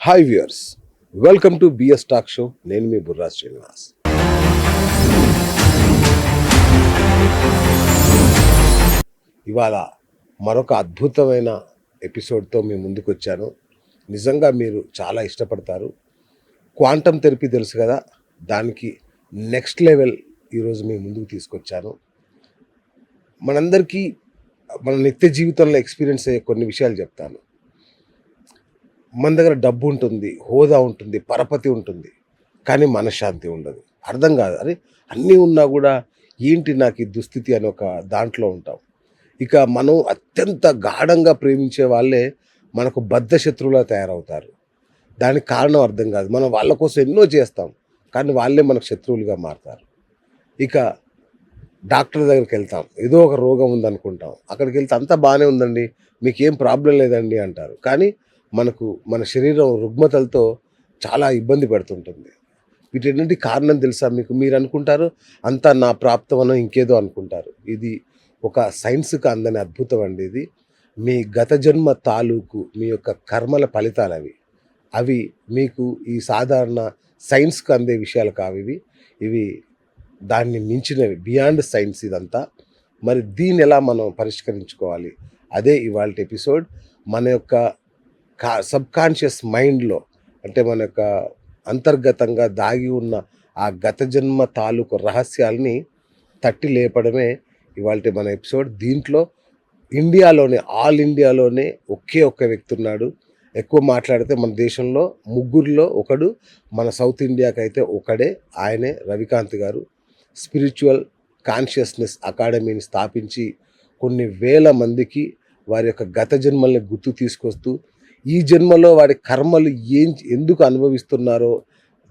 Hi viewers, welcome to BS talk show. నేను మీ బుర్రా శ్రీనివాస్. ఇవాళ మరొక అద్భుతమైన ఎపిసోడ్తో మీ ముందుకు వచ్చాను. నిజంగా మీరు చాలా ఇష్టపడతారు. క్వాంటమ్ థెరపీ తెలుసు కదా, దానికి నెక్స్ట్ లెవెల్ ఈరోజు మీ ముందుకు తీసుకొచ్చాను. మనందరికీ మన నిత్య జీవితంలో ఎక్స్పీరియన్స్ అయ్యే కొన్ని విషయాలు చెప్తాను. మన దగ్గర డబ్బు ఉంటుంది, హోదా ఉంటుంది, పరపతి ఉంటుంది, కానీ మనశ్శాంతి ఉండదు. అర్థం కాదు, అరే అన్నీ ఉన్నా కూడా ఏంటి నాకు ఈ దుస్థితి అని ఒక దాంట్లో ఉంటాం. ఇక మనం అత్యంత గాఢంగా ప్రేమించే వాళ్ళే మనకు బద్ధ శత్రువులా తయారవుతారు. దానికి కారణం అర్థం కాదు. మనం వాళ్ళ కోసం ఎన్నో చేస్తాం, కానీ వాళ్ళే మనకు శత్రువులుగా మారుతారు. ఇక డాక్టర్ దగ్గరికి వెళ్తాం, ఏదో ఒక రోగం ఉందనుకుంటాం. అక్కడికి వెళ్తే అంతా బాగానే ఉందండి, మీకేం ప్రాబ్లం లేదండి అంటారు. కానీ మనకు మన శరీరం రుగ్మతలతో చాలా ఇబ్బంది పెడుతుంటుంది. వీటన్నిటి కారణం తెలుసా మీకు? మీరు అనుకుంటారు అంతా నా ప్రాప్తమనో ఇంకేదో అనుకుంటారు. ఇది ఒక సైన్స్కి అందని అద్భుతం అండి. ఇది మీ గత జన్మ తాలూకు మీ యొక్క కర్మల ఫలితాలు అవి మీకు ఈ సాధారణ సైన్స్కి అందే విషయాలు కావు. ఇవి దాన్ని మించినవి, బియాండ్ సైన్స్ ఇదంతా. మరి దీన్ని ఎలా మనం పరిష్కరించుకోవాలి, అదే ఇవాళ ఎపిసోడ్. మన యొక్క సబ్కాన్షియస్ మైండ్లో, అంటే మన యొక్క అంతర్గతంగా దాగి ఉన్న ఆ గత జన్మ తాలూకు రహస్యాల్ని తట్టి లేపడమే ఇవాళ మన ఎపిసోడ్. దీంట్లో ఆల్ ఇండియాలోనే ఒకే ఒక్క వ్యక్తి ఉన్నాడు. ఎక్కువ మాట్లాడితే మన దేశంలో ముగ్గురులో ఒకడు, మన సౌత్ ఇండియాకి అయితే ఒకడే. ఆయనే రవికాంత్ గారు. స్పిరిచువల్ కాన్షియస్నెస్ అకాడమీని స్థాపించి కొన్ని వేల మందికి వారి యొక్క గత జన్మల్ని గుర్తు తీసుకొస్తూ, ఈ జన్మలో వాడి కర్మలు ఎందుకు అనుభవిస్తున్నారో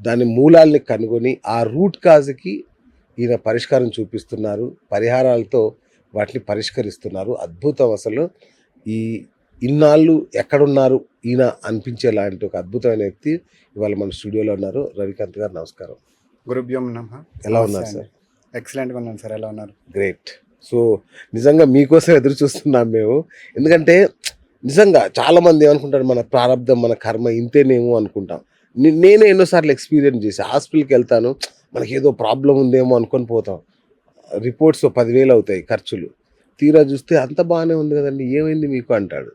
దాని మూలాల్ని కనుగొని ఆ రూట్ కాజ్కి ఈయన పరిష్కారం చూపిస్తున్నారు. పరిహారాలతో వాటిని పరిష్కరిస్తున్నారు. అద్భుతం. అసలు ఇన్నాళ్ళు ఎక్కడున్నారు ఈయన అనిపించేలాంటి ఒక అద్భుతమైన వ్యక్తి ఇవాళ మన స్టూడియోలో ఉన్నారు. రవికాంత్ గారు, నమస్కారం. గురుభ్యం నమః. ఎలా ఉన్నారు సార్? ఎక్సలెంట్గా ఉన్నాను సార్. ఎలా ఉన్నారు? గ్రేట్. సో నిజంగా మీకోసం ఎదురు చూస్తున్నాం మేము. ఎందుకంటే నిజంగా చాలామంది ఏమనుకుంటారు, మన ప్రారంధం మన కర్మ ఇంతేనేమో అనుకుంటాం. నేనే ఎన్నోసార్లు ఎక్స్పీరియన్స్ చేసి హాస్పిటల్కి వెళ్తాను, మనకి ఏదో ప్రాబ్లం ఉందేమో అనుకొని పోతాం. రిపోర్ట్స్ 10,000 అవుతాయి ఖర్చులు. తీరా చూస్తే అంత బాగానే ఉంది కదండి, ఏమైంది మీకు అంటాడు.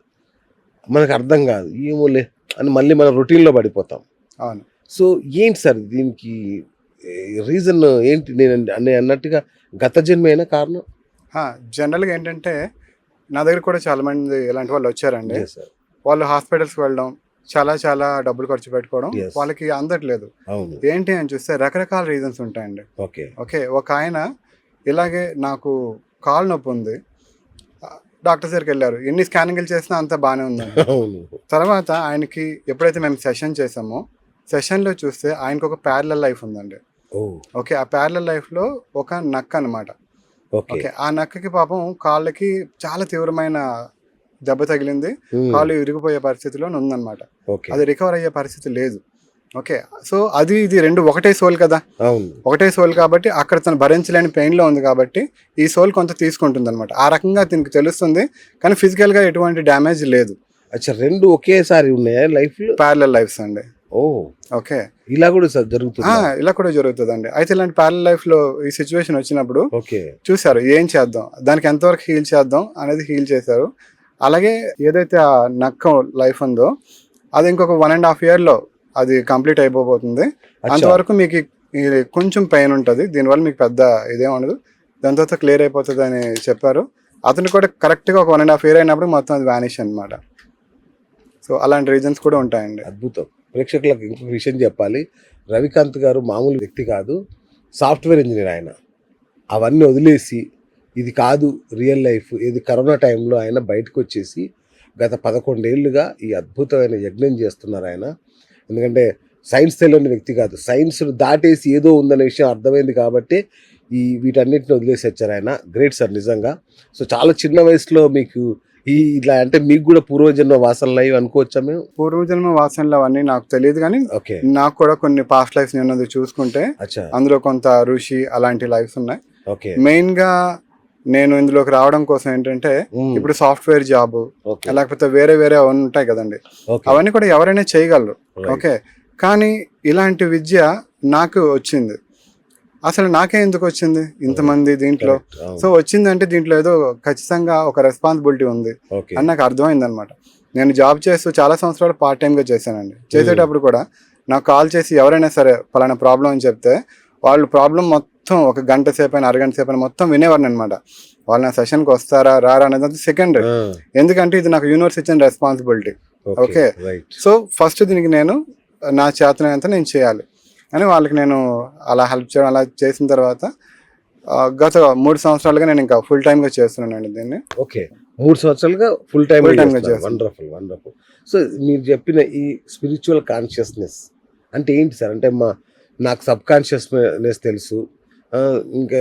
మనకు అర్థం కాదు, ఏమోలే అని మళ్ళీ మనం రొటీన్లో పడిపోతాం. అవును. సో ఏంటి సార్ దీనికి రీజన్ ఏంటి? నేను అన్నట్టుగా గత జన్మైనా కారణం? జనరల్గా ఏంటంటే నా దగ్గర కూడా చాలా మంది ఇలాంటి వాళ్ళు వచ్చారండి. వాళ్ళు హాస్పిటల్స్కి వెళ్ళడం, చాలా చాలా డబ్బులు ఖర్చు పెట్టుకోవడం, వాళ్ళకి అందట్లేదు. ఏంటి అని చూస్తే రకరకాల రీజన్స్ ఉంటాయండి. ఓకే, ఒక ఆయన ఇలాగే నాకు కాలు నొప్పి ఉంది, డాక్టర్ దగ్గరికి వెళ్ళారు. ఎన్ని స్కానింగ్లు చేసినా అంతా బాగానే ఉందండి. తర్వాత ఆయనకి ఎప్పుడైతే మేము సెషన్ చేసామో, సెషన్లో చూస్తే ఆయనకు ఒక ప్యారలల్ లైఫ్ ఉందండి. ఓకే, ఆ ప్యారలల్ లైఫ్లో ఒక నక్క అనమాట. ఓకే, ఆ నక్కకి పాపం కాళ్ళకి చాలా తీవ్రమైన దెబ్బ తగిలింది, కాళ్ళు ఇరిగిపోయే పరిస్థితిలో ఉందన్నమాట. అది రికవర్ అయ్యే పరిస్థితి లేదు. ఓకే, సో ఇది రెండు ఒకటే సోల్ కదా, ఒకటే సోల్ కాబట్టి అక్కడ తను భరించలేని పెయిన్లో ఉంది కాబట్టి ఈ సోల్ కొంత తీసుకుంటుంది అనమాట. ఆ రకంగా దీనికి తెలుస్తుంది, కానీ ఫిజికల్గా ఎటువంటి డ్యామేజ్ లేదు. అచ్చా, రెండు ఒకేసారి ఉన్నాయా లైఫ్లో? ప్యారలల్ లైఫ్స్ అండి. ఓకే, ఇలా కూడా జరుగుతుంది. ఇలా కూడా జరుగుతుందండి. అయితే ఇలాంటి ప్యారలల్ లైఫ్ లో ఈ సిచ్యువేషన్ వచ్చినప్పుడు చూసారు ఏం చేద్దాం, దానికి ఎంతవరకు హీల్ చేద్దాం అనేది హీల్ చేశారు. అలాగే ఏదైతే ఆ నక్క లైఫ్ ఉందో అది ఇంకొక 1.5 year లో అది కంప్లీట్ అయిపోతుంది. అంతవరకు మీకు కొంచెం పెయిన్ ఉంటుంది, దీనివల్ల మీకు పెద్ద ఇదేం ఉండదు, దాని తర్వాత క్లియర్ అయిపోతుంది అని చెప్పారు. అతను కూడా కరెక్ట్గా ఒక 1.5 year అయినప్పుడు మొత్తం అది వ్యానిష్ అనమాట. సో అలాంటి రీజన్స్ కూడా ఉంటాయండి. అద్భుతం. ప్రేక్షకులకు ఇంకొక విషయం చెప్పాలి. రవికాంత్ గారు మామూలు వ్యక్తి కాదు, సాఫ్ట్వేర్ ఇంజనీర్ ఆయన. అవన్నీ వదిలేసి ఇది కాదు రియల్ లైఫ్, ఇది కరోనా టైంలో ఆయన బయటకు వచ్చేసి గత 11 ఏళ్ళుగా ఈ అద్భుతమైన యజ్ఞం చేస్తున్నారు ఆయన. ఎందుకంటే సైన్స్ తెలియని వ్యక్తి కాదు, సైన్స్ దాటేసి ఏదో ఉందనే విషయం అర్థమైంది కాబట్టి వీటన్నిటిని వదిలేసి వచ్చారు ఆయన. గ్రేట్ సార్ నిజంగా. సో చాలా చిన్న వయసులో మీకు ఇలా అంటే మీకు కూడా పూర్వజన్మ వాసనలు అవి అనుకోవచ్చా? మేము పూర్వజన్మ వాసనలు అవన్నీ నాకు తెలియదు, కానీ నాకు కూడా కొన్ని పాస్ట్ లైఫ్స్ నేను చూసుకుంటే అందులో కొంత ఋషి అలాంటి లైఫ్స్ ఉన్నాయి. మెయిన్ గా నేను ఇందులోకి రావడం కోసం ఏంటంటే ఇప్పుడు సాఫ్ట్వేర్ జాబ్ లేకపోతే వేరే వేరే ఉంటాయి కదండి, అవన్నీ కూడా ఎవరైనా చేయగలరు. ఓకే, కానీ ఇలాంటి విద్య నాకు వచ్చింది. అసలు నాకే ఎందుకు వచ్చింది ఇంతమంది దీంట్లో? సో వచ్చిందంటే దీంట్లో ఏదో ఖచ్చితంగా ఒక రెస్పాన్సిబిలిటీ ఉంది అని నాకు అర్థమైంది అనమాట. నేను జాబ్ చేస్తూ చాలా సంవత్సరాలు పార్ట్ టైంగా చేశానండి. చేసేటప్పుడు కూడా నాకు కాల్ చేసి ఎవరైనా సరే పలానా ప్రాబ్లం అని చెప్తే వాళ్ళు ప్రాబ్లం మొత్తం ఒక గంట సేపు అయినా అరగంట సేపు అయినా మొత్తం వినేవాడిని అనమాట. వాళ్ళు నా సెషన్కి వస్తారా రారా అనేది సెకండరీ, ఎందుకంటే ఇది నాకు యూనివర్స్ ఇచ్చిన రెస్పాన్సిబిలిటీ. ఓకే, సో ఫస్ట్ దీనికి నేను నా చేతనంత నేను చేయాలి అని వాళ్ళకి నేను అలా హెల్ప్ చేయడం, అలా చేసిన తర్వాత గత 3 సంవత్సరాలుగా నేను ఇంకా ఫుల్ టైమ్గా చేస్తున్నానండి దీన్ని. ఓకే, 3 సంవత్సరాలుగా ఫుల్ టైమ్గా చేస్తున్నాను. Wonderful wonderful. సో మీరు చెప్పిన ఈ స్పిరిచువల్ కాన్షియస్నెస్ అంటే ఏంటి సార్? అంటే నాకు సబ్ కాన్షియస్నెస్ తెలుసు, ఇంకా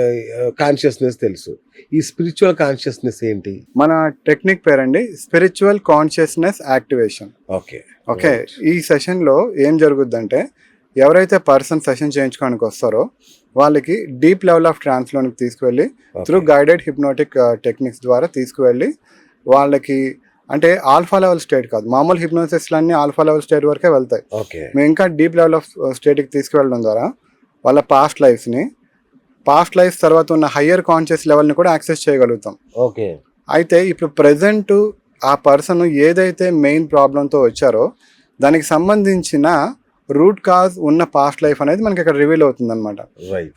కాన్షియస్నెస్ తెలుసు, ఈ స్పిరిచువల్ కాన్షియస్నెస్ ఏంటి? మన టెక్నిక్ పేరండి spiritual consciousness activation. Okay okay, ఈ సెషన్లో ఏం జరుగుద్దంటే ఎవరైతే పర్సన్ సెషన్ చేయించుకోవడానికి వస్తారో వాళ్ళకి డీప్ లెవెల్ ఆఫ్ ట్రాన్స్లోనికి తీసుకువెళ్ళి త్రూ గైడెడ్ హిప్నోటిక్ టెక్నిక్స్ ద్వారా తీసుకువెళ్ళి వాళ్ళకి అంటే ఆల్ఫా లెవెల్ స్టేట్ కాదు, మామూలు హిప్నోసిస్లన్నీ ఆల్ఫా లెవెల్ స్టేట్ వరకే వెళ్తాయి. మేము ఇంకా డీప్ లెవెల్ ఆఫ్ స్టేట్కి తీసుకువెళ్ళడం ద్వారా వాళ్ళ పాస్ట్ లైఫ్స్ తర్వాత ఉన్న హయ్యర్ కాన్షియస్ లెవెల్ని కూడా యాక్సెస్ చేయగలుగుతాం. ఓకే, అయితే ఇప్పుడు ప్రజెంట్ ఆ పర్సన్ ఏదైతే మెయిన్ ప్రాబ్లంతో వచ్చారో దానికి సంబంధించిన రూట్ కాజ్ ఉన్న పాస్ట్ లైఫ్ అనేది మనకి ఇక్కడ రివీల్ అవుతుంది అనమాట.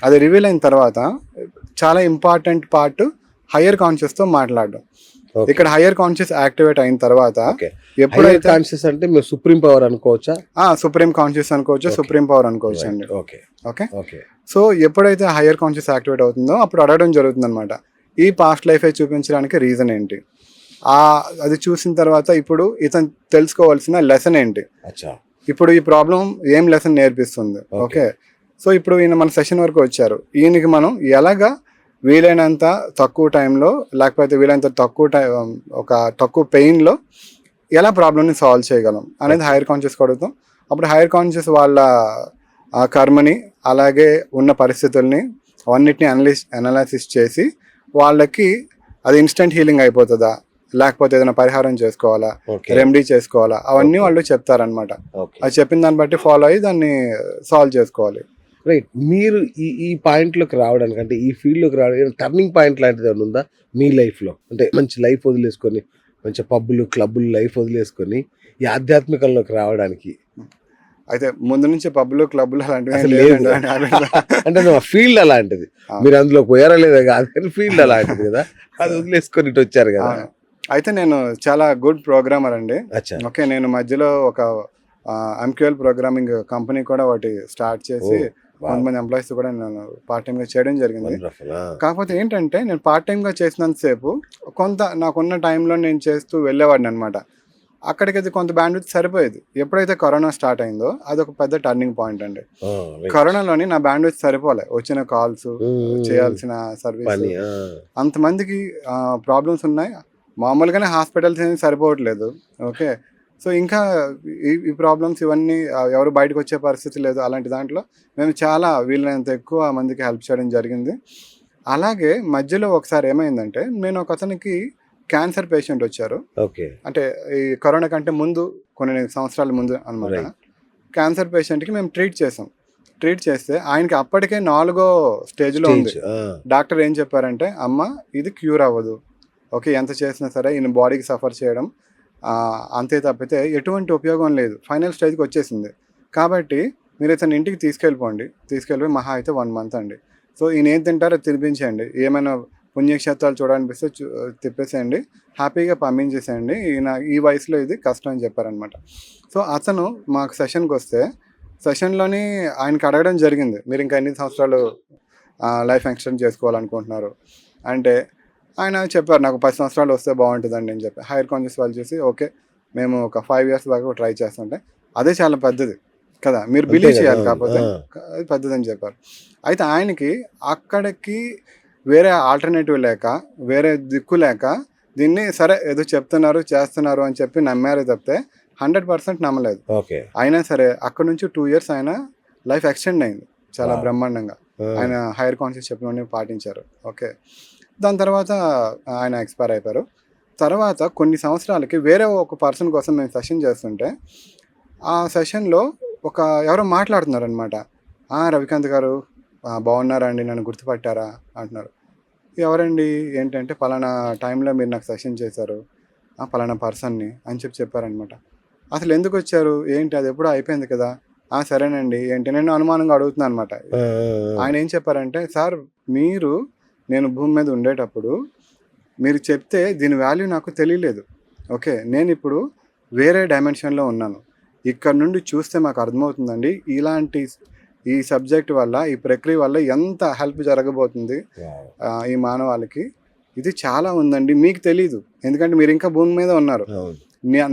అది రివీల్ అయిన తర్వాత చాలా ఇంపార్టెంట్ పార్ట్ హయ్యర్ కాన్షియస్తో మాట్లాడడం. ఇక్కడ హయ్యర్ కాన్షియస్ యాక్టివేట్ అయిన తర్వాత ఎప్పుడైతే కాన్షియస్ అంటే మీరు సుప్రీం పవర్ అనుకోవచ్చా? సుప్రీం కాన్షియస్ అనుకోవచ్చు, సుప్రీం పవర్ అనుకోవచ్చు అండి. ఓకే, సో ఎప్పుడైతే హయ్యర్ కాన్షియస్ యాక్టివేట్ అవుతుందో అప్పుడు అడగడం జరుగుతుంది అనమాట, ఈ పాస్ట్ లైఫ్ చూపించడానికి రీజన్ ఏంటి? అది చూసిన తర్వాత ఇప్పుడు ఇతను తెలుసుకోవాల్సిన లెసన్ ఏంటి, ఇప్పుడు ఈ ప్రాబ్లం ఏం లెసన్ నేర్పిస్తుంది. ఓకే, సో ఇప్పుడు ఈయన మన సెషన్ వరకు వచ్చారు, ఈయనకి మనం ఎలాగా వీలైనంత తక్కువ టైంలో లేకపోతే వీలైనంత తక్కువ పెయిన్లో ఎలా ప్రాబ్లమ్ని సాల్వ్ చేయగలం అనేది హైయర్ కాన్షియస్ అడుగుతాం. అప్పుడు హైయర్ కాన్షియస్ వాళ్ళ కర్మని అలాగే ఉన్న పరిస్థితుల్ని అన్నిటిని అనలైసిస్ చేసి వాళ్ళకి అది ఇన్స్టెంట్ హీలింగ్ అయిపోతుందా లేకపోతే ఏదైనా పరిహారం చేసుకోవాలా, రెమెడీ చేసుకోవాలా, అవన్నీ వాళ్ళు చెప్తారనమాట. అది చెప్పిన దాన్ని బట్టి ఫాలో అయ్యి దాన్ని సాల్వ్ చేసుకోవాలి. రైట్, మీరు ఈ పాయింట్లోకి రావడానికి అంటే ఈ ఫీల్డ్లోకి రావడానికి టర్నింగ్ పాయింట్ లాంటిది ఏమైనా ఉందా మీ లైఫ్లో? అంటే మంచి లైఫ్ వదిలేసుకొని మంచి పబ్బులు క్లబ్బులు లైఫ్ వదిలేసుకొని ఈ ఆధ్యాత్మికంలోకి రావడానికి? అయితే ముందు నుంచి పబ్బులు క్లబ్బులు అలాంటివి అంటే ఫీల్డ్ అలాంటిది, మీరు అందులో పోయారా లేదా కాదు కానీ ఫీల్డ్ అలాంటిది కదా, అది వదిలేసుకొని ఇటు వచ్చారు కదా. అయితే నేను చాలా గుడ్ ప్రోగ్రామర్ అండి. ఓకే, నేను మధ్యలో ఒక MQL ప్రోగ్రామింగ్ కంపెనీ కూడా ఒకటి స్టార్ట్ చేసి కొంతమంది ఎంప్లాయీస్ కూడా నేను పార్ట్ టైంగా చేయడం జరిగింది. కాకపోతే ఏంటంటే నేను పార్ట్ టైంగా చేసినంతసేపు కొంత నాకున్న టైంలో నేను చేస్తూ వెళ్ళేవాడిని అనమాట. అక్కడికి అది కొంత బ్యాండ్విడ్త్ సరిపోయేది. ఎప్పుడైతే కరోనా స్టార్ట్ అయిందో అది ఒక పెద్ద టర్నింగ్ పాయింట్ అండి. కరోనాలోని నా బ్యాండ్విడ్త్ సరిపోలే, వచ్చిన కాల్స్ చేయాల్సిన సర్వీస్ అంతమందికి ప్రాబ్లమ్స్ ఉన్నాయి. మామూలుగానే హాస్పిటల్స్ ఏమి సరిపోవట్లేదు. ఓకే, సో ఇంకా ఈ ప్రాబ్లమ్స్ ఇవన్నీ ఎవరు బయటకు వచ్చే పరిస్థితి లేదు. అలాంటి దాంట్లో మేము చాలా వీలైనంత ఎక్కువ మందికి హెల్ప్ చేయడం జరిగింది. అలాగే మధ్యలో ఒకసారి ఏమైందంటే నేను ఒక అతనికి క్యాన్సర్ పేషెంట్ వచ్చారు. ఓకే, అంటే ఈ కరోనా కంటే ముందు కొన్ని సంవత్సరాల ముందు అనమాట. క్యాన్సర్ పేషెంట్కి మేము ట్రీట్ చేస్తే ఆయనకి అప్పటికే 4వ స్టేజ్లో ఉంది. డాక్టర్ ఏం చెప్పారంటే, అమ్మ ఇది క్యూర్ అవ్వదు. ఓకే, ఎంత చేసినా సరే ఈయన బాడీకి సఫర్ చేయడం అంతే తప్పితే ఎటువంటి ఉపయోగం లేదు, ఫైనల్ స్టేజ్కి వచ్చేసింది. కాబట్టి మీరు ఇతను ఇంటికి తీసుకెళ్ళిపోయి మహా అయితే 1 మంత్ అండి. సో ఈయన ఏం తింటారో తినిపించేయండి, ఏమైనా పుణ్యక్షేత్రాలు చూడాలనిపిస్తే తిప్పేసేయండి, హ్యాపీగా పంపించేసేయండి, ఈయన ఈ వయసులో ఇది కష్టం అని చెప్పారనమాట. సో అతను మాకు సెషన్కి వస్తే సెషన్లోని ఆయనకి అడగడం జరిగింది, మీరు ఇంకా ఎన్ని సంవత్సరాలు లైఫ్ ఎక్స్టెండ్ చేసుకోవాలనుకుంటున్నారు అంటే ఆయన చెప్పారు, నాకు 10 సంవత్సరాలు వస్తే బాగుంటుందండి అని చెప్పి. హైయర్ కాన్షియస్ వాళ్ళు చేసి ఓకే మేము ఒక 5 years దాకా ట్రై చేస్తుంటే అదే చాలా పెద్దది కదా, మీరు బిలీవ్ చేయాలి, కాకపోతే అది పెద్దది అని చెప్పారు. అయితే ఆయనకి అక్కడికి వేరే ఆల్టర్నేటివ్ లేక వేరే దిక్కు లేక దీన్ని సరే ఏదో చెప్తున్నారు చేస్తున్నారు అని చెప్పి నమ్మారే తప్పితే 100% నమ్మలేదు. అయినా సరే అక్కడ నుంచి 2 years ఆయన లైఫ్ ఎక్స్టెండ్ అయింది చాలా బ్రహ్మాండంగా. ఆయన హైయర్ కాన్షియస్ చెప్పినవన్నీ పాటించారు. ఓకే, దాని తర్వాత ఆయన ఎక్స్పైర్ అయిపోయారు. తర్వాత కొన్ని సంవత్సరాలకి వేరే ఒక పర్సన్ కోసం మేము సెషన్ చేస్తుంటే ఆ సెషన్లో ఎవరో మాట్లాడుతున్నారనమాట. రవికాంత్ గారు బాగున్నారా అండి, నన్ను గుర్తుపట్టారా అంటున్నారు. ఎవరండి ఏంటంటే పలానా టైంలో మీరు నాకు సెషన్ చేశారు, పలానా పర్సన్ని అని చెప్పారనమాట. అసలు ఎందుకు వచ్చారు ఏంటి, అది ఎప్పుడో అయిపోయింది కదా. సరేనండి ఏంటి, నేను అనుమానంగా అడుగుతున్నాను అనమాట. ఆయన ఏం చెప్పారంటే, సార్ మీరు నేను భూమి మీద ఉండేటప్పుడు మీరు చెప్తే దీని వాల్యూ నాకు తెలియలేదు. ఓకే, నేను ఇప్పుడు వేరే డైమెన్షన్లో ఉన్నాను. ఇక్కడ నుండి చూస్తే మాకు అర్థమవుతుందండి ఈ సబ్జెక్ట్ వల్ల, ఈ ప్రక్రియ వల్ల ఎంత హెల్ప్ జరగబోతుంది ఈ మానవాళికి. ఇది చాలా ఉందండి, మీకు తెలీదు, ఎందుకంటే మీరు ఇంకా భూమి మీద ఉన్నారు.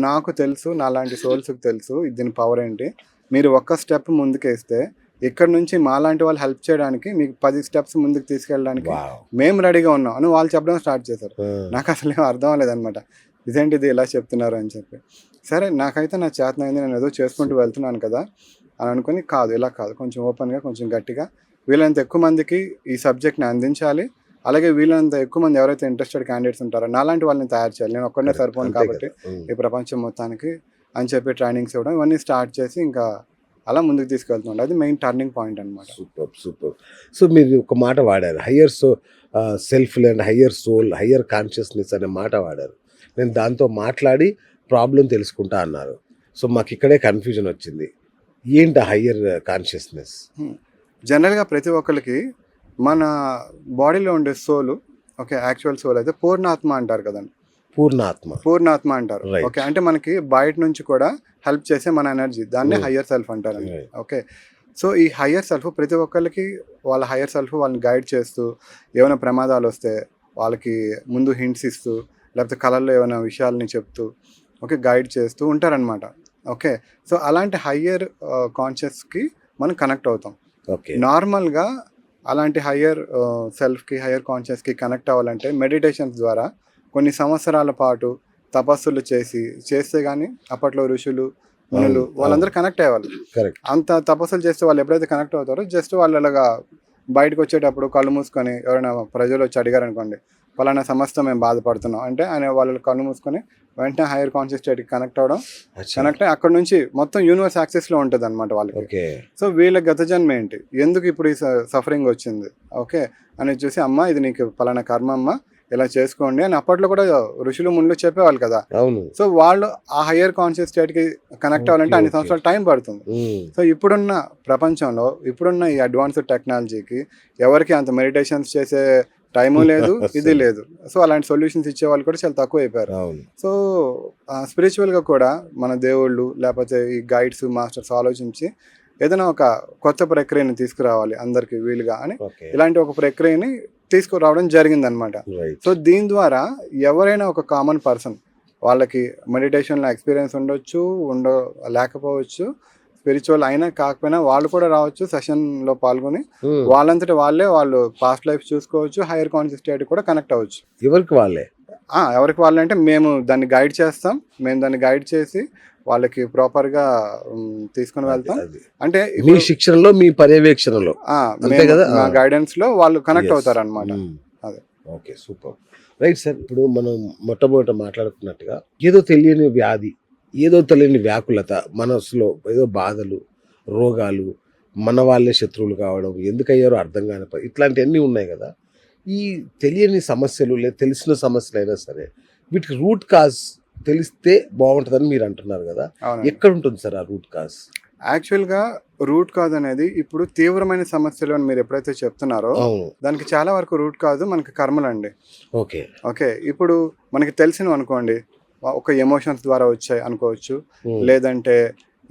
నాకు తెలుసు, నాలాంటి సోల్స్కి తెలుసు దీని పవర్ ఏంటి. మీరు ఒక్క స్టెప్ ముందుకేస్తే ఇక్కడ నుంచి మాలాంటి వాళ్ళు హెల్ప్ చేయడానికి, మీకు 10 స్టెప్స్ ముందుకు తీసుకెళ్ళడానికి మేము రెడీగా ఉన్నాం అని వాళ్ళు చెప్పడం స్టార్ట్ చేశారు. నాకు అసలు ఏం అర్థం అవ్వలేదన్నమాట, ఇదేంటిది ఇలా చెప్తున్నారు అని చెప్పి. సరే నాకైతే నా చేతనైంది, నేను ఏదో చేసుకుంటూ వెళ్తున్నాను కదా అని అనుకుని, కాదు ఇలా కాదు, కొంచెం ఓపెన్గా, కొంచెం గట్టిగా వీళ్ళంత ఎక్కువ మందికి ఈ సబ్జెక్ట్ని అందించాలి. అలాగే వీళ్ళంత ఎక్కువ మంది ఎవరైతే ఇంట్రెస్టెడ్ క్యాండిడేట్స్ ఉంటారో నాలాంటి వాళ్ళని తయారు చేయాలి. నేను ఒక్కడనే సరిపోను కాబట్టి ఈ ప్రపంచం మొత్తానికి అని చెప్పి ట్రైనింగ్స్ ఇవ్వడం, ఇవన్నీ స్టార్ట్ చేసి ఇంకా అలా ముందుకు తీసుకెళ్తున్నాడు. అది మెయిన్ టర్నింగ్ పాయింట్ అనమాట. సూపర్. సో మీరు ఒక మాట వాడారు, higher self and higher soul, higher consciousness అనే మాట వాడారు. నేను దాంతో మాట్లాడి ప్రాబ్లం తెలుసుకుంటా అన్నారు. సో మాకు ఇక్కడే కన్ఫ్యూజన్ వచ్చింది, ఏంటి హయ్యర్ కాన్షియస్నెస్? జనరల్గా ప్రతి ఒక్కరికి మన బాడీలో ఉండే సోలు, ఓకే, యాక్చువల్ సోల్ అయితే పూర్ణాత్మ అంటారు కదండి. పూర్ణాత్మ అంటారు. ఓకే, అంటే మనకి బయట నుంచి కూడా హెల్ప్ చేసే మన ఎనర్జీ, దాన్నే హయ్యర్ సెల్ఫ్ అంటారండి. ఓకే, సో ఈ హయ్యర్ సెల్ఫ్ ప్రతి ఒక్కరికి వాళ్ళ హయ్యర్ సెల్ఫ్ వాళ్ళని గైడ్ చేస్తూ, ఏమైనా ప్రమాదాలు వస్తే వాళ్ళకి ముందు హింట్స్ ఇస్తూ, లేకపోతే కళల్లో ఏమైనా విషయాలని చెప్తూ, ఓకే, గైడ్ చేస్తూ ఉంటారనమాట. ఓకే, సో అలాంటి హయ్యర్ కాన్షియస్కి మనం కనెక్ట్ అవుతాం. నార్మల్గా అలాంటి హయ్యర్ సెల్ఫ్కి, హయ్యర్ కాన్షియస్కి కనెక్ట్ అవ్వాలంటే మెడిటేషన్స్ ద్వారా కొన్ని సంవత్సరాల పాటు తపస్సులు చేస్తే కానీ, అప్పట్లో ఋషులు మునులు వాళ్ళందరూ కనెక్ట్ అయ్యేవాళ్ళు. అంత తపస్సులు చేస్తే వాళ్ళు ఎప్పుడైతే కనెక్ట్ అవుతారో, జస్ట్ వాళ్ళు అలాగా బయటకు వచ్చేటప్పుడు కళ్ళు మూసుకొని ఎవరైనా ప్రజలు వచ్చి అడిగారు అనుకోండి, పలానా సమస్యతో మేము బాధపడుతున్నాం అంటే, ఆయన వాళ్ళు కళ్ళు మూసుకొని వెంటనే హైయర్ కాన్షియస్ స్టేట్కి కనెక్ట్ అయ్యి అక్కడ నుంచి మొత్తం యూనివర్స్ యాక్సెస్లో ఉంటుంది అనమాట వాళ్ళకి. సో వీళ్ళ గత జన్మ ఏంటి, ఎందుకు ఇప్పుడు ఈ సఫరింగ్ వచ్చింది, ఓకే అని చూసి, అమ్మ ఇది నీకు పలానా కర్మ అమ్మ, ఇలా చేసుకోండి అని అప్పట్లో కూడా ఋషులు మునులు చెప్పేవాళ్ళు కదా. సో వాళ్ళు ఆ హయ్యర్ కాన్షియస్ స్టేట్కి కనెక్ట్ అవ్వాలంటే అన్ని సంవత్సరాలు టైం పడుతుంది. సో ఇప్పుడున్న ప్రపంచంలో, ఇప్పుడున్న ఈ అడ్వాన్స్డ్ టెక్నాలజీకి ఎవరికి అంత మెడిటేషన్స్ చేసే టైము లేదు, ఇది లేదు. సో అలాంటి సొల్యూషన్స్ ఇచ్చే వాళ్ళు కూడా చాలా తక్కువ అయిపోయారు. సో స్పిరిచువల్గా కూడా మన దేవుళ్ళు లేకపోతే ఈ గైడ్స్, మాస్టర్స్ ఆలోచించి ఏదైనా ఒక కొత్త ప్రక్రియని తీసుకురావాలి అందరికి వీలుగా అని ఇలాంటి ఒక ప్రక్రియని తీసుకురావడం జరిగిందనమాట. సో దీని ద్వారా ఎవరైనా ఒక కామన్ పర్సన్, వాళ్ళకి మెడిటేషన్లో ఎక్స్పీరియన్స్ ఉండొచ్చు, లేకపోవచ్చు, స్పిరిచువల్ అయినా కాకపోయినా వాళ్ళు కూడా రావచ్చు, సెషన్లో పాల్గొని వాళ్ళంతటి వాళ్ళు పాస్ట్ లైఫ్ చూసుకోవచ్చు, హైయర్ కాన్షియస్ స్టేట్ కూడా కనెక్ట్ అవ్వచ్చు. ఎవరికి వాళ్ళే అంటే మేము దాన్ని గైడ్ చేస్తాం, మేము దాన్ని గైడ్ చేసి వాళ్ళకి ప్రాపర్గా తీసుకుని వెళ్తాం. అంటే మీ శిక్షణలో, మీ పర్యవేక్షణలో, మా గైడెన్స్ లో వాళ్ళు కనెక్ట్ అవుతారు అనమాట. అదే. Okay, super. రైట్ సార్, ఇప్పుడు మనం మొట్టమొదట మాట్లాడుకున్నట్టుగా ఏదో తెలియని వ్యాధి, ఏదో తెలియని వ్యాకులత, మనసులో ఏదో బాధలు, రోగాలు, మన వాళ్ళే శత్రువులు కావడం, ఎందుకయ్యారో అర్థం కాని ఇట్లాంటివన్నీ ఉన్నాయి కదా. ఈ తెలియని సమస్యలు లేదా తెలిసిన సమస్యలు అయినా సరే, వీటికి రూట్ కాజ్ తెలిస్తే బాగుంటుందని మీరు అంటున్నారు కదా, ఎక్కడ ఉంటుంది సార్ ఆ రూట్ కాజ్? యాక్చువల్గా రూట్ కాజ్ అనేది ఇప్పుడు తీవ్రమైన సమస్యలు అని మీరు ఎప్పుడైతే చెప్తున్నారో, దానికి చాలా వరకు రూట్ కాజ్ మనకి కర్మలండి. ఓకే, ఇప్పుడు మనకి తెలిసినవి అనుకోండి, ఒక ఎమోషన్స్ ద్వారా వచ్చాయి అనుకోవచ్చు, లేదంటే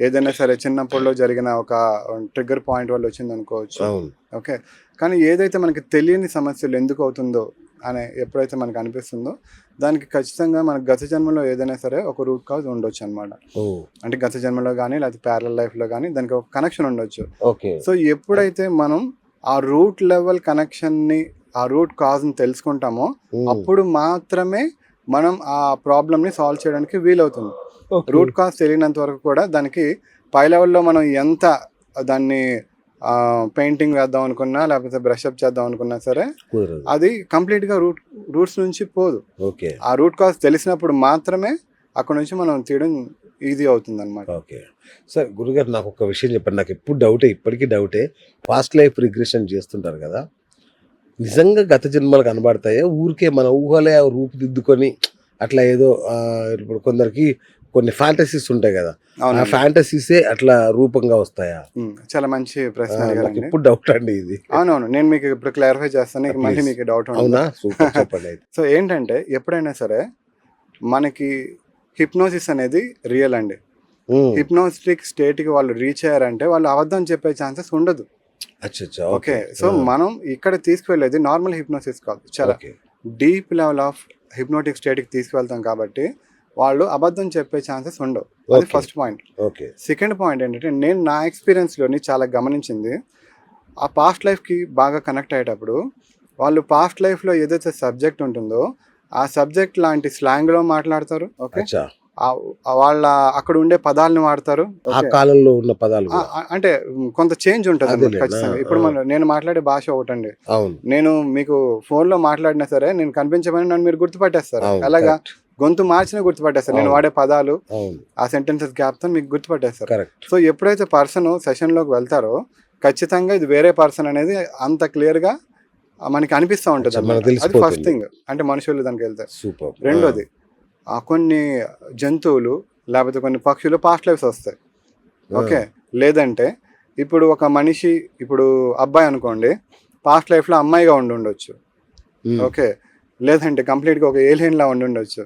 ఏదైనా సరే చిన్నప్పుడులో జరిగిన ఒక ట్రిగ్గర్ పాయింట్ వల్ల వచ్చింది అనుకోవచ్చు. ఓకే, కానీ ఏదైతే మనకి తెలియని సమస్యలు ఎందుకు అవుతుందో అని ఎప్పుడైతే మనకు అనిపిస్తుందో, దానికి ఖచ్చితంగా మనకు గత జన్మలో ఏదైనా సరే ఒక రూట్ కాజ్ ఉండొచ్చు అనమాట. అంటే గత జన్మలో కానీ లేకపోతే ప్యారలల్ లైఫ్లో కానీ దానికి ఒక కనెక్షన్ ఉండొచ్చు. సో ఎప్పుడైతే మనం ఆ రూట్ లెవెల్ కనెక్షన్ని, ఆ రూట్ కాజ్ని తెలుసుకుంటామో, అప్పుడు మాత్రమే మనం ఆ ప్రాబ్లమ్ని సాల్వ్ చేయడానికి వీలవుతుంది. రూట్ కాజ్ తెలియనంత వరకు కూడా దానికి పై లెవెల్లో మనం ఎంత దాన్ని పెయింటింగ్ వేద్దాం అనుకున్నా లేకపోతే బ్రష్ అప్ చేద్దాం అనుకున్నా సరే కుదరదు. అది కంప్లీట్గా రూట్స్ నుంచి పోదు. ఓకే. ఆ రూట్ కాజ్ తెలిసినప్పుడు మాత్రమే అక్కడ నుంచి మనం తీయడం ఈజీ అవుతుంది అనమాట. ఓకే సార్, గురుగారు నాకు ఒక విషయం చెప్పండి. నాకు ఎప్పుడు డౌటే, ఇప్పటికీ డౌటే. పాస్ట్ లైఫ్ రిగ్రెషన్ చేస్తుంటారు కదా, నిజంగా గత జన్మలు కనబడతాయా, ఊరికే మన ఊహలే రూపుదిద్దుకొని అట్లా ఏదో ఇప్పుడు కొందరికి కొన్ని ఫ్యాంటసీస్ ఉంటాయి కదా, ఆ ఫ్యాంటసీసే అట్లా రూపంగా వస్తాయా? చాలా మంచి ప్రశ్న నాకు అడిగారండి. ఇప్పుడు డౌట్ అండి ఇది. అవునవును, నేను మీకు ఇప్పుడు క్లారిఫై చేస్తాను, ఇక మళ్ళీ మీకు డౌట్ అవునా? సూపర్, చెప్పండి అయితే. సో ఏంటంటే ఎప్పుడైనా సరే మనకి హిప్నోసిస్ అనేది రియల్ అండి. హిప్నోస్టిక్ స్టేట్కి వాళ్ళు రీచ్ అయ్యారంటే వాళ్ళు అబద్ధం చెప్పే ఛాన్సెస్ ఉండదు. ఓకే, సో మనం ఇక్కడ తీసుకువెళ్ళేది నార్మల్ హిప్నోసిస్ కాదు, చాలా డీప్ లెవెల్ ఆఫ్ హిప్నోటిక్ స్టేట్కి తీసుకువెళ్తాం కాబట్టి వాళ్ళు అబద్ధం చెప్పే ఛాన్సెస్ ఉండవు. అది ఫస్ట్ పాయింట్. సెకండ్ పాయింట్ ఏంటంటే నేను నా ఎక్స్పీరియన్స్లోని చాలా గమనించింది, ఆ పాస్ట్ లైఫ్కి బాగా కనెక్ట్ అయ్యేటప్పుడు వాళ్ళు పాస్ట్ లైఫ్లో ఏదైతే సబ్జెక్ట్ ఉంటుందో ఆ సబ్జెక్ట్ లాంటి స్లాంగ్లో మాట్లాడతారు. ఓకే, వాళ్ళ అక్కడ ఉండే పదాలను వాడతారు. ఆ కాలంలో ఉన్న పదాలు అంటే కొంత చేంజ్ ఉంటుంది ఖచ్చితంగా. ఇప్పుడు నేను మాట్లాడే భాష ఒకటండి, నేను మీకు ఫోన్ లో మాట్లాడినా సరే నేను కనిపించమని నన్ను మీరు గుర్తుపట్టేస్తారు. అలాగా గొంతు మార్చినా గుర్తుపట్టేస్తారు. నేను వాడే పదాలు, ఆ సెంటెన్సెస్ గ్యాప్ తో మీకు గుర్తుపట్టేస్తారు. సో ఎప్పుడైతే పర్సన్ సెషన్ లోకి వెళ్తారో ఖచ్చితంగా ఇది వేరే పర్సన్ అనేది అంత క్లియర్ గా మనకి అనిపిస్తూ ఉంటుంది. అది ఫస్ట్ థింగ్, అంటే మనుషులు దానికి వెళ్తారు. రెండోది, కొన్ని జంతువులు లేకపోతే కొన్ని పక్షులు పాస్ట్ లైఫ్స్ వస్తాయి. ఓకే, లేదంటే ఇప్పుడు ఒక మనిషి, ఇప్పుడు అబ్బాయి అనుకోండి, పాస్ట్ లైఫ్లో అమ్మాయిగా ఉండొచ్చు. ఓకే, లేదంటే కంప్లీట్గా ఒక ఏలియన్ లా ఉండొచ్చు.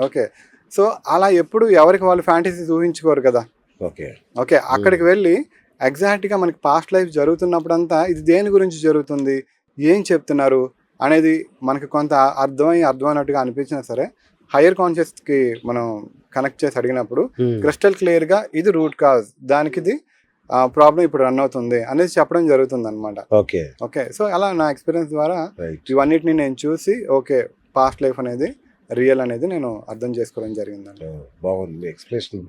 ఓకే, సో అలా ఎప్పుడు ఎవరికి వాళ్ళు ఫ్యాంటసీస్ ఊహించుకోరు కదా. ఓకే, అక్కడికి వెళ్ళి ఎగ్జాక్ట్గా మనకి పాస్ట్ లైఫ్ జరుగుతున్నప్పుడంతా ఇది దేని గురించి జరుగుతుంది, ఏం చెప్తున్నారు అనేది మనకి కొంత అర్థమైనట్టుగా అనిపించినా సరే హయ్యర్ కాన్షియస్కి మనం కనెక్ట్ చేసి అడిగినప్పుడు క్రిస్టల్ క్లియర్గా ఇది రూట్ కాజ్, దానికి ఇది ప్రాబ్లం ఇప్పుడు రన్ అవుతుంది అనేది చెప్పడం జరుగుతుంది అనమాట. ఓకే, సో అలా నా ఎక్స్పీరియన్స్ ద్వారా ఇవన్నిటిని నేను చూసి ఓకే పాస్ట్ లైఫ్ అనేది రియల్ అనేది నేను అర్థం చేసుకోవడం జరిగిందండి. బాగుంది ఎక్స్ప్లెనేషన్.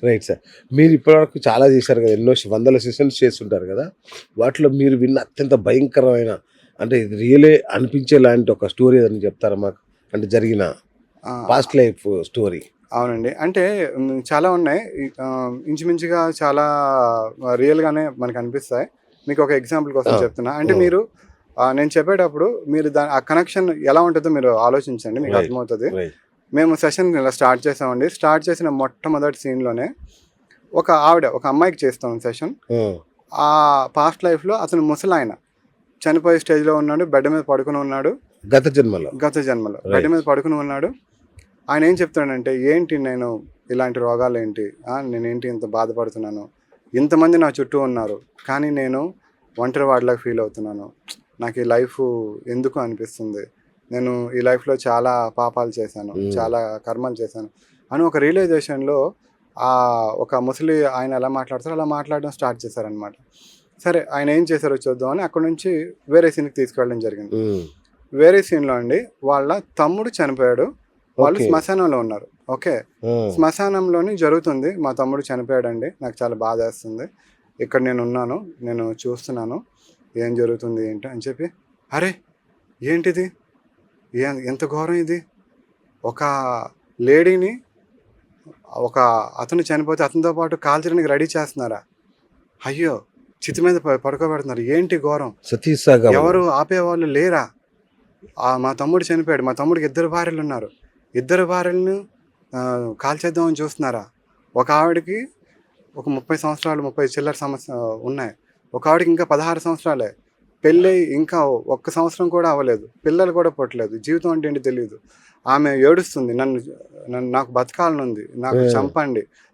రైట్ సార్, మీరు ఇప్పటివరకు చాలా చేశారు కదా, ఎన్నో వందల సెషన్స్ చేస్తుంటారు కదా, వాటిలో మీరు విన్న అత్యంత భయంకరమైన, అంటే ఇది రియలే అనిపించే లాంటి ఒక స్టోరీ ఏదని చెప్తారా మాకు, అంటే జరిగిన పాస్ట్ లైఫ్ స్టోరీ? అవునండి, అంటే చాలా ఉన్నాయి, ఇంచుమించుగా చాలా రియల్గానే మనకు అనిపిస్తాయి. మీకు ఒక ఎగ్జాంపుల్ కోసం చెప్తున్నా. అంటే మీరు నేను చెప్పేటప్పుడు మీరు ఆ కనెక్షన్ ఎలా ఉంటుందో మీరు ఆలోచించండి, మీకు అర్థమవుతుంది. మేము సెషన్ ఇలా స్టార్ట్ చేసామండి. స్టార్ట్ చేసిన మొట్టమొదటి సీన్లోనే ఒక అమ్మాయికి చేస్తాం సెషన్. ఆ పాస్ట్ లైఫ్లో అతను ముసలాయన చనిపోయే స్టేజ్లో ఉన్నాడు, బెడ్ మీద పడుకుని ఉన్నాడు. గత జన్మలో బెడ్ మీద పడుకుని ఉన్నాడు. ఆయన ఏం చెప్తాడంటే, ఏంటి నేను ఇలాంటి రోగాలు ఏంటి, నేనేంటి ఇంత బాధపడుతున్నాను, ఇంతమంది నా చుట్టూ ఉన్నారు కానీ నేను ఒంటరి వాడిలాగా ఫీల్ అవుతున్నాను, నాకు ఈ లైఫ్ ఎందుకు అనిపిస్తుంది, నేను ఈ లైఫ్లో చాలా పాపాలు చేశాను, చాలా కర్మలు చేశాను అని ఒక రియలైజేషన్లో ఒక ముసలి ఆయన ఎలా మాట్లాడతారో అలా మాట్లాడడం స్టార్ట్ చేశారనమాట. సరే, ఆయన ఏం చేశారో చూద్దామని అక్కడ నుంచి వేరే సీన్కి తీసుకెళ్ళడం జరిగింది. వేరే సీన్లో అండి వాళ్ళ తమ్ముడు చనిపోయాడు, వాళ్ళు శ్మశానంలో ఉన్నారు. ఓకే, శ్మశానంలోని జరుగుతుంది, మా తమ్ముడు చనిపోయాడండి, నాకు చాలా బాధ వేస్తుంది, ఇక్కడ నేను ఉన్నాను, నేను చూస్తున్నాను ఏం జరుగుతుంది ఏంటి అని చెప్పి, అరే ఏంటిది, ఎంత ఘోరం ఇది, ఒక లేడీని అతను చనిపోతే అతనితో పాటు కాల్చడానికి రెడీ చేస్తున్నారా, అయ్యో చితి మీద పడుకోబెడుతున్నారు, ఏంటి ఘోరం, ఎవరు ఆపేవాళ్ళు లేరా, మా తమ్ముడు చనిపోయాడు, మా తమ్ముడికి 2 భార్యలు ఉన్నారు, 2 భార్యలను కాల్చేద్దామని చూస్తున్నారా, ఒక ఆవిడకి ఒక 30 సంవత్సరాలు 30 చిల్లర సమస్య ఉన్నాయి, ఒక ఆవిడకి ఇంకా 16 సంవత్సరాలే, పెళ్ళి ఇంకా 1 సంవత్సరం కూడా అవ్వలేదు, పిల్లలు కూడా పుట్టలేదు, జీవితం అంటే ఏంటి తెలియదు, ఆమె ఏడుస్తుంది, నాకు బతకాలనుంది, నాకు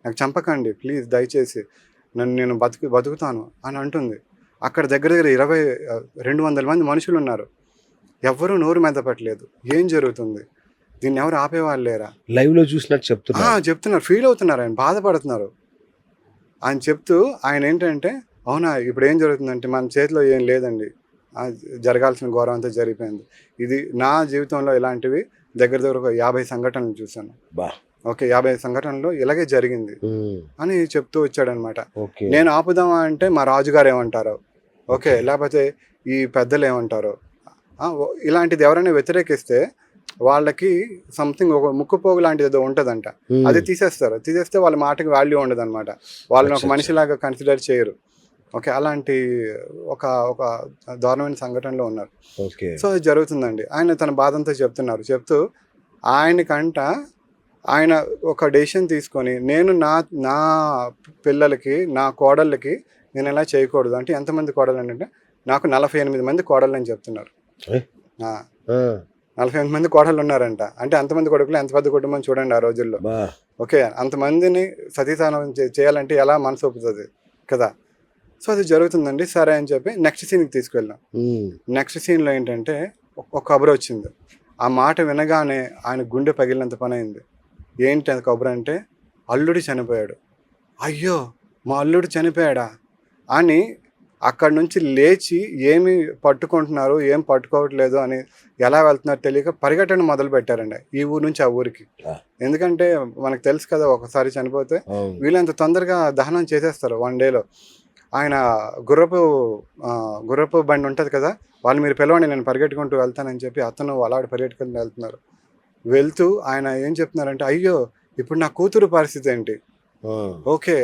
నాకు చంపకండి ప్లీజ్, దయచేసి నేను బతుకుతాను అని అంటుంది. అక్కడ దగ్గర 200 మంది మనుషులు ఉన్నారు, ఎవరు నోరు మెదపట్లేదు, ఏం జరుగుతుంది, దీన్ని ఎవరు ఆపేవాళ్ళు లేరా, లైవ్లో చూసినట్టు చెప్తున్నారు, ఫీల్ అవుతున్నారు, ఆయన బాధపడుతున్నారు అని చెప్తూ ఆయన ఏంటంటే, అవునా ఇప్పుడు ఏం జరుగుతుందంటే మన చేతిలో ఏం లేదండి, జరగాల్సిన ఘోరం అంతా జరిగిపోయింది, ఇది నా జీవితంలో ఇలాంటివి దగ్గర ఒక 50 సంఘటనలు చూశాను. ఓకే 50 సంఘటనలు ఇలాగే జరిగింది అని చెప్తూ వచ్చాడనమాట. ఓకే. నేను ఆపుదామా అంటే మా రాజుగారు ఏమంటారో, ఓకే లేకపోతే ఈ పెద్దలు ఏమంటారో, ఇలాంటిది ఎవరైనా వ్యతిరేకిస్తే వాళ్ళకి సంథింగ్ ఒక ముక్కుపోగు లాంటిది ఏదో ఉంటుందంట, అది తీసేస్తారు. తీసేస్తే వాళ్ళ మాటకి వాల్యూ ఉండదు అనమాట, వాళ్ళని ఒక మనిషిలాగా కన్సిడర్ చేయరు. ఓకే, అలాంటి ఒక ఒక దారుణమైన సంఘటనలో ఉన్నారు. సో అది జరుగుతుందండి. ఆయన తన బాధంతా చెప్తున్నారు. చెప్తూ ఆయనకంట ఆయన ఒక డెసిషన్ తీసుకొని, నేను నా నా పిల్లలకి, నా కోడళ్ళకి నేను ఎలా చేయకూడదు అంటే, ఎంతమంది కోడలు అంటే నాకు 48 మంది కోడళ్ళు అని చెప్తున్నారు. 48 మంది కోడళ్ళు ఉన్నారంట. అంటే అంతమంది కొడుకులు ఎంత పెద్ద కుటుంబం చూడండి ఆ రోజుల్లో. ఓకే, అంతమందిని సతీసానం చేయాలంటే ఎలా మనసు ఒప్పుతుంది కదా. సో అది జరుగుతుందండి. సరే అని చెప్పి నెక్స్ట్ సీన్కి తీసుకెళ్ళాం. నెక్స్ట్ సీన్లో ఏంటంటే ఒక కబురు వచ్చింది. ఆ మాట వినగానే ఆయన గుండె పగిలినంత పని అయింది. ఏంటి అది కబురు అంటే, అల్లుడు చనిపోయాడు. అయ్యో మా అల్లుడు చనిపోయాడా అని అక్కడి నుంచి లేచి ఏమి పట్టుకుంటున్నారు, ఏం పట్టుకోవట్లేదు అని, ఎలా వెళ్తున్నారు తెలియక పరిగెట్టడం మొదలు పెట్టారండి ఈ ఊరు నుంచి ఆ ఊరికి. ఎందుకంటే మనకు తెలుసు కదా, ఒకసారి చనిపోతే వీళ్ళంత తొందరగా దహనం చేసేస్తారు 1 డేలో. ఆయన గుర్రపు బండి ఉంటుంది కదా, వాళ్ళు మీరు పిలవండి నేను పరిగెట్టుకుంటూ వెళ్తానని చెప్పి అతను అలాంటి పరిగెట్టుకుంటూ వెళ్తున్నారు. వెళ్తూ ఆయన ఏం చెప్తున్నారంటే, అయ్యో ఇప్పుడు నా కూతురు పరిస్థితి ఏంటి. ఓకే,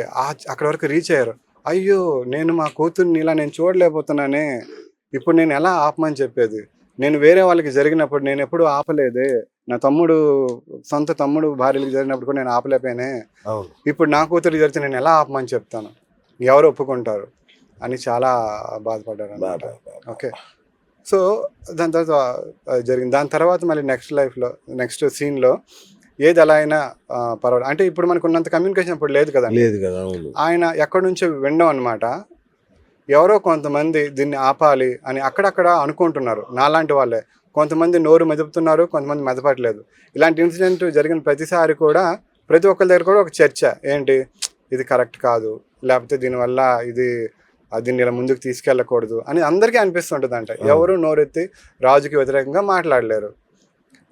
అక్కడ వరకు రీచ్ అయ్యారు. అయ్యో నేను మా కూతుర్ని ఇలా నేను చూడలేకపోతున్నానే, ఇప్పుడు నేను ఎలా ఆపమని చెప్పేది. నేను వేరే వాళ్ళకి జరిగినప్పుడు నేను ఎప్పుడు ఆపలేదే, నా సొంత తమ్ముడు భార్యలకు జరిగినప్పుడు కూడా నేను ఆపలేకపోయానే, ఇప్పుడు నా కూతురు జరిగితే నేను ఎలా ఆపమని చెప్తాను, ఎవరు ఒప్పుకుంటారు అని చాలా బాధపడ్డారు అన్నమాట. ఓకే, సో దాని తర్వాత జరిగింది. దాని తర్వాత మళ్ళీ నెక్స్ట్ సీన్లో ఏది ఎలా అయినా పర్వాలేదు అంటే, ఇప్పుడు మనకు ఉన్నంత కమ్యూనికేషన్ ఇప్పుడు లేదు కదా. ఆయన ఎక్కడి నుంచో వినడం అనమాట. ఎవరో కొంతమంది దీన్ని ఆపాలి అని అక్కడక్కడ అనుకుంటున్నారు, నాలాంటి వాళ్ళే. కొంతమంది నోరు మెదుపుతున్నారు, కొంతమంది మెదపట్లేదు. ఇలాంటి ఇన్సిడెంట్ జరిగిన ప్రతిసారి కూడా ప్రతి ఒక్కరి దగ్గర కూడా ఒక చర్చ, ఏంటి ఇది కరెక్ట్ కాదు, లేకపోతే దీనివల్ల దీన్ని ఇలా ముందుకు తీసుకెళ్ళకూడదు అని అందరికీ అనిపిస్తుంటుంది అంట. ఎవరు నోరెత్తి రాజుకి వ్యతిరేకంగా మాట్లాడలేరు.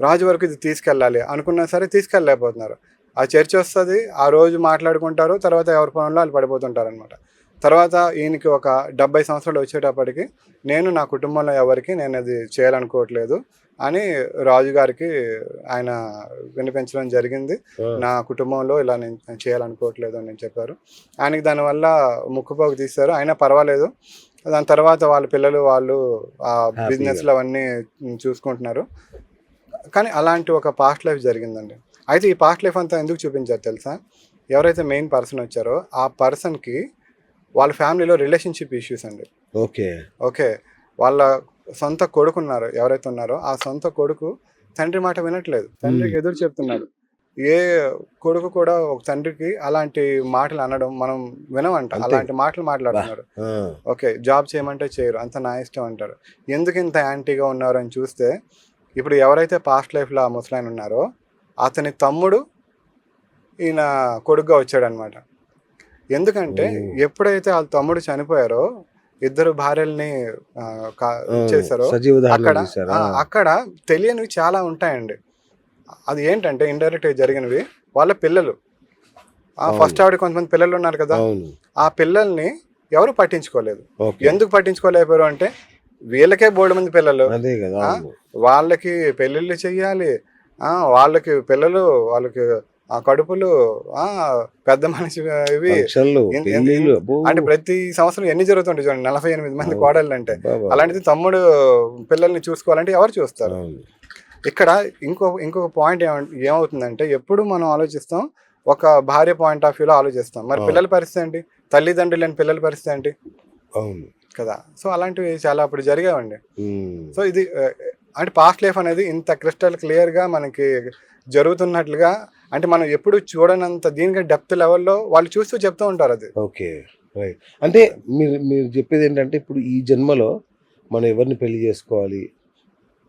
రాజు వరకు ఇది తీసుకెళ్ళాలి అనుకున్నా సరే తీసుకెళ్ళలేకపోతున్నారు. ఆ చర్చ వస్తుంది, ఆ రోజు మాట్లాడుకుంటారు, తర్వాత ఎవరి పనుల్లో వాళ్ళు పడిపోతుంటారు అనమాట. తర్వాత ఈయనకి ఒక 70 సంవత్సరాలు వచ్చేటప్పటికి, నేను నా కుటుంబంలో ఎవరికి నేను అది చేయాలనుకోవట్లేదు అని రాజుగారికి ఆయన వినిపించడం జరిగింది. నా కుటుంబంలో ఇలా నేను చేయాలనుకోవట్లేదు అని చెప్పారు. ఆయనకి దానివల్ల ముక్కుపోగు తీశారు, అయినా పర్వాలేదు. దాని తర్వాత వాళ్ళ పిల్లలు వాళ్ళు ఆ బిజినెస్లు అవన్నీ చూసుకుంటున్నారు. కానీ అలాంటి ఒక పాస్ట్ లైఫ్ జరిగిందండి. అయితే ఈ పాస్ట్ లైఫ్ అంతా ఎందుకు చూపించారు తెలుసా? ఎవరైతే మెయిన్ పర్సన్ వచ్చారో ఆ పర్సన్కి వాళ్ళ ఫ్యామిలీలో రిలేషన్షిప్ ఇష్యూస్ అండి. ఓకే, వాళ్ళ సొంత కొడుకు ఉన్నారు, ఎవరైతే ఉన్నారో ఆ సొంత కొడుకు తండ్రి మాట వినట్లేదు, తండ్రికి ఎదురు చెప్తున్నాడు. ఏ కొడుకు కూడా ఒక తండ్రికి అలాంటి మాటలు అనడం మనం వినమంట, అలాంటి మాటలు మాట్లాడుతున్నారు. ఓకే, జాబ్ చేయమంటే చేయరు, అంత నా ఇష్టం అంటారు. ఎందుకు ఇంత యాంటీగా ఉన్నారు అని చూస్తే, ఇప్పుడు ఎవరైతే పాస్ట్ లైఫ్లో ఆ ముసలాయన ఉన్నారో అతని తమ్ముడు ఈయన కొడుకుగా వచ్చాడనమాట. ఎందుకంటే ఎప్పుడైతే వాళ్ళ తమ్ముడు చనిపోయారో, 2 భార్యల్ని చేశారో, అక్కడ తెలియనివి చాలా ఉంటాయండి. అది ఏంటంటే ఇండైరెక్ట్గా జరిగినవి వాళ్ళ పిల్లలు. ఫస్ట్ ఆవిడ కొంతమంది పిల్లలు ఉన్నారు కదా, ఆ పిల్లల్ని ఎవరు పట్టించుకోలేదు. ఎందుకు పట్టించుకోలేకపోయారు అంటే, వీళ్ళకే బోల్డ్ మంది పిల్లలు, వాళ్ళకి పెళ్ళిళ్ళు చెయ్యాలి, వాళ్ళకి పిల్లలు, వాళ్ళకి కడుపులు, పెద్ద మనిషి ఇవి అంటే ప్రతి సంవత్సరం ఎన్ని జరుగుతుంటాయి చూడండి, 48 మంది కోడళ్ళు అంటే. అలాంటిది తమ్ముడు పిల్లల్ని చూసుకోవాలంటే ఎవరు చూస్తారు? ఇక్కడ ఇంకొక పాయింట్ ఏమవుతుందంటే, ఎప్పుడు మనం ఆలోచిస్తాం ఒక భార్య పాయింట్ ఆఫ్ వ్యూలో ఆలోచిస్తాం, మరి పిల్లల పరిస్థితి ఏంటి, తల్లిదండ్రులు లేని పిల్లల పరిస్థితి ఏంటి కదా. సో అలాంటివి చాలా అప్పుడు జరిగావండి. సో ఇది అంటే పాస్ట్ లైఫ్ అనేది ఇంత క్రిస్టల్ క్లియర్గా మనకి జరుగుతున్నట్లుగా, అంటే మనం ఎప్పుడు చూడనంత దీనికి డెప్త్ లెవెల్లో వాళ్ళు చూస్తూ చెప్తూ ఉంటారు అది. Okay, right. అంటే మీరు చెప్పేది ఏంటంటే, ఇప్పుడు ఈ జన్మలో మనం ఎవరిని పెళ్లి చేసుకోవాలి,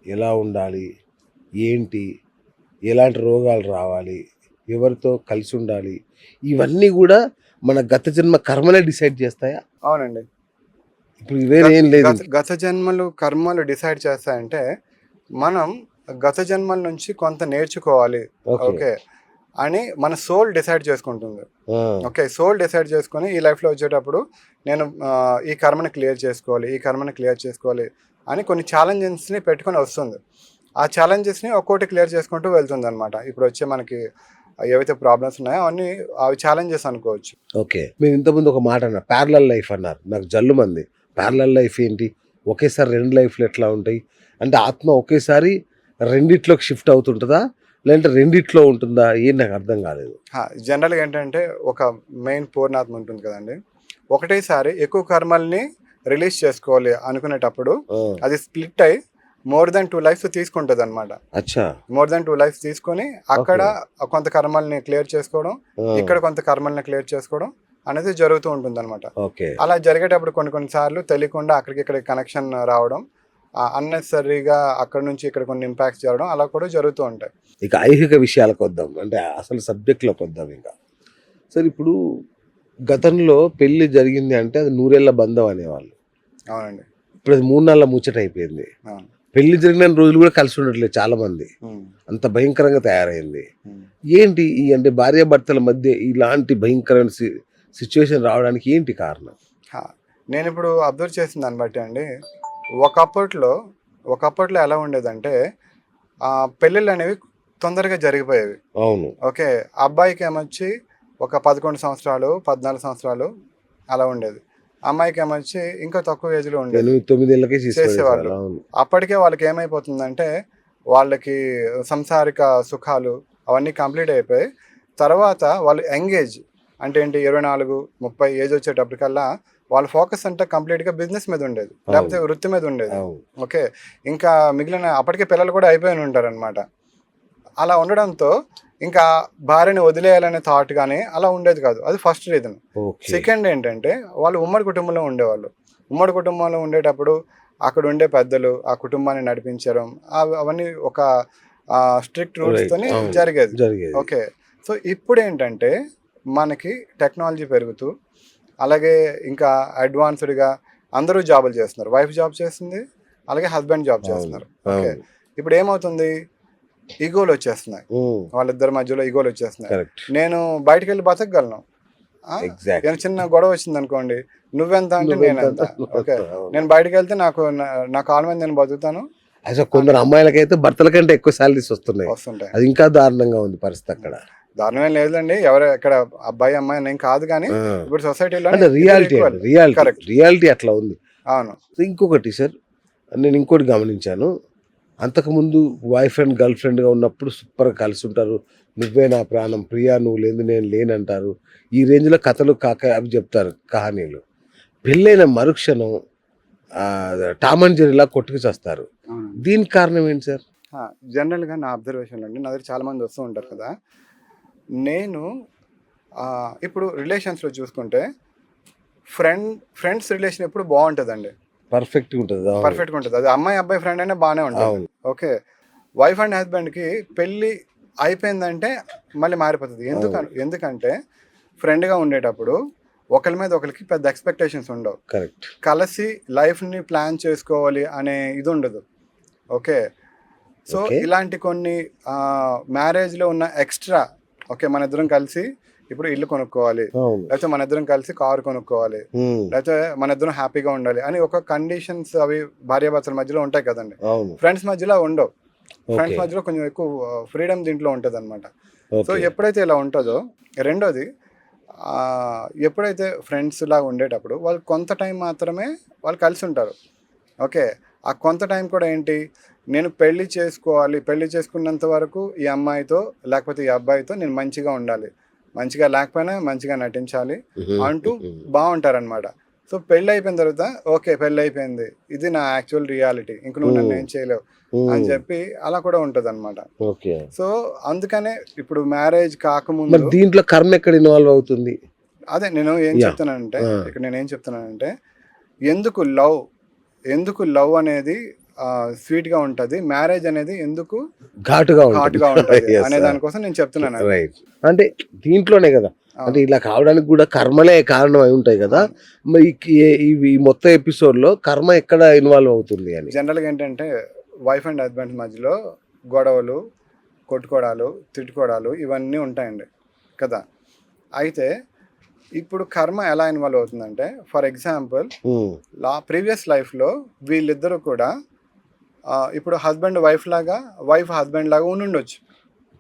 ఎలా ఉండాలి, ఏంటి, ఎలాంటి రోగాలు రావాలి, ఎవరితో కలిసి ఉండాలి, ఇవన్నీ కూడా మన గత జన్మ కర్మలే డిసైడ్ చేస్తాయా? అవునండి. ఇప్పుడు ఇవేం ఏం లేదు, గత జన్మలు కర్మలు డిసైడ్ చేస్తాయంటే మనం గత జన్మల నుంచి కొంత నేర్చుకోవాలి. ఓకే, అని మన సోల్ డిసైడ్ చేసుకుంటుంది. ఓకే, సోల్ డిసైడ్ చేసుకొని ఈ లైఫ్లో వచ్చేటప్పుడు నేను ఈ కర్మని క్లియర్ చేసుకోవాలి, ఈ కర్మని క్లియర్ చేసుకోవాలి అని కొన్ని ఛాలెంజెస్ని పెట్టుకొని వస్తుంది. ఆ ఛాలెంజెస్ని ఒక్కోటి క్లియర్ చేసుకుంటూ వెళ్తుంది అనమాట. ఇప్పుడు వచ్చే మనకి ఏవైతే ప్రాబ్లమ్స్ ఉన్నాయో అవన్నీ అవి ఛాలెంజెస్ అనుకోవచ్చు. ఓకే, మీరు ఇంతకుముందు ఒక మాట అన్నారు, ప్యారలల్ లైఫ్ అన్నారు. నాకు జల్లుమంది ప్యారలల్ లైఫ్ ఏంటి, ఒకేసారి 2 లైఫ్లు ఎట్లా ఉంటాయి అంటే ఆత్మ ఒకేసారి రెండిట్లోకి షిఫ్ట్ అవుతుంటుందా లేదంటే రెండిట్లో ఉంటుందా, ఏం నాకు అర్థం కాలేదు. జనరల్గా ఏంటంటే ఒక మెయిన్ పూర్ణాత్మ ఉంటుంది కదండి, ఒకటేసారి ఎక్కువ కర్మల్ని రిలీజ్ చేసుకోవాలి అనుకునేటప్పుడు అది స్ప్లిట్ అయి మోర్ దెన్ 2 లైఫ్స్ తీసుకుంటుంది అనమాట. మోర్ దెన్ 2 లైఫ్స్ తీసుకొని అక్కడ కొంత కర్మల్ని క్లియర్ చేసుకోవడం, ఇక్కడ కొంత కర్మల్ని క్లియర్ చేసుకోవడం అనేది జరుగుతూ ఉంటుంది అనమాట. అలా జరిగేటప్పుడు కొన్ని సార్లు తెలియకుండా అక్కడికి ఇక్కడ కనెక్షన్ రావడం, అన్నెసరీగా అక్కడ నుంచి ఇక్కడ కొన్ని ఇంపాక్ట్స్ జరగడం అలా కూడా జరుగుతూ ఉంటాయి. ఇక ఐహిక విషయాలకు వద్దాం, అంటే అసలు సబ్జెక్ట్లోకి వద్దాం. ఇంకా సరే, ఇప్పుడు గతంలో పెళ్లి జరిగింది అంటే అది 100 ఏళ్ల బంధం అనేవాళ్ళు. అవునండి. ఇప్పుడు అది 3 నెలల ముచ్చట అయిపోయింది. పెళ్లి జరిగిన రోజులు కూడా కలిసి ఉండట్లేదు చాలా మంది, అంత భయంకరంగా తయారైంది. ఏంటి ఈ అంటే భార్యాభర్తల మధ్య ఇలాంటి భయంకరమైన సిచ్యువేషన్ రావడానికి ఏంటి కారణం? నేను ఇప్పుడు అబ్జర్వ్ చేసిన దాన్ని బట్టి అండి, ఒకప్పట్లో ఎలా ఉండేదంటే పెళ్ళిళ్ళు అనేవి తొందరగా జరిగిపోయేవి. అవును. ఓకే, అబ్బాయికి ఏమొచ్చి ఒక 11 సంవత్సరాలు 14 సంవత్సరాలు అలా ఉండేది, అమ్మాయికి ఏమొచ్చి ఇంకా తక్కువ ఏజ్లో ఉండేది, 9 ఏళ్ళకే చేసేవాళ్ళు. అప్పటికే వాళ్ళకి ఏమైపోతుందంటే వాళ్ళకి సంసారిక సుఖాలు అవన్నీ కంప్లీట్ అయిపోయి తర్వాత వాళ్ళు యంగేజ్ అంటే ఏంటి 24-30 ఏజ్ వచ్చేటప్పటికల్లా వాళ్ళ ఫోకస్ అంటే కంప్లీట్గా బిజినెస్ మీద ఉండేది, లేకపోతే వృత్తి మీద ఉండేది. ఓకే, ఇంకా మిగిలిన అప్పటికే పిల్లలు కూడా అయిపోయి ఉంటారు అనమాట. అలా ఉండడంతో ఇంకా భార్యని వదిలేయాలనే థాట్ కానీ అలా ఉండేది కాదు. అది ఫస్ట్ రీజన్. సెకండ్ ఏంటంటే వాళ్ళు ఉమ్మడి కుటుంబంలో ఉండేవాళ్ళు. ఉమ్మడి కుటుంబంలో ఉండేటప్పుడు అక్కడ ఉండే పెద్దలు ఆ కుటుంబాన్ని నడిపించడం అవన్నీ ఒక స్ట్రిక్ట్ రూల్స్తోని జరిగేది. ఓకే, సో ఇప్పుడు ఏంటంటే మనకి టెక్నాలజీ పెరుగుతూ అలాగే ఇంకా అడ్వాన్స్డ్గా అందరూ జాబులు చేస్తున్నారు. వైఫ్ జాబ్ చేస్తుంది, అలాగే హస్బెండ్ జాబ్ చేస్తున్నారు. ఓకే, ఇప్పుడు ఏమవుతుంది, ఈగోలు వచ్చేస్తున్నాయి, వాళ్ళిద్దరి మధ్యలో ఈగోలు వచ్చేస్తున్నాయి. నేను బయటకు వెళ్ళి బతకగలను, చిన్న గొడవ వచ్చింది అనుకోండి, నువ్వెంత అంటే నేనెంత. ఓకే, నేను బయటకు వెళ్తే నా కాళ్ళ మీద నేను బతుకుతాను. అసలు కొందరు అమ్మాయిలకైతే భర్తల కంటే ఎక్కువ శాలరీస్ వస్తున్నాయి. అది ఇంకా దారుణంగా ఉంది పరిస్థితి. అక్కడ దారుణమే లేదండి, ఎవరు ఎక్కడ అబ్బాయి అమ్మాయి నేను కాదు, కానీ ఇప్పుడు సొసైటీలో రియాలిటీ అట్లా ఉంది. అవును. ఇంకొకటి సార్, నేను ఇంకోటి గమనించాను, అంతకుముందు బాయ్ ఫ్రెండ్ గర్ల్ ఫ్రెండ్గా ఉన్నప్పుడు సూపర్గా కలిసి ఉంటారు, నువ్వే నా ప్రాణం ప్రియా నువ్వు లేదు నేను లేనంటారు, ఈ రేంజ్లో కథలు అవి చెప్తారు కహానీలు. పెళ్ళైన మరుక్షణం టామ్ అండ్ జెర్రీలా కొట్టుకు చేస్తారు. దీనికి కారణం ఏంటి సార్? జనరల్గా నా అబ్జర్వేషన్ అండి, నా దగ్గర చాలా మంది వస్తూ ఉంటారు కదా, నేను ఇప్పుడు రిలేషన్స్లో చూసుకుంటే ఫ్రెండ్స్ రిలేషన్ ఎప్పుడు బాగుంటుందండి, పర్ఫెక్ట్గా ఉంటుంది. అది అమ్మాయి అబ్బాయి ఫ్రెండ్ అయినా బాగానే ఉంటుంది. ఓకే, వైఫ్ అండ్ హస్బెండ్కి పెళ్ళి అయిపోయిందంటే మళ్ళీ మారిపోతుంది. ఎందుకంటే ఫ్రెండ్గా ఉండేటప్పుడు ఒకరి మీద ఒకరికి పెద్ద ఎక్స్పెక్టేషన్స్ ఉండవు, కలిసి లైఫ్ని ప్లాన్ చేసుకోవాలి అనే ఇది ఉండదు. ఓకే, సో ఇలాంటి కొన్ని మ్యారేజ్లో ఉన్న ఎక్స్ట్రా, ఓకే మన ఇద్దరం కలిసి ఇప్పుడు ఇల్లు కొనుక్కోవాలి, లేకపోతే మన ఇద్దరం కలిసి కారు కొనుక్కోవాలి, లేకపోతే మన ఇద్దరం హ్యాపీగా ఉండాలి అని ఒక కండిషన్స్ అవి భార్యాభర్తల మధ్యలో ఉంటాయి కదండి. ఫ్రెండ్స్ మధ్యలో ఉండవు, ఫ్రెండ్స్ మధ్యలో కొంచెం ఎక్కువ ఫ్రీడమ్ దీంట్లో ఉంటుంది అనమాట. సో ఎప్పుడైతే ఇలా ఉంటుందో, రెండోది ఎప్పుడైతే ఫ్రెండ్స్ లాగా ఉండేటప్పుడు వాళ్ళు కొంత టైం మాత్రమే వాళ్ళు కలిసి ఉంటారు. ఓకే, ఆ కొంత టైం కూడా ఏంటి, నేను పెళ్లి చేసుకున్నంత వరకు ఈ అమ్మాయితో లేకపోతే ఈ అబ్బాయితో నేను మంచిగా ఉండాలి, మంచిగా లేకపోయినా మంచిగా నటించాలి అంటూ బాగుంటారనమాట. సో పెళ్ళి అయిపోయిన తర్వాత ఓకే పెళ్ళి అయిపోయింది, ఇది నా యాక్చువల్ రియాలిటీ, ఇంక నువ్వు నన్ను ఏం చేయలేవు అని చెప్పి అలా కూడా ఉంటది అనమాట. సో అందుకనే ఇప్పుడు మ్యారేజ్ కాకముందు దీంట్లో కర్మ ఎక్కడ ఇన్వాల్వ్ అవుతుంది? అదే నేను ఏం చెప్తున్నానంటే ఎందుకు లవ్ అనేది స్వీట్ గా ఉంటది, మ్యారేజ్ అనేది ఎందుకు ఘాటుగా ఉంటది అనే దానికోసం నేను చెప్తున్నాను. అంటే దీంట్లోనే కదా, అంటే ఇలా కావడానికి కూడా కర్మలే కారణం అయి ఉంటాయి కదా. మరి ఈ మొత్తం ఎపిసోడ్ లో కర్మ ఎక్కడ ఇన్వాల్వ్ అవుతుంది అని? జనరల్ గా ఏంటంటే వైఫ్ అండ్ హస్బెండ్ మధ్యలో గొడవలు, కొట్టుకోవడాలు, తిట్టుకోవడాలు ఇవన్నీ ఉంటాయండి కదా. అయితే ఇప్పుడు కర్మ ఎలా ఇన్వాల్వ్ అవుతుందంటే, ఫర్ ఎగ్జాంపుల్ ప్రీవియస్ లైఫ్లో వీళ్ళిద్దరూ కూడా ఇప్పుడు హస్బెండ్ వైఫ్ లాగా, వైఫ్ హస్బెండ్ లాగా ఉండుండొచ్చు.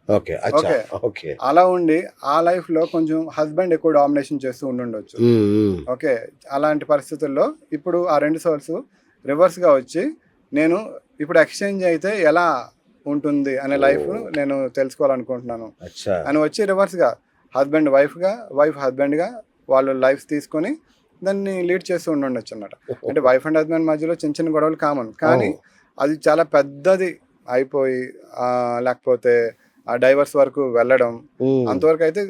Okay okay. అలా ఉండి ఆ లైఫ్లో కొంచెం హస్బెండ్ ఎక్కువ డామినేషన్ చేస్తూ ఉండుండొచ్చు. ఓకే, అలాంటి పరిస్థితుల్లో ఇప్పుడు ఆ 2 సోల్స్ రివర్స్గా వచ్చి నేను ఇప్పుడు ఎక్స్చేంజ్ అయితే ఎలా ఉంటుంది అనే లైఫ్ నేను తెలుసుకోవాలనుకుంటున్నాను అని వచ్చి రివర్స్గా హస్బెండ్ వైఫ్గా, వైఫ్ హస్బెండ్గా వాళ్ళు లైఫ్ తీసుకొని దాన్ని లీడ్ చేస్తూ ఉండొచ్చు అన్నమాట. అంటే వైఫ్ అండ్ హస్బెండ్ మధ్యలో చిన్న చిన్న గొడవలు కామన్, కానీ అది చాలా పెద్దది అయిపోయి లేకపోతే ఆ డైవర్స్ వరకు వెళ్ళడం అంతవరకు అయితే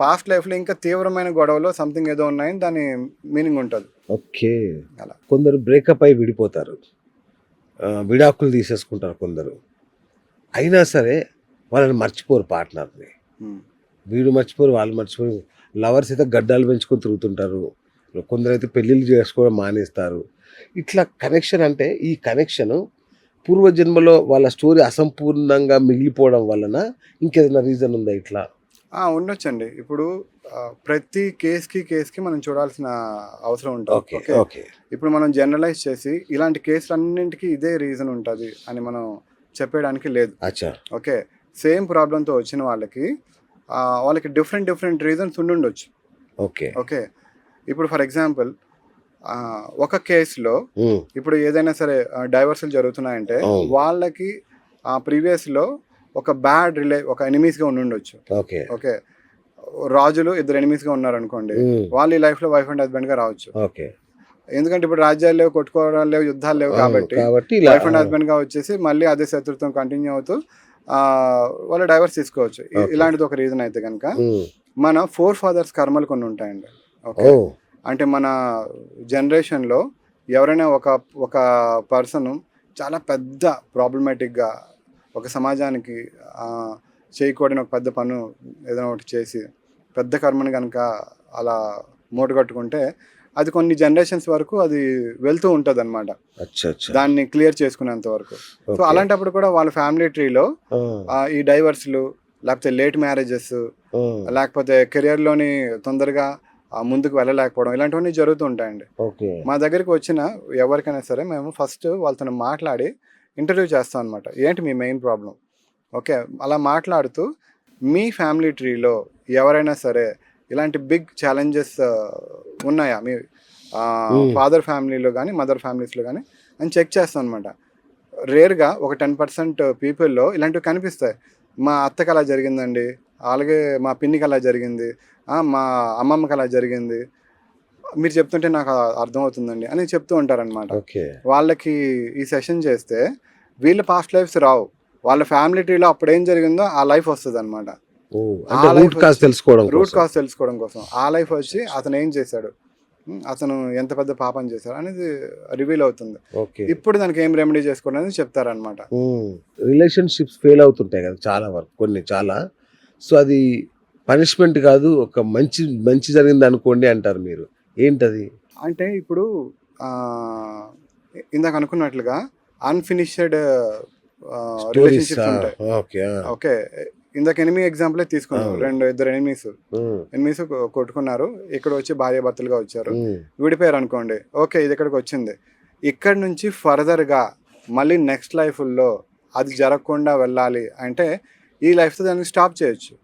పాస్ట్ లైఫ్లో ఇంకా తీవ్రమైన గొడవలో సంథింగ్ ఏదో ఉన్నాయని దాని మీనింగ్ ఉంటుంది. ఓకే, అలా కొందరు బ్రేకప్ అయి విడిపోతారు, విడాకులు తీసేసుకుంటారు కొందరు. అయినా సరే వాళ్ళని మర్చిపోరు పార్ట్నర్ని. వీడు మర్చిపోరు, వాళ్ళు మర్చిపోరు. లవర్స్ అయితే గడ్డాలు పెంచుకొని తిరుగుతుంటారు, కొందరైతే పెళ్ళిళ్ళు చేసుకోవడం మానేస్తారు. ఇట్లా కనెక్షన్ అంటే ఈ కనెక్షన్ పూర్వజన్మలో వాళ్ళ స్టోరీ అసంపూర్ణంగా మిగిలిపోవడం వలన ఇంకేదైనా రీజన్ ఉందా ఇట్లా? ఉండొచ్చండి. ఇప్పుడు ప్రతి కేసుకి మనం చూడాల్సిన అవసరం ఉంటుంది. ఓకే, ఇప్పుడు మనం జనరలైజ్ చేసి ఇలాంటి కేసులన్నింటికి ఇదే రీజన్ ఉంటుంది అని మనం చెప్పడానికి లేదు. ఓకే, సేమ్ ప్రాబ్లంతో వచ్చిన వాళ్ళకి డిఫరెంట్ రీజన్స్ ఉండుండొచ్చు. ఓకే, ఇప్పుడు ఫర్ ఎగ్జాంపుల్ ఒక కేసులో ఇప్పుడు ఏదైనా సరే డైవర్సులు జరుగుతున్నాయంటే వాళ్ళకి ప్రీవియస్లో ఒక బ్యాడ్ ఒక ఎనిమీస్గా ఉండుండొచ్చు. ఓకే, రాజులు ఇద్దరు ఎనిమీస్గా ఉన్నారనుకోండి, వాళ్ళు ఈ లైఫ్లో వైఫ్ అండ్ హస్బెండ్గా రావచ్చు. ఎందుకంటే ఇప్పుడు రాజ్యాలు లేవు, కొట్టుకోవడాలు లేవు, యుద్ధాలు లేవు, కాబట్టి వైఫ్ అండ్ హస్బెండ్గా వచ్చేసి మళ్ళీ అదే శత్రుత్వం కంటిన్యూ అవుతూ వాళ్ళు డైవర్స్ తీసుకోవచ్చు. ఇలాంటిది ఒక రీజన్ అయితే కనుక మన 4 ఫాదర్స్ కర్మలు కొన్ని ఉంటాయండి. ఓకే, అంటే మన జనరేషన్లో ఎవరైనా ఒక పర్సన్ చాలా పెద్ద ప్రాబ్లమాటిక్గా ఒక సమాజానికి చేయకూడని ఒక పెద్ద పను ఏదైనా ఒకటి చేసి పెద్ద కర్మని కనుక అలా మూట కట్టుకుంటే అది కొన్ని జనరేషన్స్ వరకు అది వెళ్తూ ఉంటుంది అనమాట, దాన్ని క్లియర్ చేసుకునేంత వరకు. సో అలాంటప్పుడు కూడా వాళ్ళ ఫ్యామిలీ ట్రీలో ఈ డైవర్స్లు, లేకపోతే లేట్ మ్యారేజెస్, లేకపోతే కెరియర్లోని తొందరగా ముందుకు వెళ్ళలేకపోవడం, ఇలాంటివన్నీ జరుగుతూ ఉంటాయండి. మా దగ్గరికి వచ్చిన ఎవరికైనా సరే మేము ఫస్ట్ వాళ్ళతో మాట్లాడి ఇంటర్వ్యూ చేస్తాం అనమాట. ఏంటి మీ మెయిన్ ప్రాబ్లం? ఓకే, అలా మాట్లాడుతూ మీ ఫ్యామిలీ ట్రీలో ఎవరైనా సరే ఇలాంటి బిగ్ ఛాలెంజెస్ ఉన్నాయా మీ ఫాదర్ ఫ్యామిలీలో కానీ మదర్ ఫ్యామిలీస్లో కానీ అని చెక్ చేస్తాం అనమాట. రేర్గా ఒక 10% పీపుల్లో ఇలాంటివి కనిపిస్తాయి. మా అత్తకి అలా జరిగిందండి, అలాగే మా పిన్నికి అలా జరిగింది, మా అమ్మమ్మకి అలా జరిగింది, మీరు చెప్తుంటే నాకు అర్థమవుతుందండి అని చెప్తూ ఉంటారనమాట. వాళ్ళకి ఈ సెషన్ చేస్తే వీళ్ళ పాస్ట్ లైఫ్స్ రావు, వాళ్ళ ఫ్యామిలీ ట్రీలో అప్పుడు ఏం జరిగిందో ఆ లైఫ్ వస్తుంది అనమాట. రూట్ కాజ్ తెలుసుకోవడం కోసం ఆ లైఫ్ వచ్చి అతను ఏం చేశాడు, అతను ఎంత పెద్ద పాపం చేశాడు అనేది రివీల్ అవుతుంది. ఇప్పుడు దానికి ఏం రెమెడీ చేసుకోవడం అనేది చెప్తారనమాట. రిలేషన్షిప్స్ ఫెయిల్ అవుతుంటాయి కదా చాలా వరకు, కొన్ని చాలా. సో అది పనిష్మెంట్ కాదు, ఒక మంచి జరిగింది అనుకోండి అంటారు మీరు, ఏంటది? అంటే ఇప్పుడు ఇందాక అనుకున్నట్లుగా అన్ఫినిష్డ్ రిలేషన్షిప్స్ ఉంటాయి. ఓకే, ఇందాక ఎనిమీ ఎగ్జాంపులే తీసుకున్నాం. ఇద్దరు ఎనిమీస్ కొట్టుకున్నారు, ఇక్కడ వచ్చి భార్య భర్తలుగా వచ్చారు, విడిపోయారు అనుకోండి. ఓకే, ఇది ఇక్కడికి వచ్చింది, ఇక్కడ నుంచి ఫర్దర్గా మళ్ళీ నెక్స్ట్ లైఫ్లో అది జరగకుండా వెళ్ళాలి అంటే ఈ లైఫ్తో దాన్ని స్టాప్ చేయొచ్చు.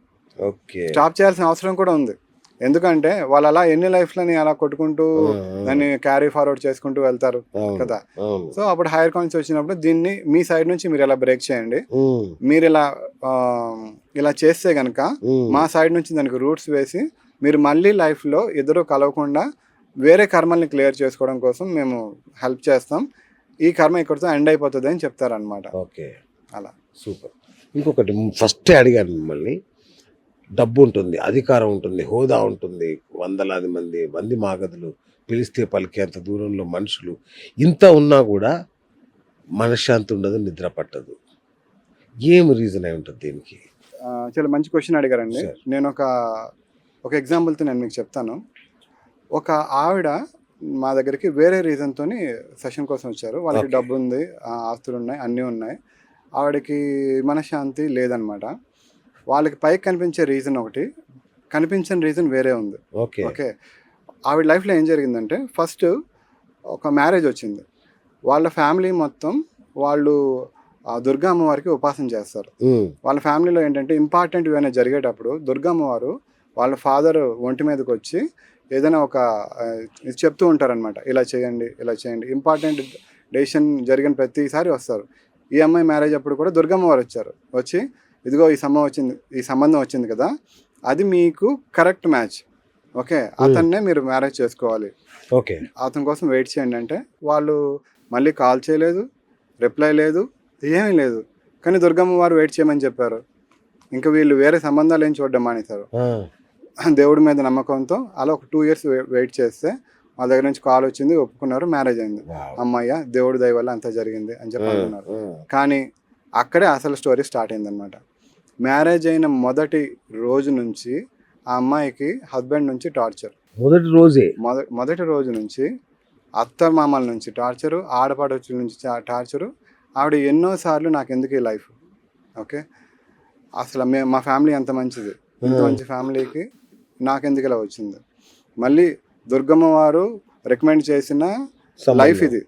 స్టాప్ చేయాల్సిన అవసరం కూడా ఉంది, ఎందుకంటే వాళ్ళు అలా ఎన్ని లైఫ్లని అలా కొట్టుకుంటూ దాన్ని క్యారీ ఫార్వర్డ్ చేసుకుంటూ వెళ్తారు కదా. సో అప్పుడు హైయర్ కాన్షియస్ వచ్చినప్పుడు దీన్ని మీ సైడ్ నుంచి మీరు ఎలా బ్రేక్ చేయండి, మీరు ఇలా చేస్తే కనుక మా సైడ్ నుంచి దానికి రూట్స్ వేసి మీరు మళ్ళీ లైఫ్లో ఇద్దరు కలవకుండా వేరే కర్మల్ని క్లియర్ చేసుకోవడం కోసం మేము హెల్ప్ చేస్తాం, ఈ కర్మ ఇక్కడితో ఎండ్ అయిపోతుంది అని చెప్తారనమాట. అలా సూపర్. ఇంకొకటి ఫస్ట్ అడిగాను మిమ్మల్ని, డబ్బు ఉంటుంది, అధికారం ఉంటుంది, హోదా ఉంటుంది, వందలాది మంది మాగదులు, పిలిస్తే పలికేంత దూరంలో మనుషులు, ఇంత ఉన్నా కూడా మనశ్శాంతి ఉండదు, నిద్ర పట్టదు. ఏం రీజన్ అయి ఉంటుంది దీనికి? చాలా మంచి క్వశ్చన్ అడిగారండి. నేను ఒక ఎగ్జాంపుల్తో నేను మీకు చెప్తాను. ఒక ఆవిడ మా దగ్గరికి వేరే రీజన్తో సెషన్ కోసం వచ్చారు. వాళ్ళకి డబ్బు ఉంది, ఆస్తులు ఉన్నాయి, అన్నీ ఉన్నాయి. ఆవిడకి మనశ్శాంతి లేదనమాట. వాళ్ళకి పైకి కనిపించే రీజన్ ఒకటి, కనిపించని రీజన్ వేరే ఉంది. ఓకే. ఓకే. ఆవిడ లైఫ్లో ఏం జరిగిందంటే ఫస్ట్ ఒక మ్యారేజ్ వచ్చింది. వాళ్ళ ఫ్యామిలీ మొత్తం వాళ్ళు దుర్గా అమ్మవారికి ఉపాసన చేస్తారు. వాళ్ళ ఫ్యామిలీలో ఏంటంటే ఇంపార్టెంట్ ఏమైనా జరిగేటప్పుడు దుర్గా అమ్మవారు వాళ్ళ ఫాదర్ ఒంటి మీదకి వచ్చి ఏదైనా ఒక చెప్తూ ఉంటారనమాట, ఇలా చేయండి ఇలా చేయండి. ఇంపార్టెంట్ డెసిషన్ జరిగిన ప్రతిసారి వస్తారు. ఈ అమ్మాయి మ్యారేజ్ అప్పుడు కూడా దుర్గమ్మవారు వచ్చారు. వచ్చి ఇదిగో ఈ సంబంధం వచ్చింది కదా, అది మీకు కరెక్ట్ మ్యాచ్, ఓకే, అతన్నే మీరు మ్యారేజ్ చేసుకోవాలి, ఓకే, అతని కోసం వెయిట్ చేయండి అంటే వాళ్ళు మళ్ళీ కాల్ చేయలేదు, రిప్లై లేదు, ఏమీ లేదు. కానీ దుర్గమ్మ వారు వెయిట్ చేయమని చెప్పారు. ఇంకా వీళ్ళు వేరే సంబంధాలు ఏం చూడడం మానేశారు. దేవుడి మీద నమ్మకంతో అలా ఒక 2 years వెయిట్ చేస్తే మా దగ్గర నుంచి కాల్ వచ్చింది, ఒప్పుకున్నారు, మ్యారేజ్ అయింది. అమ్మయ్య దేవుడి దయ వల్ల అంతా జరిగింది అని చెప్పి అనుకున్నారు. కానీ అక్కడే అసలు స్టోరీ స్టార్ట్ అయిందనమాట. మ్యారేజ్ అయిన మొదటి రోజు నుంచి ఆ అమ్మాయికి హస్బెండ్ నుంచి టార్చర్. మొదటి రోజు నుంచి అత్త మామల నుంచి టార్చరు, ఆడపడొచ్చుల నుంచి టార్చరు. ఆవిడ ఎన్నోసార్లు నాకు ఎందుకు ఈ లైఫ్, ఓకే, అసలు మా ఫ్యామిలీ ఎంత మంచిది, ఇంత మంచి ఫ్యామిలీకి నాకెందుకు ఇలా వచ్చింది, మళ్ళీ దుర్గమ్మ వారు రికమెండ్ చేసిన లైఫ్ ఇది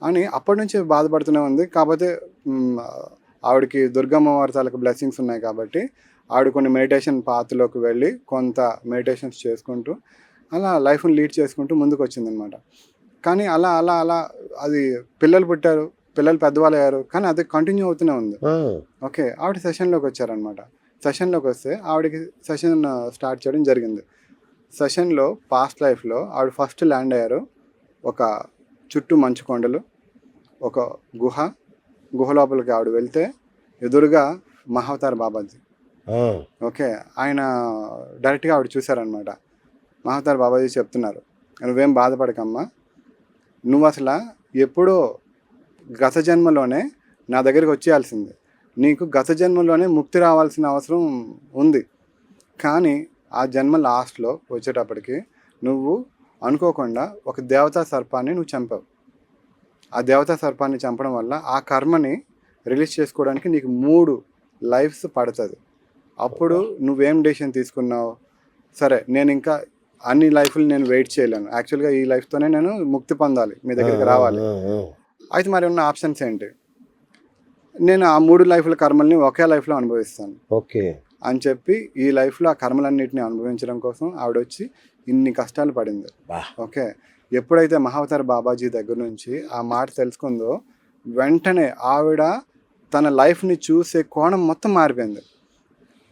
అని అప్పటి నుంచి బాధపడుతూనే ఉంది. కాకపోతే ఆవిడకి దుర్గమ్మ వారి తాలూకు బ్లెస్సింగ్స్ ఉన్నాయి కాబట్టి ఆవిడ కొన్ని మెడిటేషన్ పాత్రలోకి వెళ్ళి కొంత మెడిటేషన్స్ చేసుకుంటూ అలా లైఫ్ని లీడ్ చేసుకుంటూ ముందుకు వచ్చిందనమాట. కానీ అలా అలా అలా అది పిల్లలు పుట్టారు, పిల్లలు పెద్దవాళ్ళు అయ్యారు, కానీ అది కంటిన్యూ అవుతూనే ఉంది. ఓకే, ఆవిడ సెషన్లోకి వచ్చారనమాట. సెషన్లోకి వస్తే ఆవిడకి సెషన్ స్టార్ట్ చేయడం జరిగింది. సెషన్లో పాస్ట్ లైఫ్లో ఆవిడ ఫస్ట్ ల్యాండ్ అయ్యారు ఒక చుట్టూ మంచు కొండలు, ఒక గుహ లోపలికి ఆవిడ వెళ్తే ఎదురుగా మహావతార్ బాబాజీ. ఓకే, ఆయన డైరెక్ట్గా ఆవిడ చూశారనమాట. మహావతార్ బాబాజీ చెప్తున్నారు, నువ్వేం బాధపడకమ్మా, నువ్వు అసలు ఎప్పుడో గత జన్మలోనే నా దగ్గరికి వచ్చేయాల్సింది, నీకు గత జన్మలోనే ముక్తి రావాల్సిన అవసరం ఉంది. కానీ ఆ జన్మ లాస్ట్లో వచ్చేటప్పటికి నువ్వు అనుకోకుండా ఒక దేవతా సర్పాన్ని నువ్వు చంపావు. ఆ దేవతా సర్పాన్ని చంపడం వల్ల ఆ కర్మని రిలీజ్ చేసుకోవడానికి నీకు 3 lives పడుతుంది. అప్పుడు నువ్వేం డెసిషన్ తీసుకున్నావు, సరే నేను ఇంకా అన్ని లైఫ్లు నేను వెయిట్ చేయలేను, యాక్చువల్గా ఈ లైఫ్తోనే నేను ముక్తి పొందాలి, మీ దగ్గరికి రావాలి. అయితే మరి ఉన్న ఆప్షన్స్ ఏంటి, నేను ఆ 3 లైఫ్ల కర్మల్ని ఒకే లైఫ్లో అనుభవిస్తాను, ఓకే అని చెప్పి ఈ లైఫ్లో ఆ కర్మలన్నింటినీ అనుభవించడం కోసం ఆవిడ వచ్చి ఇన్ని కష్టాలు పడింది. ఓకే, ఎప్పుడైతే మహావతార్ బాబాజీ దగ్గర నుంచి ఆ మాట తెలుసుకుందో వెంటనే ఆవిడ తన లైఫ్ని చూసే కోణం మొత్తం మారిపోయింది.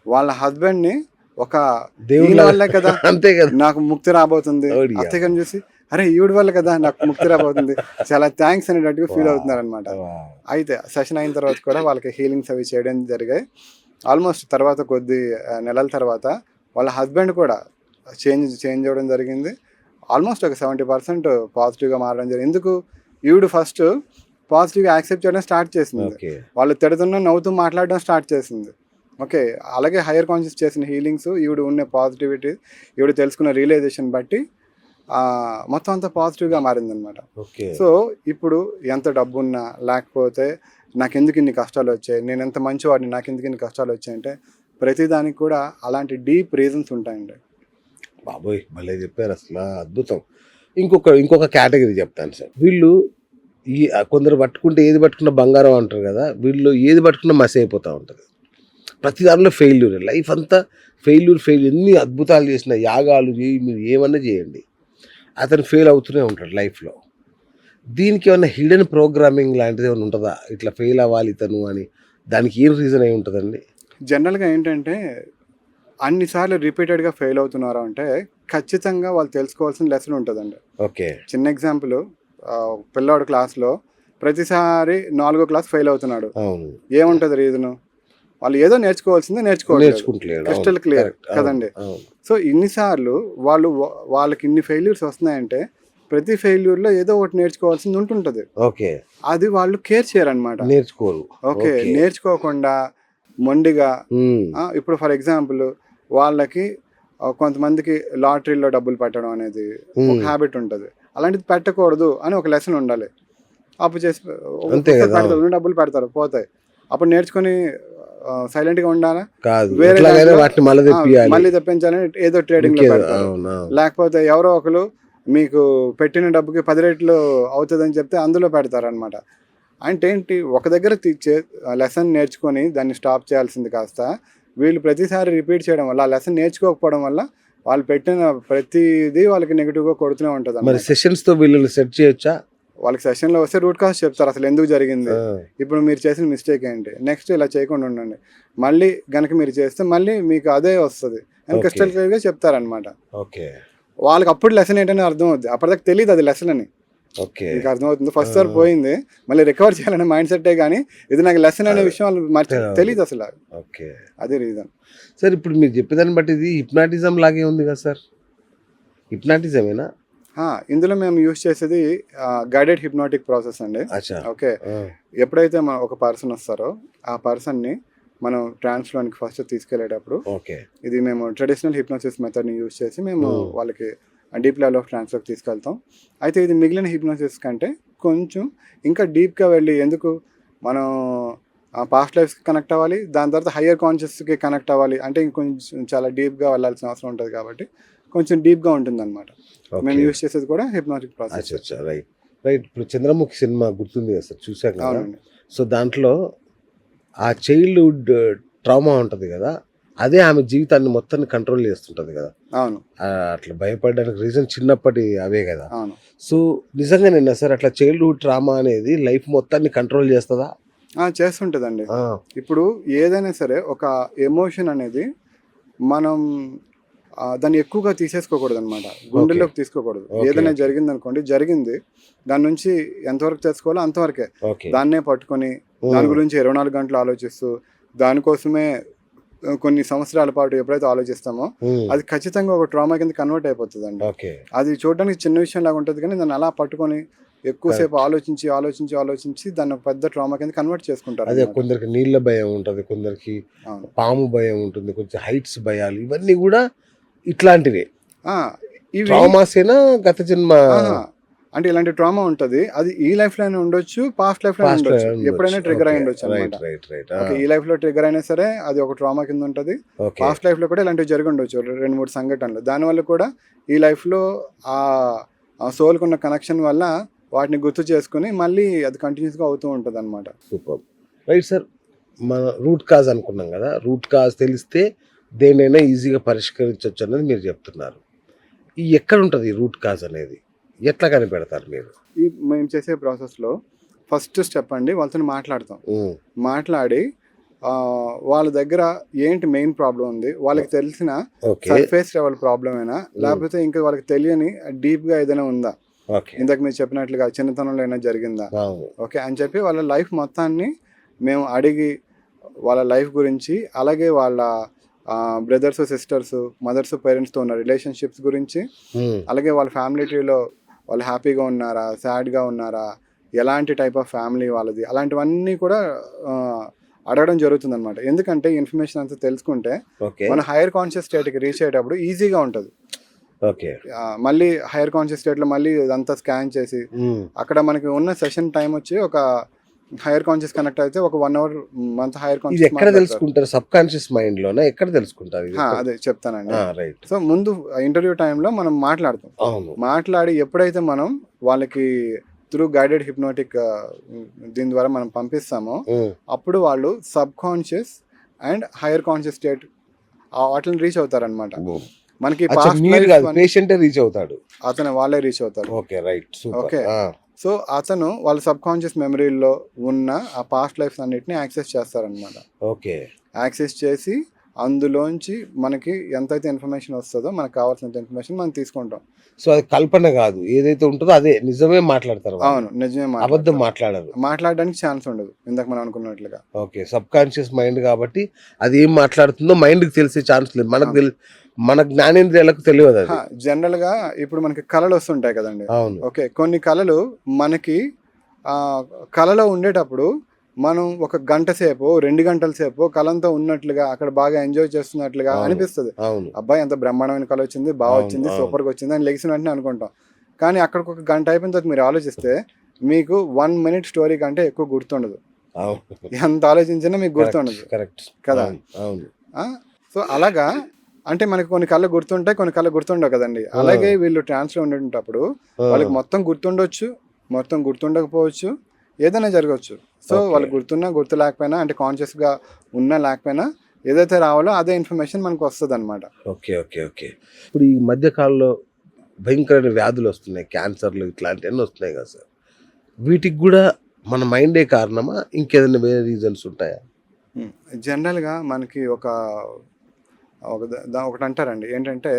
వాళ్ళ హస్బెండ్ని ఒక దేవుడి వల్లే కదా అంతే కదా నాకు ముక్తి రాబోతుంది, అత్తగారిని చూసి అరే ఈవిడ వల్ల కదా నాకు ముక్తి రాబోతుంది, చాలా థ్యాంక్స్ అనేటట్టుగా ఫీల్ అవుతున్నారు అనమాట. అయితే సెషన్ అయిన తర్వాత కూడా వాళ్ళకి హీలింగ్స్ అవి చేయడం జరిగాయి. ఆల్మోస్ట్ తర్వాత కొద్ది నెలల తర్వాత వాళ్ళ హస్బెండ్ కూడా చేంజ్ అవ్వడం జరిగింది. ఆల్మోస్ట్ ఒక 70% పాజిటివ్గా మారడం జరిగింది. ఎందుకు, ఈవిడ ఫస్ట్ పాజిటివ్గా యాక్సెప్ట్ చేయడం స్టార్ట్ చేసింది, వాళ్ళు తిడుతున్నా నవ్వుతూ మాట్లాడడం స్టార్ట్ చేసింది. ఓకే, అలాగే హైయర్ కాన్షియస్ చేసిన హీలింగ్స్, ఈవిడ ఉన్న పాజిటివిటీ, ఈవిడ తెలుసుకున్న రియలైజేషన్ బట్టి మొత్తం అంతా పాజిటివ్గా మారిందనమాట. సో ఇప్పుడు ఎంత డబ్బున్నా లేకపోతే నాకెందుకు ఇన్ని కష్టాలు వచ్చాయి, నేను ఎంత మంచివాడిని నాకెందుకు ఇన్ని కష్టాలు వచ్చాయంటే ప్రతిదానికి కూడా అలాంటి డీప్ రీజన్స్ ఉంటాయండి. బాబోయ్ భలే చెప్పారు, అసలు అద్భుతం. ఇంకొక కేటగిరీ చెప్తాను సార్. వీళ్ళు కొందరు పట్టుకుంటే ఏది పట్టుకున్న బంగారం అంటారు కదా, వీళ్ళు ఏది పట్టుకున్నా మసి అయిపోతూ ఉంటుంది. ప్రతి దానిలో ఫెయిల్యూర్, లైఫ్ అంతా ఫెయిల్యూర్. ఎన్ని అద్భుతాలు చేసిన యాగాలు చేయి, మీరు ఏమన్నా చేయండి, అతను ఫెయిల్ అవుతూనే ఉంటాడు లైఫ్లో. దీనికి ఏమన్నా హిడెన్ ప్రోగ్రామింగ్ లాంటిది ఏమైనా ఉంటుందా, ఇట్లా ఫెయిల్ అవ్వాలి ఇతను అని? దానికి ఏం రీజన్ అయి ఉంటుందండి? జనరల్గా ఏంటంటే అన్నిసార్లు రిపీటెడ్గా ఫెయిల్ అవుతున్నారు అంటే ఖచ్చితంగా వాళ్ళు తెలుసుకోవాల్సిన లెసన్ ఉంటుందండి. ఓకే, చిన్న ఎగ్జాంపుల్, పిల్లాడు క్లాస్లో ప్రతిసారి 4వ క్లాస్ ఫెయిల్ అవుతున్నాడు, ఏముంటుంది రీజను, వాళ్ళు ఏదో నేర్చుకోవాల్సిందే నేర్చుకోవట్లేదు, క్రిస్టల్ క్లియర్ కదండి. సో ఇన్నిసార్లు వాళ్ళకి ఇన్ని ఫెయిల్యూర్స్ వస్తున్నాయంటే ప్రతి ఫెయిల్యూర్లో ఏదో ఒకటి నేర్చుకోవాల్సింది ఉంటుంటుంది. ఓకే, అది వాళ్ళు కేర్ చేయరనమాట, నేర్చుకోరు. ఓకే, నేర్చుకోకుండా మొండిగా, ఇప్పుడు ఫర్ ఎగ్జాంపుల్ వాళ్ళకి కొంతమందికి లాటరీలో డబ్బులు పెట్టడం అనేది ఒక హ్యాబిట్ ఉంటుంది, అలాంటిది పెట్టకూడదు అని ఒక లెసన్ ఉండాలి. అప్పు చేసి డబ్బులు పెడతారు పోతాయి. అప్పుడు నేర్చుకొని సైలెంట్గా ఉండాలా, కాదు వేరే ఎట్లాగైనా దాంట్లో, వాటిని మళ్ళీ తెప్పియాలి. మళ్ళీ తెప్పించాలని ఏదో ట్రేడింగ్లో ఇంకేదో, పెడతారు. అవును. లేకపోతే ఎవరో ఒకరు మీకు పెట్టిన డబ్బుకి 10 రెట్లు అవుతుందని చెప్తే అందులో పెడతారనమాట. అంటే ఏంటి, ఒక దగ్గర లెసన్ నేర్చుకొని దాన్ని స్టాప్ చేయాల్సింది కాస్త వీళ్ళు ప్రతిసారి రిపీట్ చేయడం వల్ల, ఆ లెసన్ నేర్చుకోకపోవడం వల్ల వాళ్ళు పెట్టిన ప్రతిదీ వాళ్ళకి నెగిటివ్గా కొడుతూనే ఉంటుంది మరి అన్నమాట. సెషన్స్ తో వీళ్ళని సెట్ చేయొచ్చా? వాళ్ళకి సెషన్లో వస్తే రూట్ కాజ్ చెప్తారు, అసలు ఎందుకు జరిగింది, ఇప్పుడు మీరు చేసిన మిస్టేక్ ఏంటి, నెక్స్ట్ ఇలా చేయకుండా ఉండండి, మళ్ళీ గనక మీరు చేస్తే మళ్ళీ మీకు అదే వస్తుంది అని క్రిస్టల్ క్లియర్గా చెప్తారనమాట. ఓకే. వాళ్ళకి అప్పుడు లెసన్ ఏంటని అర్థం అవుద్ది, అప్పటిదాకా తెలియదు అది లెసన్ అని. ఓకే, మీకు అర్థమవుతుంది, ఫస్ట్ సార్ పోయింది మళ్ళీ రికవర్ చేయాలనే మైండ్ సెట్టే కానీ ఇది నాకు లెసన్ అనే విషయం వాళ్ళు తెలియదు అసలు. ఓకే, అదే రీజన్. సార్ ఇప్పుడు మీరు చెప్పేదాన్ని బట్టి ఇది హిప్నాటిజం లాగే ఉంది కదా సార్? హిప్నాటిజమేనా? ఇందులో మేము యూజ్ చేసేది గైడెడ్ హిప్నాటిక్ ప్రాసెస్ అండి. ఓకే, ఎప్పుడైతే మన ఒక పర్సన్ వస్తారో ఆ పర్సన్ని మనం ట్రాన్స్లోనికి ఫస్ట్ తీసుకెళ్లేటప్పుడు ఇది మేము ట్రెడిషనల్ హిప్నోసిస్ మెథడ్ని యూజ్ చేసి మేము వాళ్ళకి డీప్ లెవెల్ ఆఫ్ ట్రాన్స్లోకి తీసుకెళ్తాం. అయితే ఇది మిగిలిన హిప్నోసిస్ కంటే కొంచెం ఇంకా డీప్గా వెళ్ళి, ఎందుకు మనం పాస్ట్ లైఫ్స్కి కనెక్ట్ అవ్వాలి, దాని తర్వాత హయ్యర్ కాన్షియస్కి కనెక్ట్ అవ్వాలి అంటే ఇంకొంచెం చాలా డీప్గా వెళ్ళాల్సిన అవసరం ఉంటుంది కాబట్టి కొంచెం డీప్గా ఉంటుంది అనమాట. మేము యూజ్ చేసేది కూడా హిప్నాటిక్ ప్రాసెస్. Right right. ఇప్పుడు చంద్రముఖి సినిమా గుర్తుంది కదా సార్, చూసాక? అవునండి. సో దాంట్లో ఆ చైల్డ్హుడ్ ట్రామా ఉంటుంది కదా, అదే ఆమె జీవితాన్ని మొత్తాన్ని కంట్రోల్ చేస్తుంటది కదా. అవును, అట్లా భయపడడానికి రీజన్ చిన్నప్పటి అవే కదా. అవును. సో నిజంగానేనా సార్ అట్లా చైల్డ్హుడ్ ట్రామా అనేది లైఫ్ మొత్తాన్ని కంట్రోల్ చేస్తుందా? చేస్తుంటుందండి. ఇప్పుడు ఏదైనా సరే ఒక ఎమోషన్ అనేది మనం దాన్ని ఎక్కువగా తీసేసుకోకూడదు అనమాట, గుండెల్లోకి తీసుకోకూడదు. ఏదైనా జరిగింది అనుకోండి, జరిగింది, దాని నుంచి ఎంతవరకు తెచ్చుకోవాలో అంతవరకే, దాన్నే పట్టుకొని దాని గురించి 24 గంటలు ఆలోచిస్తూ దానికోసమే కొన్ని సంవత్సరాల పాటు ఎప్పుడైతే ఆలోచిస్తామో అది ఖచ్చితంగా ఒక ట్రామా కింద కన్వర్ట్ అయిపోతుంది అండి. అది చూడడానికి చిన్న విషయం లాగా ఉంటుంది కానీ దాన్ని అలా పట్టుకొని ఎక్కువసేపు ఆలోచించి ఆలోచించి ఆలోచించి దాన్ని ఒక పెద్ద ట్రామా కింద కన్వర్ట్ చేసుకుంటారు. అదే, కొందరికి నీళ్ళ భయం ఉంటుంది, కొందరికి పాము భయం ఉంటుంది, కొంచెం హైట్స్ భయాలు, ఇవన్నీ కూడా ఇట్లాంటివే ట్రామాసేనా గత జన్మ అంటే ఇలాంటి ట్రామా ఉంటుంది. అది ఈ లైఫ్ లోనే ఉండొచ్చు, పాస్ట్ లైఫ్ లో ఉండొచ్చు, ఎప్పుడైనా ట్రిగర్ అయి ఉండొచ్చు అనమాట. ఈ లైఫ్ లో ట్రిగర్ అయినా సరే అది ఒక ట్రామా కింద ఉంటుంది. పాస్ట్ లైఫ్ లో కూడా ఇలాంటివి జరిగి ఉండొచ్చు 2-3 సంఘటనలు. దానివల్ల కూడా ఈ లైఫ్ లో ఆ సోల్ కున్న కనెక్షన్ వల్ల వాటిని గుర్తు చేసుకుని మళ్ళీ అది కంటిన్యూస్ గా అవుతూ ఉంటుంది అనమాట. సూపర్. రైట్ సార్, మన రూట్ కాజ్ అనుకున్నాం కదా, రూట్ కాజ్ తెలిస్తే దేనైనా ఈజీగా పరిష్కరించవచ్చు అనేది మీరు చెప్తున్నారు. ఈ ఎక్కడ ఉంటుంది రూట్ కాజ్ అనేది, ఎట్లా కనిపెడతారు మీరు? ఈ మేము చేసే ప్రాసెస్లో ఫస్ట్ స్టెప్ అండి, వాళ్ళతో మాట్లాడతాం. మాట్లాడి వాళ్ళ దగ్గర ఏంటి మెయిన్ ప్రాబ్లం ఉంది, వాళ్ళకి తెలిసిన సర్ఫేస్ లెవెల్ ప్రాబ్లమేనా, లేకపోతే ఇంకా వాళ్ళకి తెలియని డీప్గా ఏదైనా ఉందా, ఇందాక మీరు చెప్పినట్లుగా చిన్నతనంలో ఏమైనా జరిగిందా, ఓకే అని చెప్పి వాళ్ళ లైఫ్ మొత్తాన్ని మేము అడిగి వాళ్ళ లైఫ్ గురించి, అలాగే వాళ్ళ బ్రదర్స్ సిస్టర్స్ మదర్స్ పేరెంట్స్తో ఉన్న రిలేషన్షిప్స్ గురించి, అలాగే వాళ్ళ ఫ్యామిలీ ట్రీలో వాళ్ళు హ్యాపీగా ఉన్నారా, సాడ్గా ఉన్నారా, ఎలాంటి టైప్ ఆఫ్ ఫ్యామిలీ వాళ్ళది, అలాంటివన్నీ కూడా అడగడం జరుగుతుంది అనమాట. ఎందుకంటే ఇన్ఫర్మేషన్ అంతా తెలుసుకుంటే మన హైయర్ కాన్షియస్ స్టేట్కి రీచ్ అయ్యేటప్పుడు ఈజీగా ఉంటుంది. మళ్ళీ హైయర్ కాన్షియస్ స్టేట్లో మళ్ళీ ఇదంతా స్కాన్ చేసి అక్కడ మనకి ఉన్న సెషన్ టైం వచ్చి ఒక హైయర్ కాన్షియస్ కనెక్ట్ అయితే ఒక 1 hour మంత్ హైయర్ కాన్షియస్ ఎక్కడ తెలుసుకుంటారు? సబ్ కాన్షియస్ మైండ్ లోనే ఎక్కడ తెలుసుకుంటారు? అదే చెప్తానండి. సో ముందు ఇంటర్వ్యూ టైంలో మనం మాట్లాడతాం. మాట్లాడి ఎప్పుడైతే మనం వాళ్ళకి త్రూ గైడెడ్ హిప్నోటిక్ దీని ద్వారా మనం పంపిస్తామో అప్పుడు వాళ్ళు sub conscious and higher conscious state వాటిని రీచ్ అవుతారనమాట. మనకి పేషెంట్ రీచ్ అవుతాడు, అతను వాళ్ళే రీచ్ అవుతారు. Okay, right. ఓకే, సో అతను వాళ్ళ సబ్ కాన్షియస్ మెమరీలో ఉన్న ఆ పాస్ట్ లైఫ్స్ అన్నిటిని యాక్సెస్ చేస్తారనమాట. ఓకే, యాక్సెస్ చేసి అందులోంచి మనకి ఎంతైతే ఇన్ఫర్మేషన్ వస్తుందో మనకు కావాల్సినంత ఇన్ఫర్మేషన్ మనం తీసుకుంటాం. సో అది కల్పన కాదు, ఏదైతే ఉంటుందో అదే నిజమే మాట్లాడతారు. అవును, నిజమే, అబద్ధం మాట్లాడరు, మాట్లాడడానికి ఛాన్స్ ఉండదు ఇందాక మనం అనుకున్నట్లుగా. ఓకే, సబ్ కాన్షియస్ మైండ్ కాబట్టి అది ఏం మాట్లాడుతుందో మైండ్కి తెలిసే ఛాన్స్ లేదు, మన జ్ఞానేంద్రియాలకు తెలియదు. అది జనరల్ గా ఇప్పుడు మనకి కళలు వస్తుంటాయి కదండి. అవును, ఓకే, కొన్ని కళలు మనకి కళలో ఉండేటప్పుడు మనం 1 గంట సేపు 2 గంటల సేపు కళంతో ఉన్నట్లుగా అక్కడ బాగా ఎంజాయ్ చేస్తున్నట్లుగా అనిపిస్తుంది. అబ్బాయి ఎంత బ్రహ్మాండమైన కళ వచ్చింది, బాగా వచ్చింది, సూపర్గా వచ్చింది అని లెగిసిన వెంటనే అనుకుంటాం. కానీ అక్కడికి 1 గంట అయిపోయిన తర్వాత మీరు ఆలోచిస్తే మీకు 1 minute స్టోరీ కంటే ఎక్కువ గుర్తుండదు. అవును. ఎంత ఆలోచించినా మీకు గుర్తుండదు కరెక్ట్ కదా. అవును. సో అలాగా అంటే మనకి కొన్ని కళ్ళు గుర్తుంటాయి, కొన్ని కళ్ళు గుర్తుండవు కదండి. అలాగే వీళ్ళు ట్రాన్స్లో ఉండేటప్పుడు వాళ్ళకి మొత్తం గుర్తుండొచ్చు, మొత్తం గుర్తుండకపోవచ్చు, ఏదైనా జరగవచ్చు. సో వాళ్ళకి గుర్తున్నా గుర్తు లేకపోయినా, అంటే కాన్షియస్గా ఉన్నా లేకపోయినా ఏదైతే రావాలో అదే ఇన్ఫర్మేషన్ మనకు వస్తుంది అనమాట. Okay okay okay. ఇప్పుడు ఈ మధ్య కాలంలో భయంకరమైన వ్యాధులు వస్తున్నాయి, క్యాన్సర్లు ఇట్లాంటివన్నీ వస్తున్నాయి కదా సార్. వీటికి కూడా మన మైండే కారణమా, ఇంకేదైనా వేరే రీజన్స్ ఉంటాయా? జనరల్గా మనకి ఒకటి అంటారండి, ఏంటంటే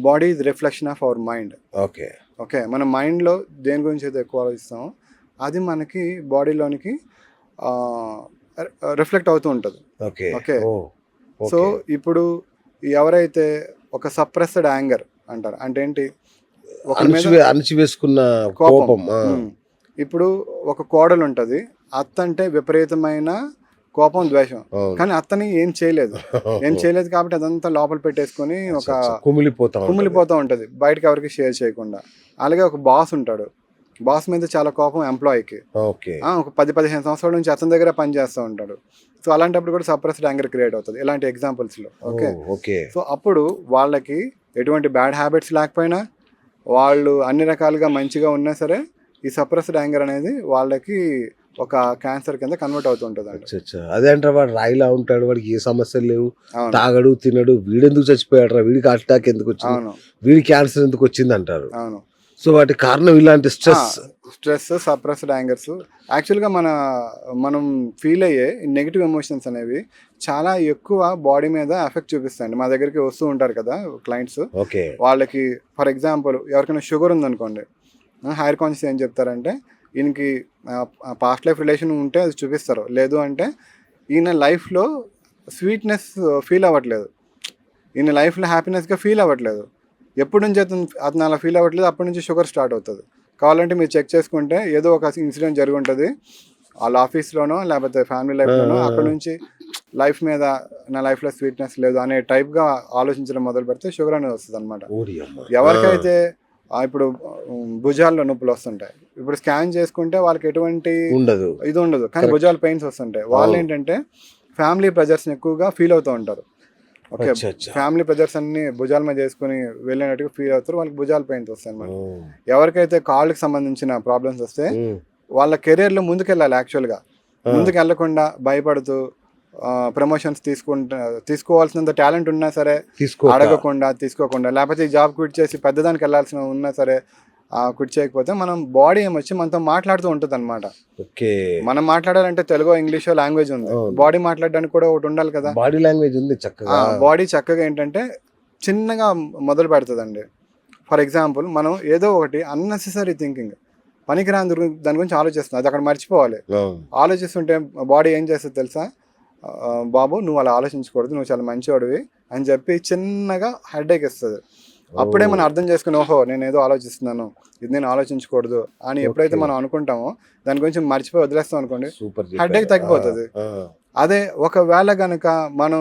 body is reflection of our mind. Okay okay, మన మైండ్లో దేని గురించి అయితే ఎక్కువ ఆలోచిస్తామో అది మనకి బాడీలోనికి రిఫ్లెక్ట్ అవుతూ ఉంటుంది. Okay okay. సో ఇప్పుడు ఎవరైతే ఒక సప్రెస్డ్ యాంగర్ అంటారు, అంటే ఏంటి, అణచివేసుకున్న కోపం. కోపం. ఇప్పుడు ఒక కోడలు ఉంటుంది, అత్త అంటే విపరీతమైన కోపం, ద్వేషం, కానీ అత్తని ఏం చేయలేదు కాబట్టి అదంతా లోపల పెట్టేసుకొని ఒక కుమిలిపోతూ ఉంటుంది, బయటకు ఎవరికి షేర్ చేయకుండా. అలాగే ఒక బాస్ ఉంటాడు, బాస్ మీద చాలా కోపం ఎంప్లాయీకి, ఒక 10-15 సంవత్సరాల నుంచి అతని దగ్గర పనిచేస్తూ ఉంటాడు. సో అలాంటప్పుడు కూడా సప్రెస్డ్ యాంగర్ క్రియేట్ అవుతుంది ఇలాంటి ఎగ్జాంపుల్స్లో. ఓకే. సో అప్పుడు వాళ్ళకి ఎటువంటి బ్యాడ్ హ్యాబిట్స్ లేకపోయినా, వాళ్ళు అన్ని రకాలుగా మంచిగా ఉన్నా సరే, ఈ సప్రెస్డ్ యాంగర్ అనేది వాళ్ళకి ఒక క్యాన్సర్ కింద కన్వర్ట్ అవుతూ ఉంటుంది అండి. అదే అంటారు, వాడు రాయిలా ఉంటాడు, వాడికి ఏ సమస్యలు లేవు, తాగడు తినడు, వీడెందుకు చచ్చిపోయాడు రా, వీడికి హార్ట్ అటాక్ ఎందుకు వచ్చింది, వీడి క్యాన్సర్ ఎందుకు వచ్చింది అంటారు. అవును. సో వాటి కారణం ఇలాంటి స్ట్రెస్, సప్రెస్డ్ యాంగర్స్. యాక్చువల్గా మనం ఫీల్ అయ్యే నెగిటివ్ ఎమోషన్స్ అనేవి చాలా ఎక్కువ బాడీ మీద ఎఫెక్ట్ చూపిస్తాయండి. మా దగ్గరికి వస్తూ ఉంటారు కదా క్లయింట్స్, వాళ్ళకి ఫర్ ఎగ్జాంపుల్ ఎవరికైనా షుగర్ ఉందనుకోండి, హైయర్ కాన్షియస్ ఏం చెప్తారంటే, ఈయనకి పాస్ట్ లైఫ్ రిలేషన్ ఉంటే అది చూపిస్తారు, లేదు అంటే ఈయన లైఫ్లో స్వీట్నెస్ ఫీల్ అవ్వట్లేదు, ఈయన లైఫ్లో హ్యాపీనెస్గా ఫీల్ అవ్వట్లేదు. ఎప్పటి నుంచి అతను అలా ఫీల్ అవ్వట్లేదు, అప్పటి నుంచి షుగర్ స్టార్ట్ అవుతుంది. కావాలంటే మీరు చెక్ చేసుకుంటే ఏదో ఒక ఇన్సిడెంట్ జరిగి ఉంటుంది వాళ్ళ ఆఫీస్లోనో లేకపోతే ఫ్యామిలీ లైఫ్లోనో, అక్కడ నుంచి లైఫ్ మీద నా లైఫ్లో స్వీట్నెస్ లేదు అనే టైప్గా ఆలోచించడం మొదలు పెడితే షుగర్ అనేది వస్తుంది అనమాట. ఎవరికైతే ఇప్పుడు భుజాల్లో నొప్పులు వస్తుంటాయి, ఇప్పుడు స్కాన్ చేసుకుంటే వాళ్ళకి ఎటువంటి ఇది ఉండదు, కానీ భుజాల పెయిన్స్ వస్తుంటాయి. వాళ్ళు ఏంటంటే ఫ్యామిలీ ప్రెజర్స్ని ఎక్కువగా ఫీల్ అవుతూ ఉంటారు. ఓకే, ఫ్యామిలీ ప్రెజర్స్ అన్ని భుజాల మీద చేసుకుని వెళ్ళినట్టుగా ఫీల్ అవుతారు, వాళ్ళకి భుజాల పెయిన్స్ వస్తాయి అన్నమాట. ఎవరికైతే కాళ్ళకి సంబంధించిన ప్రాబ్లమ్స్ వస్తే వాళ్ళ కెరీర్లో ముందుకెళ్ళాలి, యాక్చువల్గా ముందుకు వెళ్ళకుండా భయపడుతూ ప్రమోషన్స్ తీసుకోవాల్సినంత టాలెంట్ ఉన్నా సరే తీసుకోకుండా, లేకపోతే ఈ జాబ్ క్విట్ చేసి పెద్దదానికి వెళ్ళాల్సిన ఉన్నా సరే క్విట్ చేయకపోతే, మనం బాడీ ఏమొచ్చి మనతో మాట్లాడుతూ ఉంటుంది అనమాట. మనం మాట్లాడాలంటే తెలుగు ఇంగ్లీషో లాంగ్వేజ్ ఉంది, బాడీ మాట్లాడడానికి కూడా ఒకటి ఉండాలి కదా, బాడీ లాంగ్వేజ్ ఉంది చక్కగా. బాడీ చక్కగా ఏంటంటే చిన్నగా మొదలు పెడుతుందండి. ఫర్ ఎగ్జాంపుల్ మనం ఏదో ఒకటి అన్నెసెసరీ థింకింగ్, పనికిరాని దాని గురించి ఆలోచిస్తున్నాం, అది అక్కడ మర్చిపోవాలి. ఆలోచిస్తుంటే బాడీ ఏం చేస్తుంది తెలుసా, బాబు నువ్వు అలా ఆలోచించకూడదు, నువ్వు చాలా మంచివాడివి అని చెప్పి చిన్నగా హెడేక్ ఇస్తుంది. అప్పుడే మనం అర్థం చేసుకుని, ఓహో నేను ఏదో ఆలోచిస్తున్నాను, ఇది నేను ఆలోచించకూడదు అని ఎప్పుడైతే మనం అనుకుంటామో, దాని గురించి మర్చిపోయి వదిలేస్తాం అనుకోండి, హెడేక్ తగ్గిపోతుంది. అదే ఒకవేళ కనుక మనం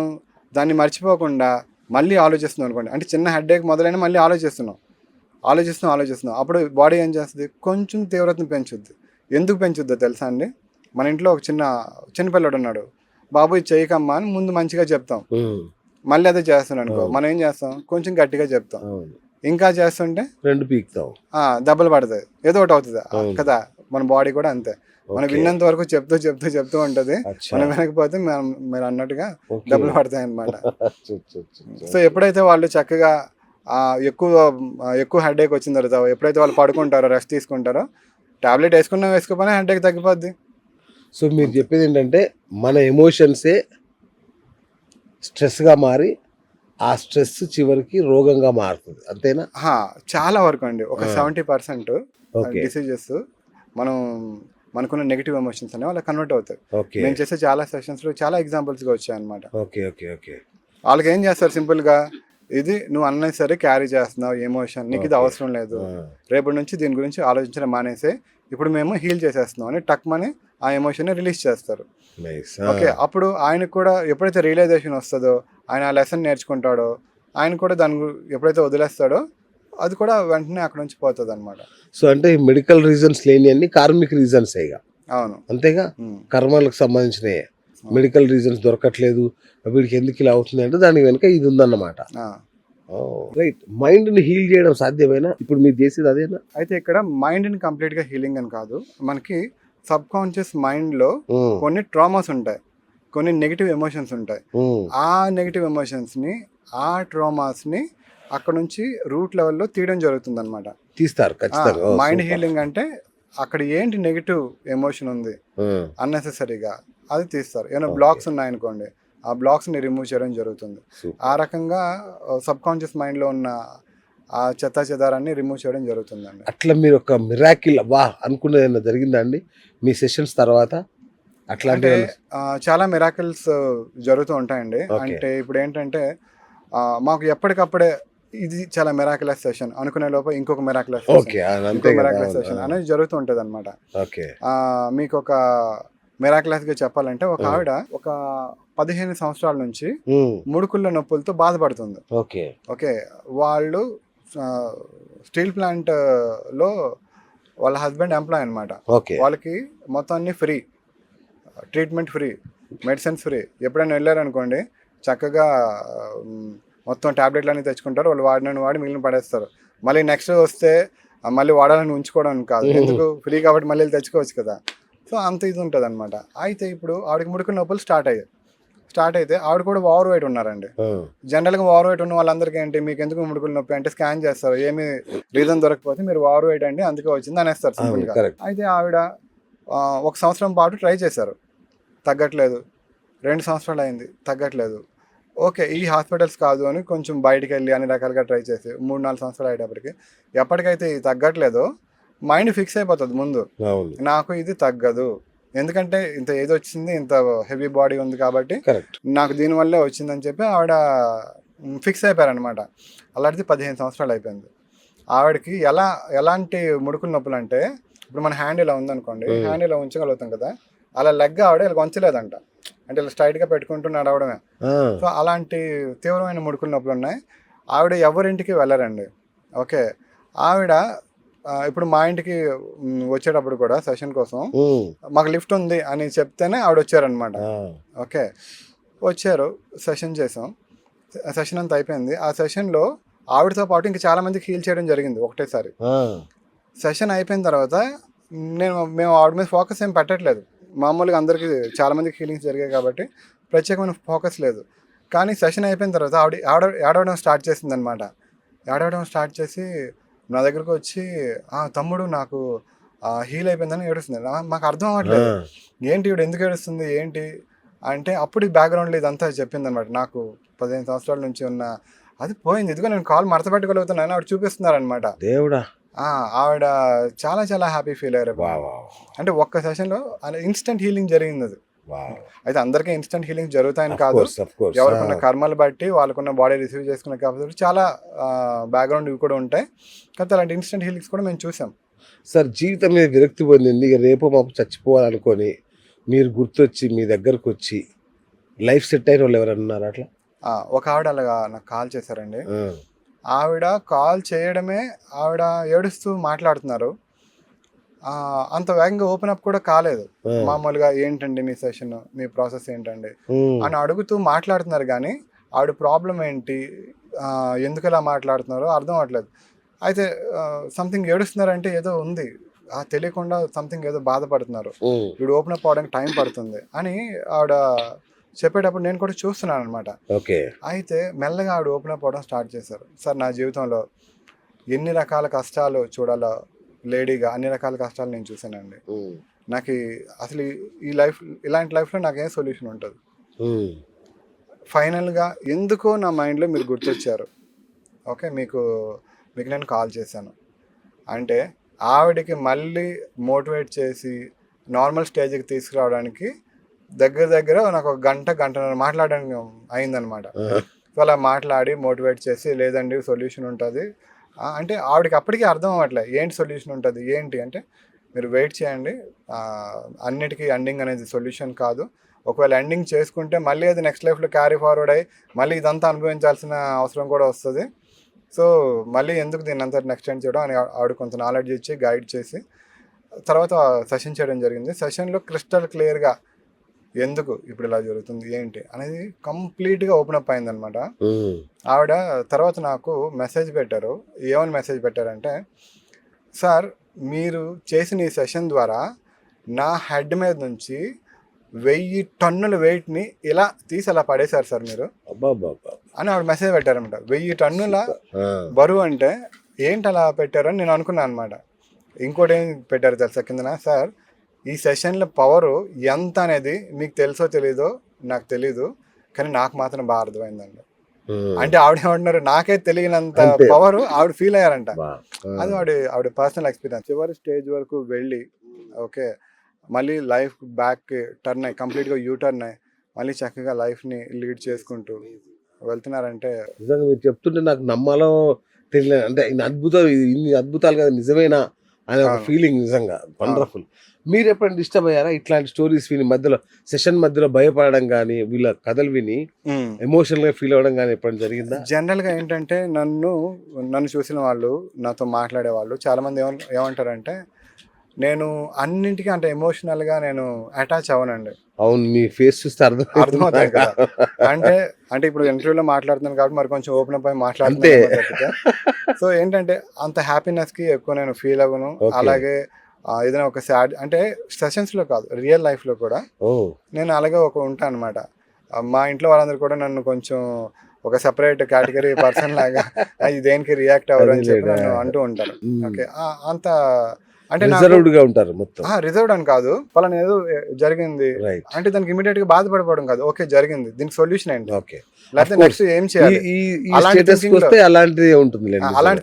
దాన్ని మర్చిపోకుండా మళ్ళీ ఆలోచిస్తున్నాం అనుకోండి, అంటే చిన్న హెడేక్ మొదలైన మళ్ళీ ఆలోచిస్తున్నాం, అప్పుడు బాడీ ఏం చేస్తుంది, కొంచెం తీవ్రతను పెంచుద్ది. ఎందుకు పెంచుద్దో తెలుసా అండి, మన ఇంట్లో ఒక చిన్నపిల్లడు ఉన్నాడు, బాబు ఇది చేయకమ్మా అని ముందు మంచిగా చెప్తాం, మళ్ళీ అదే చేస్తున్నాడు అనుకో, మనం ఏం చేస్తాం, కొంచెం గట్టిగా చెప్తాం, ఇంకా చేస్తుంటే రెండు పీకుతాం, దెబ్బలు పడతాయి, ఏదో ఒకటి అవుతుంది కదా. మన బాడీ కూడా అంతే, మనం విన్నంత వరకు చెప్తూ ఉంటుంది, మనం వినకపోతే మీరు అన్నట్టుగా దెబ్బలు పడతాయి అన్నమాట. సో ఎప్పుడైతే వాళ్ళు చక్కగా ఎక్కువ హెడేక్ వచ్చిన తర్వాత ఎప్పుడైతే వాళ్ళు పడుకుంటారో, రెస్ట్ తీసుకుంటారో, టాబ్లెట్ వేసుకోకపోయినా హెడేక్ తగ్గిపోద్ది. సో మీరు చెప్పేది ఏంటంటే మన ఎమోషన్సే స్ట్రెస్గా మారి ఆ స్ట్రెస్ చివరికి రోగంగా మారుతుంది, అంతేనా? చాలా వరకు అండి, ఒక 70% డిసీజెస్ మనకున్న నెగిటివ్ ఎమోషన్స్ అనేవి అలా కన్వర్ట్ అవుతాయి. నేను చేసే చాలా సెషన్స్లో చాలా ఎగ్జాంపుల్స్గా వచ్చాయి అనమాట. వాళ్ళకి ఏం చేస్తారు, సింపుల్గా ఇది నువ్వు అన్నది సరే క్యారీ చేస్తున్నావు ఎమోషన్, నీకు ఇది అవసరం లేదు, రేపటి నుంచి దీని గురించి ఆలోచించడం మానేసే, ఇప్పుడు మేము హీల్ చేసేస్తున్నాం అని టక్మని ఆ ఎమోషన్ని రిలీజ్ చేస్తారు. ఓకే, అప్పుడు ఆయనకు కూడా ఎప్పుడైతే రియలైజేషన్ వస్తుందో, ఆయన ఆ లెసన్ నేర్చుకుంటాడో, ఆయన కూడా దాని ఎప్పుడైతే వదిలేస్తాడో అది కూడా వెంటనే అక్కడ నుంచి పోతుంది అనమాట. సో అంటే మెడికల్ రీజన్స్ లేని అన్ని కార్మిక్ రీజన్స్ అవును. అంతేగా, కర్మలకు సంబంధించినవి. మెడికల్ రీజన్స్ దొరకట్లేదు, వీడికి ఎందుకు ఇలా అవుతుంది అంటే దాని వెనుక ఇది ఉందన్నమాట. రైట్. మైండ్ని హీల్ చేయడం సాధ్యమేనా? ఇప్పుడు మీరు చేసేది అదేనా? అయితే ఇక్కడ మైండ్ని కంప్లీట్గా హీలింగ్ అని కాదు, మనకి సబ్ కాన్షియస్ మైండ్లో కొన్ని ట్రామాస్ ఉంటాయి, కొన్ని నెగిటివ్ ఎమోషన్స్ ఉంటాయి. ఆ నెగిటివ్ ఎమోషన్స్ని, ఆ ట్రామాస్ని అక్కడ నుంచి రూట్ లెవెల్లో తీయడం జరుగుతుంది అనమాట. తీస్తారు ఖచ్చితంగా. మైండ్ హీలింగ్ అంటే అక్కడ ఏంటి నెగిటివ్ ఎమోషన్ ఉంది అన్నెసెసరీగా అది తీస్తారు. ఏమైనా బ్లాక్స్ ఉన్నాయనుకోండి, ఆ బ్లాక్స్ని రిమూవ్ చేయడం జరుగుతుంది. ఆ రకంగా సబ్ కాన్షియస్ మైండ్లో ఉన్న ఆ చెత్త చెదారాన్ని రిమూవ్ చేయడం జరుగుతుందండి. అట్లా మీరు ఒక మిరాకిల్ వా అనుకునేది ఏమైనా జరిగిందా అండి మీ సెషన్స్ తర్వాత? అట్లాంటి చాలా మిరాకిల్స్ జరుగుతూ ఉంటాయండి. అంటే ఇప్పుడు ఏంటంటే మాకు ఎప్పటికప్పుడే ఇది చాలా మిరాకిలస్ సెషన్ అనుకునే లోపు ఇంకొక మిరాకిలస్ సెషన్ అనేది జరుగుతూ ఉంటుంది అనమాట. మీకు ఒక మిరాకిలస్ గా చెప్పాలంటే, ఒక ఆవిడ ఒక 15 సంవత్సరాల నుంచి ముడుకుళ్ళ నొప్పులతో బాధపడుతుంది. ఓకే, వాళ్ళు స్టీల్ ప్లాంట్ లో వాళ్ళ హస్బెండ్ ఎంప్లాయ్ అనమాట. వాళ్ళకి మొత్తం అన్ని free, treatment free, medicines free. ఎప్పుడైనా వెళ్ళారనుకోండి, చక్కగా మొత్తం ట్యాబ్లెట్లు అన్ని తెచ్చుకుంటారు, వాళ్ళు వాడి మిగిలిన పడేస్తారు. మళ్ళీ నెక్స్ట్ వస్తే మళ్ళీ వాడాలని ఉంచుకోవడానికి కాదు, ఎందుకు ఫ్రీ కాబట్టి మళ్ళీ తెచ్చుకోవచ్చు కదా. సో అంత ఇది ఉంటుంది అనమాట. అయితే ఇప్పుడు ఆవిడకి ముడుకుల నొప్పులు స్టార్ట్ అయితే ఆవిడ కూడా ఓవర్ వెయిట్ ఉన్నారండి. జనరల్గా ఓవర్ వెయిట్ ఉన్న వాళ్ళందరికీ ఏంటి, మీకు ఎందుకు ముడుకుల నొప్పి అంటే స్కాన్ చేస్తారు, ఏమి రీజన్ దొరకకపోతే మీరు ఓవర్ వెయిట్ అండి అందుకే వచ్చింది అనేస్తారు సింపుల్గా. అయితే ఆవిడ 1 సంవత్సరం పాటు ట్రై చేశారు, తగ్గట్లేదు. 2 సంవత్సరాలు అయింది, తగ్గట్లేదు. ఓకే, ఈ హాస్పిటల్స్ కాదు అని కొంచెం బయటికి వెళ్ళి అన్ని రకాలుగా ట్రై చేసి 3-4 సంవత్సరాలు అయ్యేటప్పటికి ఎప్పటికైతే ఇది తగ్గట్లేదో మైండ్ ఫిక్స్ అయిపోతుంది ముందు, నాకు ఇది తగ్గదు, ఎందుకంటే ఇంత ఏది వచ్చింది, ఇంత హెవీ బాడీ ఉంది కాబట్టి నాకు దీనివల్లే వచ్చిందని చెప్పి ఆవిడ ఫిక్స్ అయిపోయారనమాట. అలాంటిది 15 సంవత్సరాలు అయిపోయింది. ఆవిడకి ఎలాంటి ముడుకుల నొప్పులు అంటే, ఇప్పుడు మన హ్యాండ్ ఇలా ఉందనుకోండి, హ్యాండ్ ఇలా ఉంచగలుగుతాం కదా, అలా లెగ్ ఆవిడ ఇలా వంచలేదంట, అంటే ఇలా స్ట్రైట్గా పెట్టుకుంటూ నడవడమే. సో అలాంటి తీవ్రమైన ముడుకుల నొప్పులు ఉన్నాయి. ఆవిడ ఎవరింటికి వెళ్ళరండి. ఓకే, ఆవిడ ఇప్పుడు మా ఇంటికి వచ్చేటప్పుడు కూడా సెషన్ కోసం మాకు లిఫ్ట్ ఉంది అని చెప్తేనే ఆవిడ వచ్చారనమాట. ఓకే, వచ్చారు, సెషన్ చేసాం, సెషన్ అంతా అయిపోయింది. ఆ సెషన్లో ఆవిడతో పాటు ఇంకా చాలా మందికి హీల్ చేయడం జరిగింది ఒకటేసారి. సెషన్ అయిపోయిన తర్వాత మేము ఆవిడ మీద ఫోకస్ ఏం పెట్టట్లేదు, మామూలుగా అందరికీ చాలా మందికి హీలింగ్స్ జరిగాయి కాబట్టి ప్రత్యేకమైన ఫోకస్ లేదు. కానీ సెషన్ అయిపోయిన తర్వాత ఆవిడ ఏడవడం స్టార్ట్ చేసింది అనమాట. ఏడవడం స్టార్ట్ చేసి నా దగ్గరకు వచ్చి, తమ్ముడు నాకు హీల్ అయిపోయిందని ఏడుస్తుంది. మాకు అర్థం అవ్వట్లేదు, ఏంటి ఇవిడ ఎందుకు ఏడుస్తుంది ఏంటి అంటే, అప్పుడు ఈ బ్యాక్గ్రౌండ్లో ఇదంతా చెప్పింది అనమాట. నాకు 15 సంవత్సరాల నుంచి ఉన్న అది పోయింది, ఇదిగో నేను కాల్ మడత పెట్టుకోగలుగుతున్నాను ఆవిడ చూపిస్తున్నారనమాట. దేవుడా, ఆవిడ చాలా చాలా హ్యాపీ ఫీల్ అయ్యారు. అంటే ఒక్క సెషన్లో ఇన్స్టెంట్ హీలింగ్ జరిగింది అది. అయితే అందరికీ ఇన్స్టెంట్ హీలింగ్ జరుగుతాయని కాదు, ఎవరికున్న కర్మలు బట్టి వాళ్ళకున్న బాడీ రిసీవ్ చేసుకున్న కాబట్టి చాలా బ్యాక్గ్రౌండ్ ఇవి కూడా ఉంటాయి. కాబట్టి అలాంటి ఇన్స్టెంట్ హీలింగ్స్ కూడా మేము చూసాం. సార్, జీవితం మీద విరక్తి పొందింది, ఇక రేపు మాకు చచ్చిపోవాలనుకొని మీరు గుర్తొచ్చి మీ దగ్గరకు వచ్చి లైఫ్ సెట్ అయిన వాళ్ళు ఎవరైనా ఉన్నారా అట్లా? ఒక ఆవిడ అలాగా నాకు కాల్ చేశారండి. ఆవిడ కాల్ చేయడమే, ఆవిడ ఏడుస్తూ మాట్లాడుతున్నారు, అంత వేగంగా ఓపెన్ అప్ కూడా కాలేదు. మామూలుగా ఏంటండి మీ సెషన్, మీ ప్రాసెస్ ఏంటండి అని అడుగుతూ మాట్లాడుతున్నారు, కానీ ఆవిడ ప్రాబ్లం ఏంటి, ఎందుకు ఇలా మాట్లాడుతున్నారో అర్థం అవ్వట్లేదు. అయితే సంథింగ్ ఏడుస్తున్నారంటే ఏదో ఉంది, తెలియకుండా సంథింగ్ ఏదో బాధపడుతున్నారు, వీడు ఓపెన్ అప్ అవడానికి టైం పడుతుంది అని ఆవిడ చెప్పేటప్పుడు నేను కూడా చూస్తున్నాను అనమాట. అయితే మెల్లగా ఆవిడ ఓపెన్ అప్ అవడం స్టార్ట్ చేశారు. సార్, నా జీవితంలో ఎన్ని రకాల కష్టాలు చూడాలో, లేడీగా అన్ని రకాల కష్టాలు నేను చూసానండి. నాకు అసలు ఈ లైఫ్, ఇలాంటి లైఫ్లో నాకేం సొల్యూషన్ ఉంటుంది. ఫైనల్గా ఎందుకో నా మైండ్లో మీరు గుర్తొచ్చారు. ఓకే, మీకు నేను కాల్ చేశాను అంటే, ఆవిడకి మళ్ళీ మోటివేట్ చేసి నార్మల్ స్టేజ్కి తీసుకురావడానికి దగ్గర నాకు ఒక గంటన్నర మాట్లాడడానికి అయిందనమాట. సో అలా మాట్లాడి మోటివేట్ చేసి, లేదండి సొల్యూషన్ ఉంటుంది అంటే, ఆవిడకి అప్పటికీ అర్థం అవ్వట్లే ఏంటి సొల్యూషన్ ఉంటుంది ఏంటి అంటే, మీరు వెయిట్ చేయండి, అన్నిటికీ ఎండింగ్ అనేది సొల్యూషన్ కాదు, ఒకవేళ ఎండింగ్ చేసుకుంటే మళ్ళీ అది నెక్స్ట్ లైఫ్లో క్యారీ ఫార్వర్డ్ అయ్యి మళ్ళీ ఇదంతా అనుభవించాల్సిన అవసరం కూడా వస్తుంది. సో మళ్ళీ ఎందుకు దీన్ని అంతా ఎక్స్టెండ్ చేయడం అని ఆవిడ కొంత నాలెడ్జ్ ఇచ్చి గైడ్ చేసి తర్వాత సెషన్ చేయడం జరిగింది. సెషన్లో క్రిస్టల్ క్లియర్గా ఎందుకు ఇప్పుడు ఇలా జరుగుతుంది ఏంటి అనేది కంప్లీట్గా ఓపెన్ అప్ అయిందనమాట. ఆవిడ తర్వాత నాకు మెసేజ్ పెట్టారు. ఏమని మెసేజ్ పెట్టారంటే, సార్ మీరు చేసిన ఈ సెషన్ ద్వారా నా హెడ్ మీద నుంచి 1000 టన్నుల వెయిట్ని ఇలా తీసి అలా పడేశారు సార్ మీరు అని ఆవిడ మెసేజ్ పెట్టారనమాట. 1000 టన్నుల బరువు అంటే ఏంటి అలా పెట్టారని నేను అనుకున్నాను అనమాట. ఇంకోటి ఏం పెట్టారు తెలుసా కిందన, సార్ ఈ సెషన్ల పవరు ఎంత అనేది మీకు తెలుసో తెలీదో నాకు తెలీదు, కానీ నాకు మాత్రం బాగా అర్థమైందండి. అంటే ఆవిడ ఏమంటున్నారు, నాకే తెలియనంత పవర్ ఆవిడ ఫీల్ అయ్యారంట. అది ఆవిడ పర్సనల్ ఎక్స్పీరియన్స్. చివరి స్టేజ్ వరకు వెళ్ళి ఓకే మళ్ళీ లైఫ్ బ్యాక్ టర్న్ అయ్యి కంప్లీట్గా టర్న్ అయ్యి మళ్ళీ చక్కగా లైఫ్ని లీడ్ చేసుకుంటూ వెళ్తున్నారంటే నిజంగా మీరు చెప్తుంటే నాకు నమ్మాలో తెలియలేదు. అంటే ఇన్ని అద్భుతాలు కదా నిజమేనా అనే ఒక ఫీలింగ్ నిజంగా వండర్ఫుల్. మీరు ఎప్పుడైనా డిస్టర్బ్ అయ్యారా ఇట్లాంటి స్టోరీస్ విని, మధ్యలో సెషన్ మధ్యలో భయపడడం కానీ వీళ్ళ కథలు విని ఎమోషనల్ గా ఫీల్ అవ్వడం కానీ ఎప్పుడైనా జరిగిందా? జనరల్ గా ఏంటంటే నన్ను చూసిన వాళ్ళు, నాతో మాట్లాడే వాళ్ళు చాలా మంది ఏమంటారంటే నేను అన్నింటికీ అంటే ఎమోషనల్ గా నేను అటాచ్ అవ్వనండి. అవును, మీ ఫేస్ చూస్తే అర్థమవుతాయి కదా. అంటే ఇప్పుడు ఇంటర్వ్యూలో మాట్లాడుతున్నాను కాబట్టి మరి కొంచెం ఓపెన్ అప్ అయి మాట్లాడుతున్నాను. సో ఏంటంటే అంత హ్యాపీనెస్ కి ఎక్కువ నేను ఫీల్ అవ్వను. అలాగే ఏదైనా ఒక సాడ్ అంటే సెషన్స్ లో కాదు, రియల్ లైఫ్ లో కూడా నేను అలాగే ఉంటాను అనమాట. మా ఇంట్లో వాళ్ళందరూ కూడా నన్ను కొంచెం ఒక సెపరేట్ కేటగిరీ పర్సన్ లాగా దేనికి రియాక్ట్ అవ్వరు అని చెప్పి నన్ను అంటూ ఉంటారు. ఓకే, అంత అంటే రిజర్వ్డ్ అని కాదు, వాళ్ళని ఏదో జరిగింది అంటే దానికి ఇమీడియట్ గా బాధపడిపోవడం కాదు. ఓకే జరిగింది, దీనికి సొల్యూషన్ ఏంటి, లేకపోతే నెక్స్ట్ ఏం చేయాలి, అలాంటి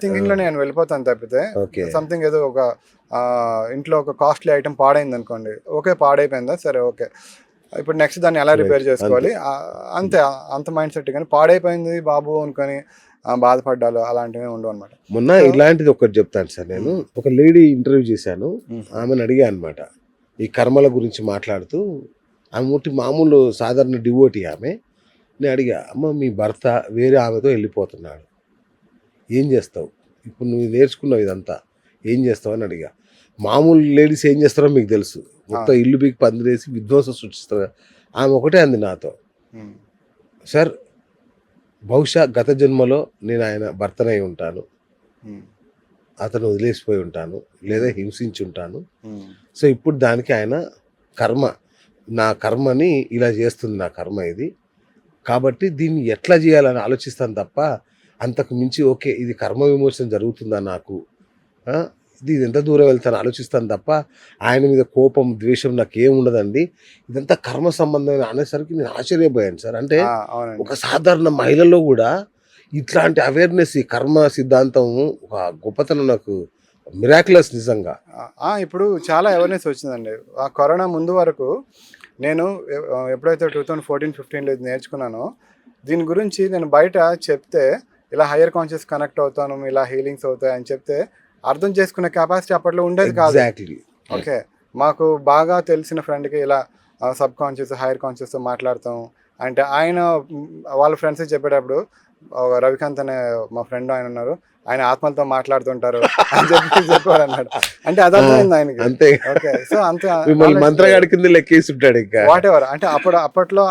థింకింగ్ లో నేను వెళ్ళిపోతాను తప్పితే సంథింగ్ ఏదో ఒక ఇంట్లో ఒక కాస్ట్లీ ఐటమ్ పాడైంది అనుకోండి, ఓకే పాడైపోయిందా సరే ఓకే ఇప్పుడు నెక్స్ట్ దాన్ని ఎలా రిపేర్ చేసుకోవాలి అంతే, అంత మైండ్ సెట్. కానీ పాడైపోయింది బాబు అనుకొని బాధపడ్డాలు అలాంటివి ఉండవు అనమాట. మొన్న ఇలాంటిది ఒకటి చెప్తాను సార్, నేను ఒక లేడీ ఇంటర్వ్యూ చేశాను, ఆమెను అడిగా అనమాట ఈ కర్మల గురించి మాట్లాడుతూ. ఆమె మామూలు సాధారణ డివోటీ ఆమె. నేను అడిగా, అమ్మ మీ భర్త వేరే ఆమెతో వెళ్ళిపోతున్నాడు, ఏం చేస్తావు ఇప్పుడు, నువ్వు నేర్చుకున్నావు ఇదంతా ఏం చేస్తావు అని అడిగా. మామూలు లేడీస్ ఏం చేస్తారో మీకు తెలుసు, మొత్తం ఇల్లు బీకి పందిరేసి విధ్వంసం సృష్టిస్తారు. ఆమె ఒకటే అంది నాతో, సార్ బహుశా గత జన్మలో నేను ఆయన భర్తనై ఉంటాను, అతను వదిలేసిపోయి ఉంటాను లేదా హింసించి ఉంటాను. సో ఇప్పుడు దానికి ఆయన కర్మ, నా కర్మని ఇలా చేస్తుంది, నా కర్మ ఇది, కాబట్టి దీన్ని ఎట్లా చేయాలని ఆలోచిస్తాను తప్ప అంతకు మించి ఓకే ఇది కర్మ విమోచన జరుగుతుందా నాకు, ఇది ఎంత దూరం వెళ్తాను ఆలోచిస్తాను తప్ప ఆయన మీద కోపం ద్వేషం నాకు ఏముండదండి, ఇదంతా కర్మ సంబంధమైన అనేసరికి నేను ఆశ్చర్యపోయాను సార్. అంటే ఒక సాధారణ మహిళలో కూడా ఇట్లాంటి అవేర్నెస్, ఈ కర్మ సిద్ధాంతం ఒక గొప్పతనం, నాకు మిరాక్యులస్ నిజంగా. ఇప్పుడు చాలా అవేర్నెస్ వచ్చిందండి. ఆ కరోనా ముందు వరకు నేను ఎప్పుడైతే 2014-15లో ఇది నేర్చుకున్నానో దీని గురించి నేను బయట చెప్తే ఇలా హయ్యర్ కాన్షియస్ కనెక్ట్ అవుతాను, ఇలా హీలింగ్స్ అవుతాయి అని చెప్తే అర్థం చేసుకునే కెపాసిటీ అప్పట్లో ఉండేది కాదు. ఓకే, మాకు బాగా తెలిసిన ఫ్రెండ్కి ఇలా సబ్ కాన్షియస్ హైయర్ కాన్షియస్తో మాట్లాడతాం అంటే ఆయన వాళ్ళ ఫ్రెండ్స్కి చెప్పేటప్పుడు, రవికాంత్ అనే మా ఫ్రెండ్ ఆయన ఉన్నారు, ఆయన ఆత్మలతో మాట్లాడుతుంటారు అని చెప్పారు అన్నాడు. అంటే అర్థమైంది ఆయనకి. అంతే. ఓకే, సో అంత మంత్రగాడి కింద లెక్కేసి ఉంటాడు ఇంకా. వాట్ ఎవర్ అంటే అప్పట్లో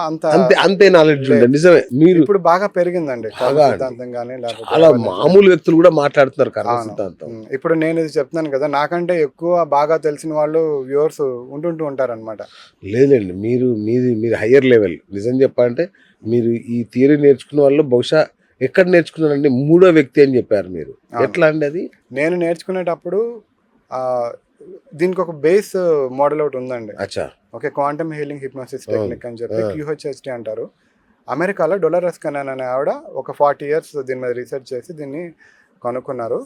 అంతే నాలెడ్జ్ ఉండే. నిజమే, మీరు ఇప్పుడు బాగా పెరిగిందండి సిద్ధాంతం కానీ, లేకపోతే అలా మామూలు వ్యక్తులు కూడా మాట్లాడుతున్నారు కర్మ సిద్ధాంతం. ఇప్పుడు నేను ఇది చెప్తున్నాను కదా, నాకంటే ఎక్కువ బాగా తెలిసిన వాళ్ళు వ్యూవర్స్ ఉంటుంటూ ఉంటారనమాట. లేదండి, మీరు హయ్యర్ లెవెల్. నిజం చెప్పాలంటే మీరు ఈ థియరీ నేర్చుకున్న వాళ్ళు బహుశా ఎక్కడ నేర్చుకున్నారండి, మూడో వ్యక్తి అని చెప్పారు మీరు, ఎట్లా అండి అది? నేను నేర్చుకునేటప్పుడు దీనికి ఒక బేస్ మోడల్ ఒకటి ఉందండి. Okay, quantum healing hypnosis technique అని చెప్పి QHHT అంటారు. అమెరికాలో డొలరస్ కనాన్ అనే ఆవిడ ఒక 40 years దీని మీద రీసెర్చ్ చేసి దీన్ని కనుక్కున్నారు.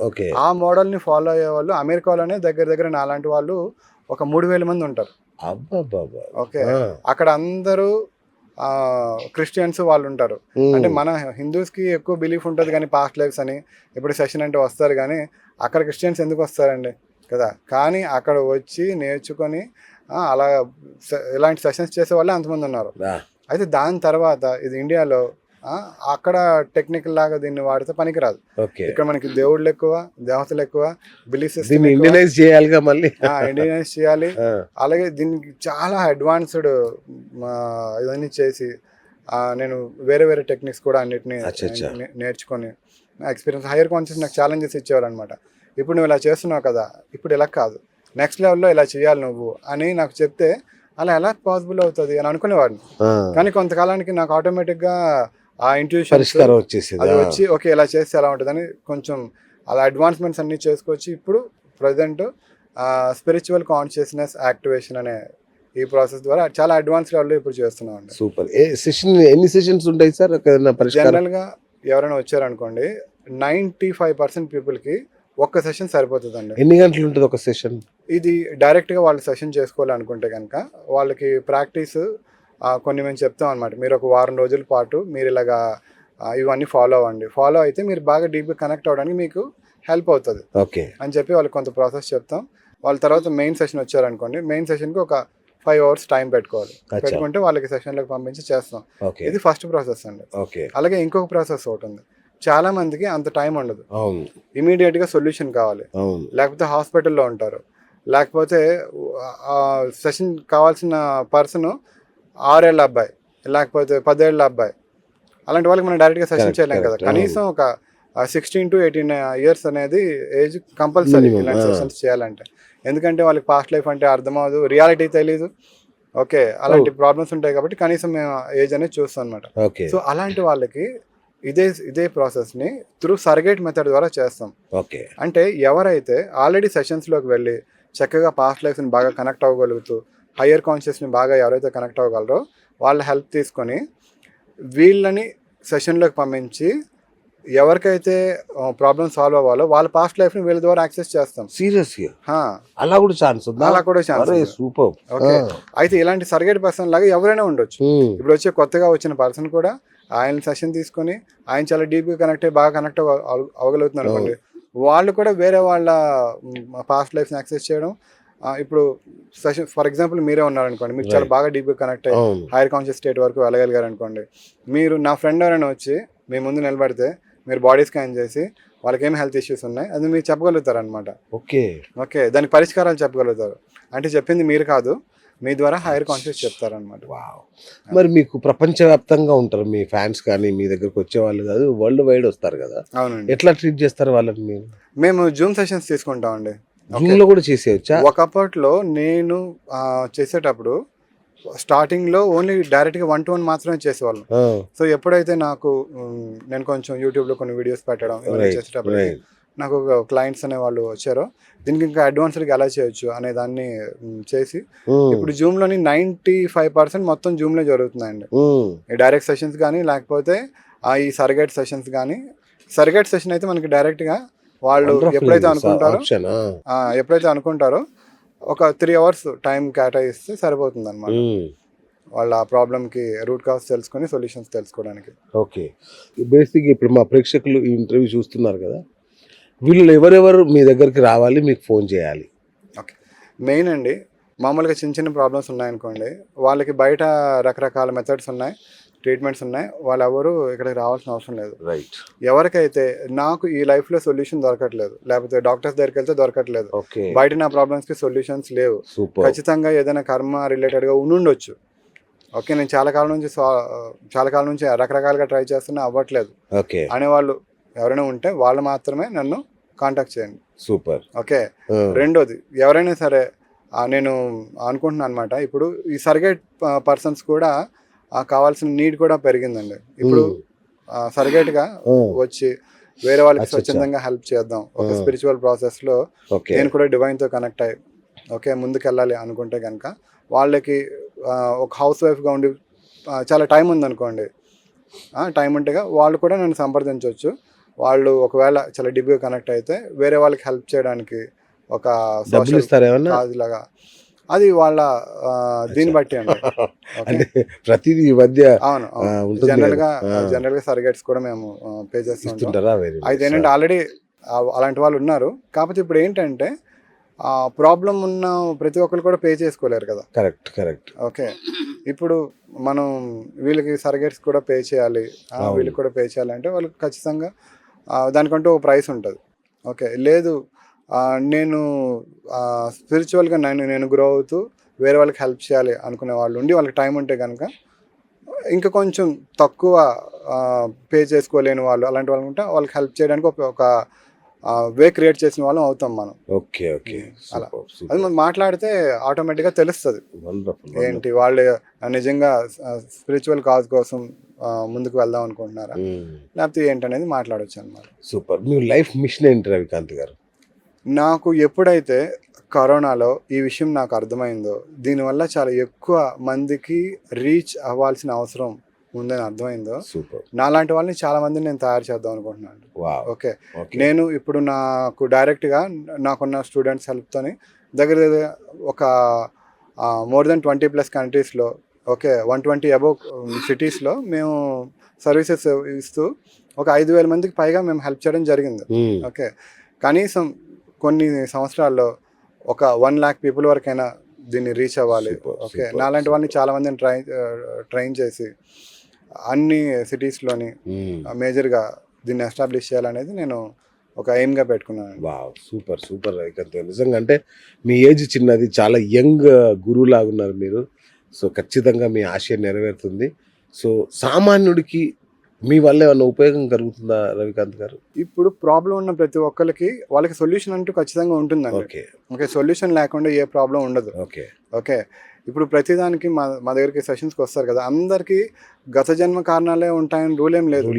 ఆ మోడల్ని ఫాలో అయ్యే వాళ్ళు అమెరికాలోనే దగ్గర నాలాంటి వాళ్ళు ఒక 3000 మంది ఉంటారు. ఓకే, అక్కడ అందరూ క్రిస్టియన్స్ వాళ్ళు ఉంటారు. అంటే మన హిందూస్ కి ఎక్కువ బిలీఫ్ ఉంటుంది కానీ పాస్ట్ లైఫ్స్ అని, ఇప్పుడు సెషన్ అంటే వస్తారు కానీ అక్కడ క్రిస్టియన్స్ ఎందుకు వస్తారండి కదా. కానీ అక్కడ వచ్చి నేర్చుకొని అలా ఇలాంటి సెషన్స్ చేసే వాళ్ళే అంతమంది ఉన్నారు. అయితే దాని తర్వాత ఇది ఇండియాలో అక్కడ టెక్నికల్ లాగా దీన్ని వాడితే పనికిరాదు. ఓకే. ఇక్కడ మనకి దేవుళ్ళు ఎక్కువ, దేవతలు ఎక్కువ, బిలీఫ్ సిస్టమ్ దీన్ని ఇండియనైజ్ చేయాలిగా మళ్ళీ. ఇండియనైజ్ చేయాలి. అలాగే దీనికి చాలా అడ్వాన్స్డ్ ఇవన్నీ చేసి నేను వేరే వేరే టెక్నిక్స్ కూడా అన్నిటిని నేర్చుకొని ఎక్స్పీరియన్స్ హైయర్ కాన్షియస్ నాకు ఛాలెంజెస్ ఇచ్చేవారు అనమాట. ఇప్పుడు నువ్వు ఇలా చేస్తున్నావు కదా, ఇప్పుడు ఇలా కాదు, నెక్స్ట్ లెవెల్లో ఇలా చేయాలి నువ్వు అని నాకు చెప్తే అలా ఎలా పాసిబుల్ అవుతుంది అని అనుకునేవాడిని. కానీ కొంతకాలానికి నాకు ఆటోమేటిక్గా ఆ ఇంట్యూషన్ అది వచ్చి ఓకే ఇలా చేస్తే ఎలా ఉంటుందని కొంచెం అలా అడ్వాన్స్మెంట్స్ అన్ని చేసుకొచ్చి ఇప్పుడు ప్రజెంట్ స్పిరిచువల్ కాన్షియస్నెస్ యాక్టివేషన్ అనే ఈ ప్రాసెస్ ద్వారా చాలా అడ్వాన్స్ లెవెల్లో ఇప్పుడు చేస్తున్నాం అండి. సూపర్. ఎన్ని సెషన్స్ ఉంటాయి సార్? జనరల్గా ఎవరైనా వచ్చారనుకోండి 95% పీపుల్కి ఒక్క సెషన్ సరిపోతుందండి. ఎన్ని గంటలు ఉంటుంది ఒక సెషన్? ఇది డైరెక్ట్గా వాళ్ళు సెషన్ చేసుకోవాలనుకుంటే కనుక వాళ్ళకి ప్రాక్టీస్ కొన్ని మేము చెప్తాం అనమాట. మీరు ఒక వారం రోజుల పాటు మీరు ఇలాగా ఇవన్నీ ఫాలో అవ్వండి. ఫాలో అయితే మీరు బాగా డీప్గా కనెక్ట్ అవ్వడానికి మీకు హెల్ప్ అవుతుంది ఓకే అని చెప్పి వాళ్ళకి కొంత ప్రాసెస్ చెప్తాం. వాళ్ళ తర్వాత మెయిన్ సెషన్ వచ్చారనుకోండి, మెయిన్ సెషన్కి ఒక 5 hours టైం పెట్టుకుంటే వాళ్ళకి సెషన్లకు పంపించి చేస్తాం. ఇది ఫస్ట్ ప్రాసెస్ అండి. అలాగే ఇంకొక ప్రాసెస్ ఒకటి ఉంది. చాలా మందికి అంత టైం ఉండదు, ఇమీడియట్ గా సొల్యూషన్ కావాలి, లేకపోతే హాస్పిటల్లో ఉంటారు, లేకపోతే సెషన్ కావాల్సిన పర్సన్ 6 ఏళ్ళ అబ్బాయి లేకపోతే 10 ఏళ్ళ అబ్బాయి, అలాంటి వాళ్ళకి మనం డైరెక్ట్ గా సెషన్ చేయలేం కదా. కనీసం ఒక 16 to 18 years అనేది ఏజ్ కంపల్సరీ ఇలాంటి సెషన్స్ చేయాలంటే. ఎందుకంటే వాళ్ళకి పాస్ట్ లైఫ్ అంటే అర్థం అవ్వదు, రియాలిటీ తెలీదు. ఓకే, అలాంటి ప్రాబ్లమ్స్ ఉంటాయి కాబట్టి కనీసం మేము ఏజ్ అనేది చూస్తాం అనమాట. సో అలాంటి వాళ్ళకి ఇదే ప్రాసెస్ని త్రూ సర్గేట్ మెథడ్ ద్వారా చేస్తాం. అంటే ఎవరైతే ఆల్రెడీ సెషన్స్లోకి వెళ్ళి చక్కగా పాస్ట్ లైఫ్ని బాగా కనెక్ట్ అవ్వగలుగుతూ హయ్యర్ కాన్షియస్ని బాగా ఎవరైతే కనెక్ట్ అవ్వగలరో వాళ్ళ హెల్ప్ తీసుకొని వీళ్ళని సెషన్లోకి పంపించి ఎవరికైతే ప్రాబ్లమ్ సాల్వ్ అవ్వాలో వాళ్ళ పాస్ట్ లైఫ్ ని వీళ్ళ ద్వారా యాక్సెస్ చేస్తాం. సీరియస్గా అలా కూడా ఛాన్స్ సూపర్. ఓకే, అయితే ఇలాంటి సర్గేట్ పర్సన్ లాగా ఎవరైనా ఉండొచ్చు. ఇప్పుడు వచ్చే కొత్తగా వచ్చిన పర్సన్ కూడా ఆయన సెషన్ తీసుకొని ఆయన చాలా డీప్ గా కనెక్ట్ అయ్యి బాగా కనెక్ట్ అవ్వగలుగుతున్నారు అనుకోండి, వాళ్ళు కూడా వేరే వాళ్ళ పాస్ట్ లైఫ్ ని యాక్సెస్ చేయడం. ఇప్పుడు సెషన్ ఫర్ ఎగ్జాంపుల్ మీరే ఉన్నారనుకోండి, మీరు చాలా బాగా డీప్ గా కనెక్ట్ అయ్యి హైయర్ కాన్షియస్ స్టేట్ వరకు వెళ్ళగలిగారు అనుకోండి, మీరు నా ఫ్రెండ్ ఎవరైనా వచ్చి మీ ముందు నిలబడితే మీరు బాడీ స్కాన్ చేసి వాళ్ళకి ఏం హెల్త్ ఇష్యూస్ ఉన్నాయి అది మీరు చెప్పగలుగుతారు అనమాట. ఓకే, దానికి పరిష్కారాలు చెప్పగలుగుతారు. అంటే చెప్పింది మీరు కాదు, మీ ద్వారా హైయర్ కాన్షియస్ చెప్తారనమాట. మరి మీకు ప్రపంచవ్యాప్తంగా ఉంటారు మీ ఫ్యాన్స్, కానీ మీ దగ్గరకు వచ్చే వాళ్ళు కాదు, వరల్డ్ వైడ్ వస్తారు కదా. అవునండి. ఎట్లా ట్రీట్ చేస్తారు వాళ్ళని మీరు? మేము జూమ్ సెషన్స్ తీసుకుంటామండి. జూమ్ లో కూడా చేసేయచ్చా? ఒకప్పట్లో నేను చేసేటప్పుడు స్టార్టింగ్ లో ఓన్లీ డైరెక్ట్ గా 1-to-1 మాత్రమే చేసేవాళ్ళం. సో ఎప్పుడైతే నాకు నేను కొంచెం యూట్యూబ్ లో కొన్ని వీడియోస్ పెట్టడం చేసేటప్పుడు నాకు క్లయింట్స్ అనే వాళ్ళు వచ్చారో దీనికి ఇంకా అడ్వాన్స్డ్ గా ఎలా చేయొచ్చు అనే దాన్ని చేసి ఇప్పుడు జూమ్ లోని 95% మొత్తం జూమ్ లో జరుగుతున్నాయండి. డైరెక్ట్ సెషన్స్ కానీ లేకపోతే ఈ సర్గేట్ సెషన్స్ కానీ. సర్గేట్ సెషన్ అయితే మనకి డైరెక్ట్ గా వాళ్ళు ఎప్పుడైతే అనుకుంటారో ఒక 3 hours టైం కేటాయిస్తే సరిపోతుంది అనమాట వాళ్ళ ఆ ప్రాబ్లమ్కి రూట్ కాజ్ తెలుసుకొని సొల్యూషన్స్ తెలుసుకోవడానికి. ఓకే, బేసిక్ ఇప్పుడు మా ప్రేక్షకులు ఈ ఇంటర్వ్యూ చూస్తున్నారు కదా, వీళ్ళు ఎవరెవరు మీ దగ్గరికి రావాలి, మీకు ఫోన్ చేయాలి? ఓకే, మెయిన్ అండి మామూలుగా చిన్న చిన్న ప్రాబ్లమ్స్ ఉన్నాయనుకోండి, వాళ్ళకి బయట రకరకాల మెథడ్స్ ఉన్నాయి, ట్రీట్మెంట్స్ ఉన్నాయి, వాళ్ళు ఎవరు ఇక్కడికి రావాల్సిన అవసరం లేదు. రైట్. ఎవరికైతే నాకు ఈ లైఫ్లో సొల్యూషన్ దొరకట్లేదు, లేకపోతే డాక్టర్స్ దగ్గరికి వెళ్తే దొరకట్లేదు, బయట నా ప్రాబ్లమ్స్కి సొల్యూషన్స్ లేవు, ఖచ్చితంగా ఏదైనా కర్మ రిలేటెడ్గా ఉండొచ్చు. ఓకే, నేను చాలా కాలం నుంచి రకరకాలుగా ట్రై చేస్తున్నా అవ్వట్లేదు అనేవాళ్ళు ఎవరైనా ఉంటే వాళ్ళు మాత్రమే నన్ను కాంటాక్ట్ చేయండి. సూపర్. ఓకే, రెండోది ఎవరైనా సరే నేను అనుకుంటున్నాను అనమాట, ఇప్పుడు ఈ సర్గేట్ పర్సన్స్ కూడా కావాల్సిన నీడ్ కూడా పెరిగిందండి. ఇప్పుడు సర్గేట్ గా వచ్చి వేరే వాళ్ళకి స్వచ్ఛందంగా హెల్ప్ చేద్దాం ఒక స్పిరిచువల్ ప్రాసెస్ లో, నేను కూడా డివైన్ తో కనెక్ట్ అయ్యి ఓకే ముందుకు వెళ్ళాలి అనుకుంటే కనుక వాళ్ళకి ఒక హౌస్ వైఫ్ గా ఉండి చాలా టైం ఉందనుకోండి, టైం ఉంటేగా వాళ్ళు కూడా నన్ను సంప్రదించవచ్చు. వాళ్ళు ఒకవేళ చాలా డీప్గా కనెక్ట్ అయితే వేరే వాళ్ళకి హెల్ప్ చేయడానికి ఒక సోషల్ లాగా అది వాళ్ళ దీన్ని బట్టి అండి. ప్రతిదీ ఈ మధ్య జనరల్ గా సర్గేట్స్ కూడా మేము పే చేస్తుంటాం. అయితే ఏంటంటే ఆల్రెడీ అలాంటి వాళ్ళు ఉన్నారు, కాకపోతే ఇప్పుడు ఏంటంటే ఆ ప్రాబ్లం ఉన్న ప్రతి ఒక్కరు కూడా పే చేసుకోలేరు కదా. కరెక్ట్. ఓకే, ఇప్పుడు మనం వీళ్ళకి సర్గేట్స్ కూడా పే చేయాలి, వీళ్ళకి కూడా పే చేయాలంటే వాళ్ళకి ఖచ్చితంగా దానికంటూ ఒక ప్రైస్ ఉంటుంది. ఓకే, లేదు నేను స్పిరిచువల్గా నేను గ్రో అవుతూ వేరే వాళ్ళకి హెల్ప్ చేయాలి అనుకునే వాళ్ళు ఉండి వాళ్ళకి టైం ఉంటే కనుక ఇంకా కొంచెం తక్కువ పే చేసుకోలేని వాళ్ళు అలాంటి వాళ్ళు ఉంటే వాళ్ళకి హెల్ప్ చేయడానికి ఒక వే క్రియేట్ చేసిన వాళ్ళం అవుతాం మనం. ఓకే అలా అది మనం మాట్లాడితే ఆటోమేటిక్గా తెలుస్తుంది ఏంటి వాళ్ళు నిజంగా స్పిరిచువల్ కాజ్ కోసం ముందుకు వెళ్దాం అనుకుంటున్నారా లేకపోతే ఏంటనేది మాట్లాడవచ్చు అన్నమాట. సూపర్. మీ లైఫ్ మిషన్ ఏంటి రవికాంత్ గారు? నాకు ఎప్పుడైతే కరోనాలో ఈ విషయం నాకు అర్థమైందో, దీనివల్ల చాలా ఎక్కువ మందికి రీచ్ అవ్వాల్సిన అవసరం ఉందని అర్థమైందో, నాలాంటి వాళ్ళని చాలా మందిని నేను తయారు చేద్దాం అనుకుంటున్నాను. ఓకే, నేను ఇప్పుడు నాకు డైరెక్ట్గా నాకున్న స్టూడెంట్స్ హెల్ప్తోని దగ్గర ఒక మోర్ దెన్ 20+ కంట్రీస్లో, ఓకే 120 అబోవ్ సిటీస్లో మేము సర్వీసెస్ ఇస్తూ ఒక 5,000 మందికి పైగా మేము హెల్ప్ చేయడం జరిగింది. ఓకే, కనీసం కొన్ని సంవత్సరాల్లో ఒక 1 lakh పీపుల్ వరకైనా దీన్ని రీచ్ అవ్వాలి. ఓకే, నాలాంటి వాళ్ళని చాలా మందిని ట్రైన్ చేసి అన్ని సిటీస్లోని మేజర్గా దీన్ని ఎస్టాబ్లిష్ చేయాలనేది నేను ఒక ఎయిమ్గా పెట్టుకున్నాను. వావ్, సూపర్ రవికాంత్ గారు. నిజంగా అంటే మీ ఏజ్ చిన్నది, చాలా యంగ్ గురువు లాగున్నారు మీరు. సో ఖచ్చితంగా మీ ఆశయం నెరవేరుతుంది. సో సామాన్యుడికి మీ వల్ల ఏమైనా ఉపయోగం కలుగుతుందా రవికాంత్ గారు? ఇప్పుడు ప్రాబ్లం ఉన్న ప్రతి ఒక్కరికి వాళ్ళకి సొల్యూషన్ అంటూ ఖచ్చితంగా ఉంటుందండి. ఓకే, సొల్యూషన్ లేకుండా ఏ ప్రాబ్లం ఉండదు. ఓకే, ఇప్పుడు ప్రతిదానికి మా దగ్గరికి సెషన్స్కి వస్తారు కదా, అందరికీ గత జన్మ కారణాలే ఉంటాయని రూల్ ఏం లేదు.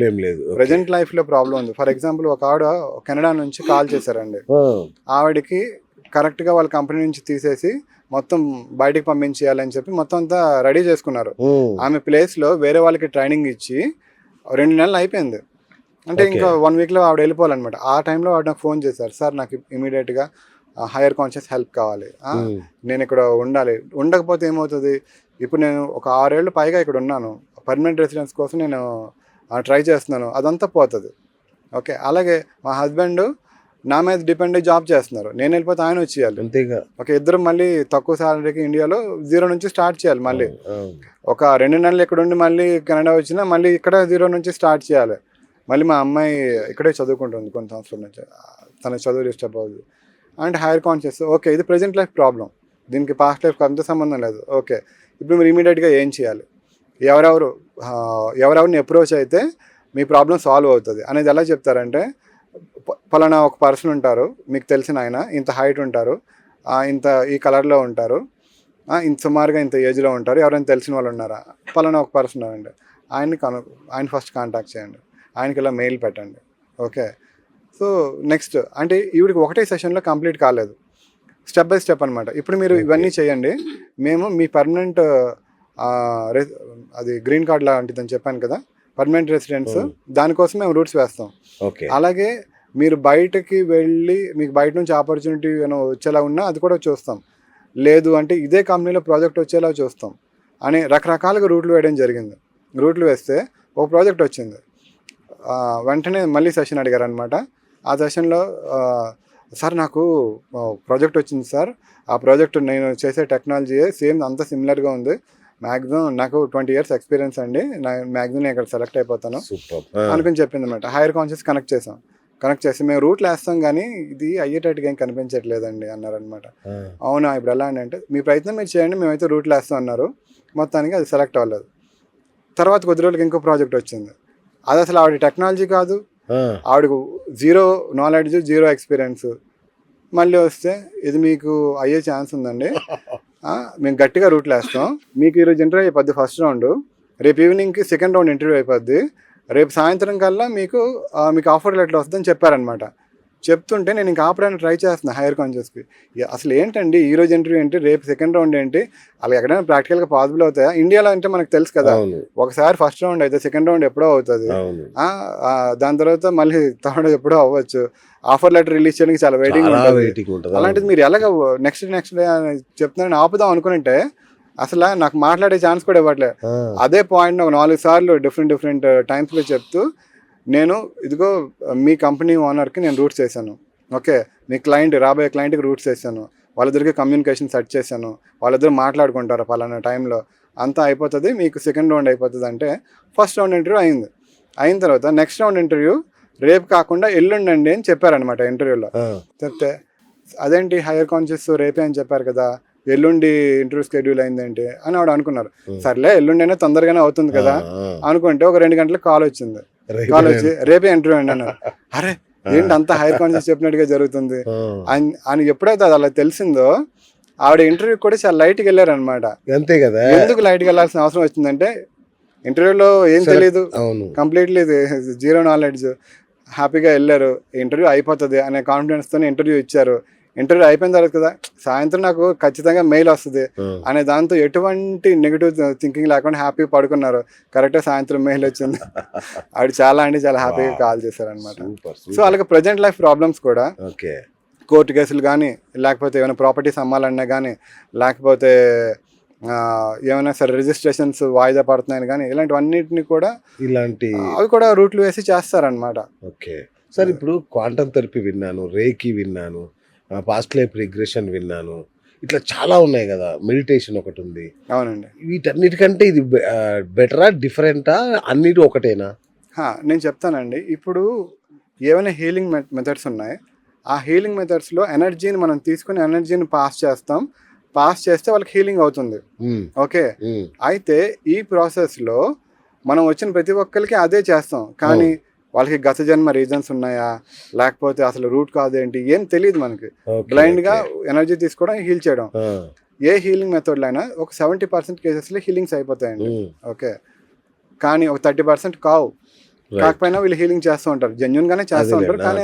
ప్రజెంట్ లైఫ్లో ప్రాబ్లం ఉంది. ఫర్ ఎగ్జాంపుల్ ఒక ఆవిడ కెనడా నుంచి కాల్ చేశారండి. ఆవిడకి కరెక్ట్గా వాళ్ళ కంపెనీ నుంచి తీసేసి మొత్తం బయటికి పంపించేయాలని చెప్పి మొత్తం అంతా రెడీ చేసుకున్నారు. ఆమె ప్లేస్లో వేరే వాళ్ళకి ట్రైనింగ్ ఇచ్చి 2 నెలలు అయిపోయింది. అంటే ఇంకా 1 వీక్లో ఆవిడ వెళ్ళిపోవాలన్నమాట. ఆ టైంలో ఆవిడ నాకు ఫోన్ చేశారు, సార్ నాకు ఇమీడియట్గా హైయర్ కాన్షియస్ హెల్ప్ కావాలి, నేను ఇక్కడ ఉండాలి. ఉండకపోతే ఏమవుతుంది, ఇప్పుడు నేను ఒక 6 ఏళ్ళు పైగా ఇక్కడ ఉన్నాను, పర్మనెంట్ రెసిడెన్స్ కోసం నేను ట్రై చేస్తున్నాను, అదంతా పోతుంది. ఓకే, అలాగే మా హస్బెండ్ నా మీద డిపెండ్ అయ్యి జాబ్ చేస్తున్నారు, నేను వెళ్ళిపోతే ఆయన వచ్చేయాలి. అంతేగా. ఓకే, ఇద్దరు మళ్ళీ తక్కువ శాలరీకి ఇండియాలో 0 నుంచి స్టార్ట్ చేయాలి. మళ్ళీ ఒక 2 నెలలు ఇక్కడ ఉండి మళ్ళీ కెనడా వచ్చినా మళ్ళీ ఇక్కడ 0 నుంచి స్టార్ట్ చేయాలి. మళ్ళీ మా అమ్మాయి ఇక్కడే చదువుకుంటుంది కొన్ని సంవత్సరాల నుంచి, తన చదువు డిస్టర్బ్ అవుతుంది. అండ్ హైయర్ కాన్షియస్, ఓకే ఇది ప్రజెంట్ లైఫ్ ప్రాబ్లం, దీనికి పాస్ట్ లైఫ్కి అంత సంబంధం లేదు. ఓకే, ఇప్పుడు మీరు ఇమీడియట్గా ఏం చేయాలి, ఎవరెవరిని అప్రోచ్ అయితే మీ ప్రాబ్లం సాల్వ్ అవుతుంది అనేది ఎలా చెప్తారంటే, పలానా ఒక పర్సన్ ఉంటారు మీకు తెలిసిన ఆయన, ఇంత హైట్ ఉంటారు, ఇంత ఈ కలర్లో ఉంటారు, ఇంత సుమారుగా ఇంత ఏజ్లో ఉంటారు, ఎవరైనా తెలిసిన వాళ్ళు ఉన్నారా, పలానా ఒక పర్సన్ ఉన్నారండి, ఆయన ఫస్ట్ కాంటాక్ట్ చేయండి, ఆయనకి ఇలా మెయిల్ పెట్టండి. ఓకే, సో నెక్స్ట్ అంటే ఈవిడికి ఒకటే సెషన్లో కంప్లీట్ కాలేదు, స్టెప్ బై స్టెప్ అనమాట. ఇప్పుడు మీరు ఇవన్నీ చేయండి, మేము మీ పర్మనెంట్ అది గ్రీన్ కార్డ్ లాంటిదని చెప్పాను కదా, పర్మనెంట్ రెసిడెన్స్, దానికోసం మేము రూట్స్ వేస్తాం. అలాగే మీరు బయటకి వెళ్ళి మీకు బయట నుంచి ఆపర్చునిటీ ఏమైనా వచ్చేలా ఉన్నా అది కూడా చూస్తాం, లేదు అంటే ఇదే కంపెనీలో ప్రాజెక్ట్ వచ్చేలా చూస్తాం అని రకరకాలుగా రూట్లు వేయడం జరిగింది. రూట్లు వేస్తే ఒక ప్రాజెక్ట్ వచ్చింది, వెంటనే మళ్ళీ సెషన్ అడిగారు అనమాట. ఆ సెషన్లో సార్ నాకు ప్రాజెక్ట్ వచ్చింది సార్, ఆ ప్రాజెక్ట్ నేను చేసే టెక్నాలజీయే సేమ్ అంతా సిమిలర్గా ఉంది, మ్యాక్సిమం నాకు 20 years ఎక్స్పీరియన్స్ అండి, మ్యాక్సిమం నేను ఇక్కడ సెలెక్ట్ అయిపోతాను అనుకుని చెప్పింది అనమాట. హైయర్ కాన్షియస్ కనెక్ట్ చేసి మేము రూట్లు వేస్తాం కానీ ఇది అయ్యేటట్టుగా ఏం కనిపించట్లేదండి అన్నారనమాట. అవునా, ఇప్పుడు ఎలా అంటే మీ ప్రయత్నం మీరు చేయండి, మేమైతే రూట్లు వేస్తాం అన్నారు. మొత్తానికి అది సెలెక్ట్ అవ్వలేదు. తర్వాత కొద్ది రోజులకి ఇంకో ప్రాజెక్ట్ వచ్చింది, అది అసలు ఆవిడ టెక్నాలజీ కాదు, ఆవిడకు 0 knowledge 0 ఎక్స్పీరియన్స్. మళ్ళీ వస్తే ఇది మీకు అయ్యే ఛాన్స్ ఉందండి, మేము గట్టిగా రూట్లు వేస్తాం, మీకు ఈరోజు ఇంటర్వ్యూ అయిపోద్ది ఫస్ట్ రౌండ్, రేపు ఈవినింగ్కి సెకండ్ రౌండ్ ఇంటర్వ్యూ అయిపోద్ది, రేపు సాయంత్రం కల్లా మీకు ఆఫర్ లెటర్ వస్తుందని చెప్పారనమాట. చెప్తుంటే నేను ఇంకా ఆపడానికి ట్రై చేస్తున్నాను హైయర్ కాన్షియస్కి, అసలు ఏంటండి ఈరోజు ఇంటర్వ్యూ ఏంటి, రేపు సెకండ్ రౌండ్ ఏంటి, అలా ఎక్కడైనా ప్రాక్టికల్గా పాసిబుల్ అవుతాయా? ఇండియాలో అంటే మనకు తెలుసు కదా, ఒకసారి ఫస్ట్ రౌండ్ అయితే సెకండ్ రౌండ్ ఎప్పుడో అవుతుంది, దాని తర్వాత మళ్ళీ థర్డ్ ఎప్పుడో అవ్వచ్చు, ఆఫర్ లెటర్ రిలీజ్ చేయడానికి చాలా వెయిటింగ్ ఉంటుంది. అలాంటిది మీరు ఎలాగ నెక్స్ట్ డే చెప్తున్నారని ఆపుదాం అనుకుంటే అసలు నాకు మాట్లాడే ఛాన్స్ కూడా ఇవ్వట్లేదు. అదే పాయింట్ ఒక 4 సార్లు డిఫరెంట్ టైమ్స్లో చెప్తూ నేను ఇదిగో మీ కంపెనీ ఓనర్కి నేను రూట్స్ వేసాను, ఓకే మీ రాబోయే క్లయింట్కి రూట్స్ వేసాను, వాళ్ళిద్దరికి కమ్యూనికేషన్ సెట్ చేశాను, వాళ్ళిద్దరు మాట్లాడుకుంటారు పలానా టైంలో, అంతా అయిపోతుంది, మీకు సెకండ్ రౌండ్ అయిపోతుంది అంటే ఫస్ట్ రౌండ్ ఇంటర్వ్యూ అయింది. అయిన తర్వాత నెక్స్ట్ రౌండ్ ఇంటర్వ్యూ రేపు కాకుండా ఎల్లుండండి అని చెప్పారనమాట ఇంటర్వ్యూలో. చెప్తే అదేంటి హైయర్ కాన్షియస్ రేపే అని చెప్పారు కదా, ఎల్లుండి ఇంటర్వ్యూ షెడ్యూల్ అయిందేంటి అని ఆవిడ అనుకున్నారు. సర్లే ఎల్లుండి అయినా తొందరగానే అవుతుంది కదా అనుకుంటే ఒక 2 గంటలకు కాల్ వచ్చింది. కాల్ వచ్చి రేపే ఇంటర్వ్యూ అండి అన్నారు. అరే ఏంటి అంత హైయర్ కాన్షియస్ చెప్పినట్టుగా జరుగుతుంది అని ఎప్పుడైతే అది అలా తెలిసిందో ఆవిడ ఇంటర్వ్యూ కూడా చాలా లైట్గా వెళ్ళారనమాట. అంతే కదా. ఎందుకు లైట్గా వెళ్ళాల్సిన అవసరం వచ్చిందంటే ఇంటర్వ్యూలో ఏం తెలియదు, కంప్లీట్లీ జీరో నాలెడ్జ్, హ్యాపీగా వెళ్ళారు, ఇంటర్వ్యూ అయిపోతుంది అనే కాన్ఫిడెన్స్తో ఇంటర్వ్యూ ఇచ్చారు. ఇంటర్వ్యూ అయిపోయిన తర్వాత కదా సాయంత్రం నాకు ఖచ్చితంగా మెయిల్ వస్తుంది అనే దాంతో ఎటువంటి నెగిటివ్ థింకింగ్ లేకుండా హ్యాపీగా పడుకున్నారు. కరెక్ట్గా సాయంత్రం మెయిల్ వచ్చింది. ఆవిడ చాలా హ్యాపీగా కాల్ చేశారు అనమాట. సో అలాగే ప్రజెంట్ లైఫ్ ప్రాబ్లమ్స్ కూడా కోర్టు కేసులు కానీ, లేకపోతే ఏమైనా ప్రాపర్టీస్ అమ్మాలన్నా కానీ, లేకపోతే ఏమైనా సరే రిజిస్ట్రేషన్స్ వాయిదా పడుతున్నాయని కానీ, ఇలాంటివన్నిటిని కూడా అవి కూడా రూట్లు వేసి చేస్తారనమాట. ఓకే సార్, ఇప్పుడు క్వాంటమ్ థెరపీ విన్నాను, రేకి విన్నాను, పాస్ట్ లైఫ్ రిగ్రెషన్ విన్నాను, ఇట్లా చాలా ఉన్నాయి కదా, మెడిటేషన్ ఒకటి ఉంది. అవునండి. వీటన్నిటికంటే ఇది బెటరా, డిఫరెంటా, అన్నిటి ఒకటేనా? నేను చెప్తానండి. ఇప్పుడు ఏమైనా హీలింగ్ మెథడ్స్ ఉన్నాయి, ఆ హీలింగ్ మెథడ్స్లో ఎనర్జీని మనం తీసుకుని ఎనర్జీని పాస్ చేస్తే వాళ్ళకి హీలింగ్ అవుతుంది. ఓకే, అయితే ఈ ప్రాసెస్లో మనం వచ్చిన ప్రతి ఒక్కరికి అదే చేస్తాం, కానీ వాళ్ళకి గత జన్మ రీజన్స్ ఉన్నాయా, లేకపోతే అసలు రూట్ కాజ్ ఏంటి ఏం తెలియదు మనకి. బ్లైండ్గా ఎనర్జీ తీసుకోవడం, హీల్ చేయడం, ఏ హీలింగ్ మెథడ్లో అయినా ఒక 70% కేసెస్లో హీలింగ్స్ అయిపోతాయండి. ఓకే, కానీ ఒక 30% కావు. కాకపోయినా వీళ్ళు హీలింగ్ చేస్తూ ఉంటారు, జెన్యున్ గానే చేస్తూ ఉంటారు, కానీ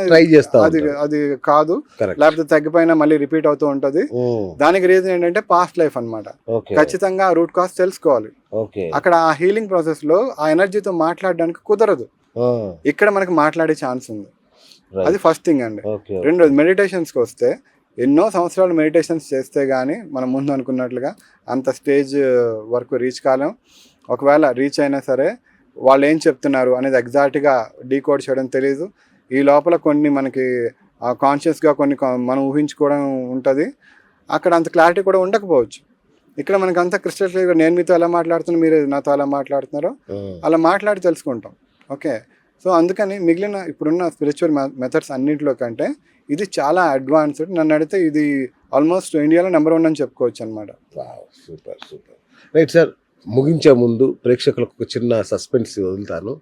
అది కాదు, లేకపోతే తగ్గిపోయినా మళ్ళీ రిపీట్ అవుతూ ఉంటది. దానికి రీజన్ ఏంటంటే పాస్ట్ లైఫ్ అన్నమాట. ఖచ్చితంగా రూట్ కాజ్ తెలుసుకోవాలి. అక్కడ ఆ హీలింగ్ ప్రాసెస్ లో ఆ ఎనర్జీతో మాట్లాడడానికి కుదరదు, ఇక్కడ మనకి మాట్లాడే ఛాన్స్ ఉంది. అది ఫస్ట్ థింగ్ అండి. రెండోది మెడిటేషన్స్కి వస్తే, ఎన్నో సంవత్సరాలు మెడిటేషన్స్ చేస్తే గానీ మనం ముందు అనుకున్నట్లుగా అంత స్టేజ్ వరకు రీచ్ కాలేం. ఒకవేళ రీచ్ అయినా సరే వాళ్ళు ఏం చెప్తున్నారు అనేది ఎగ్జాక్ట్గా డీకోడ్ చేయడం తెలియదు. ఈ లోపల కొన్ని మనకి కాన్షియస్గా కొన్ని మనం ఊహించుకోవడం ఉంటుంది, అక్కడ అంత క్లారిటీ కూడా ఉండకపోవచ్చు. ఇక్కడ మనకి అంతా క్రిస్టల్ క్లియర్గా నేను మీతో ఎలా మాట్లాడుతున్నా, మీరు నాతో ఎలా మాట్లాడుతున్నారో అలా మాట్లాడి తెలుసుకుంటాం. ఓకే, సో అందుకని మిగిలిన ఇప్పుడున్న స్పిరిచువల్ మెథడ్స్ అన్నింటిలో కంటే ఇది చాలా అడ్వాన్స్డ్. నన్ను అడిగితే ఇది ఆల్మోస్ట్ ఇండియాలో నెంబర్ 1 అని చెప్పుకోవచ్చు అనమాట. Super super. రైట్ సార్, ముగించే ముందు ప్రేక్షకులకు ఒక చిన్న సస్పెన్స్ వదులుతాను.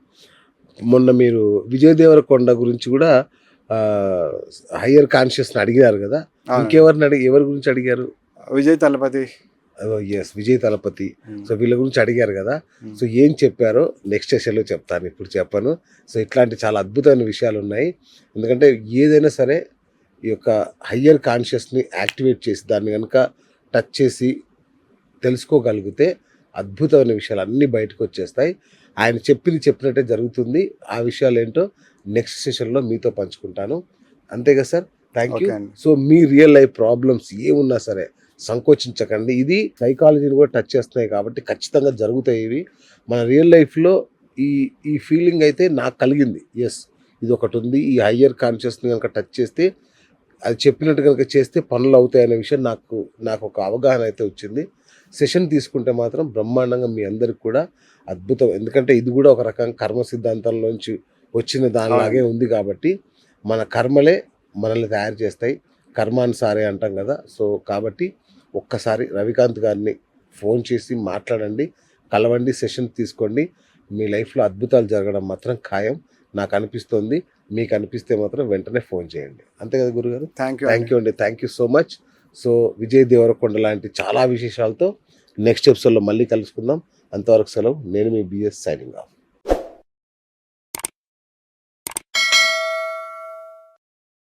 మొన్న మీరు విజయ్ దేవరకొండ గురించి కూడా హయ్యర్ కాన్షియస్ని అడిగారు కదా, ఇంకెవరిని ఎవరి గురించి అడిగారు? విజయ్ తలపతి. ఎస్, విజయ్ తలపతి. సో వీళ్ళ గురించి అడిగారు కదా, సో ఏం చెప్పారో నెక్స్ట్ సెషన్లో చెప్తాను, ఇప్పుడు చెప్పను. సో ఇట్లాంటి చాలా అద్భుతమైన విషయాలు ఉన్నాయి. ఎందుకంటే ఏదైనా సరే ఈ యొక్క హయ్యర్ కాన్షియస్ని యాక్టివేట్ చేసి దాన్ని కనుక టచ్ చేసి తెలుసుకోగలిగితే అద్భుతమైన విషయాలు అన్నీ బయటకు వచ్చేస్తాయి. ఆయన చెప్పినట్టే జరుగుతుంది. ఆ విషయాలు ఏంటో నెక్స్ట్ సెషన్లో మీతో పంచుకుంటాను. అంతే కదా sir? Thank you. So me real life problems ఏమున్నా సరే సంకోచించకండి. ఇది సైకాలజీని కూడా టచ్ చేస్తున్నాయి కాబట్టి ఖచ్చితంగా జరుగుతాయి ఇవి. మన రియల్ లైఫ్లో ఈ ఫీలింగ్ అయితే నాకు కలిగింది. ఎస్, ఇది ఒకటి ఉంది. ఈ హయ్యర్ కాన్షియస్ని కనుక టచ్ చేస్తే, అది చెప్పినట్టు కనుక చేస్తే పనులు అవుతాయనే విషయం నాకు ఒక అవగాహన అయితే వచ్చింది. సెషన్ తీసుకుంటే మాత్రం బ్రహ్మాండంగా మీ అందరికి కూడా అద్భుతం. ఎందుకంటే ఇది కూడా ఒక రకంగా కర్మ సిద్ధాంతంలోంచి వచ్చిన దానిలాగే ఉంది కాబట్టి మన కర్మలే మనల్ని తయారు చేస్తాయి, కర్మానుసారే అంటాం కదా. సో కాబట్టి ఒక్కసారి రవికాంత్ గారిని ఫోన్ చేసి మాట్లాడండి, కలవండి, సెషన్ తీసుకోండి. మీ లైఫ్లో అద్భుతాలు జరగడం మాత్రం ఖాయం నాకు అనిపిస్తుంది. మీకు అనిపిస్తే మాత్రం వెంటనే ఫోన్ చేయండి. అంతే కదా గురుగారు? థ్యాంక్ యూ అండి. Thank you so much. So Vijay Devarakonda లాంటి చాలా విశేషాలతో నెక్స్ట్ ఎపిసోడ్లో మళ్ళీ కలుసుకుందాం. అంతవరకు సెలవు. నేను మీ బిఎస్ సైనింగ్ ఆఫ్.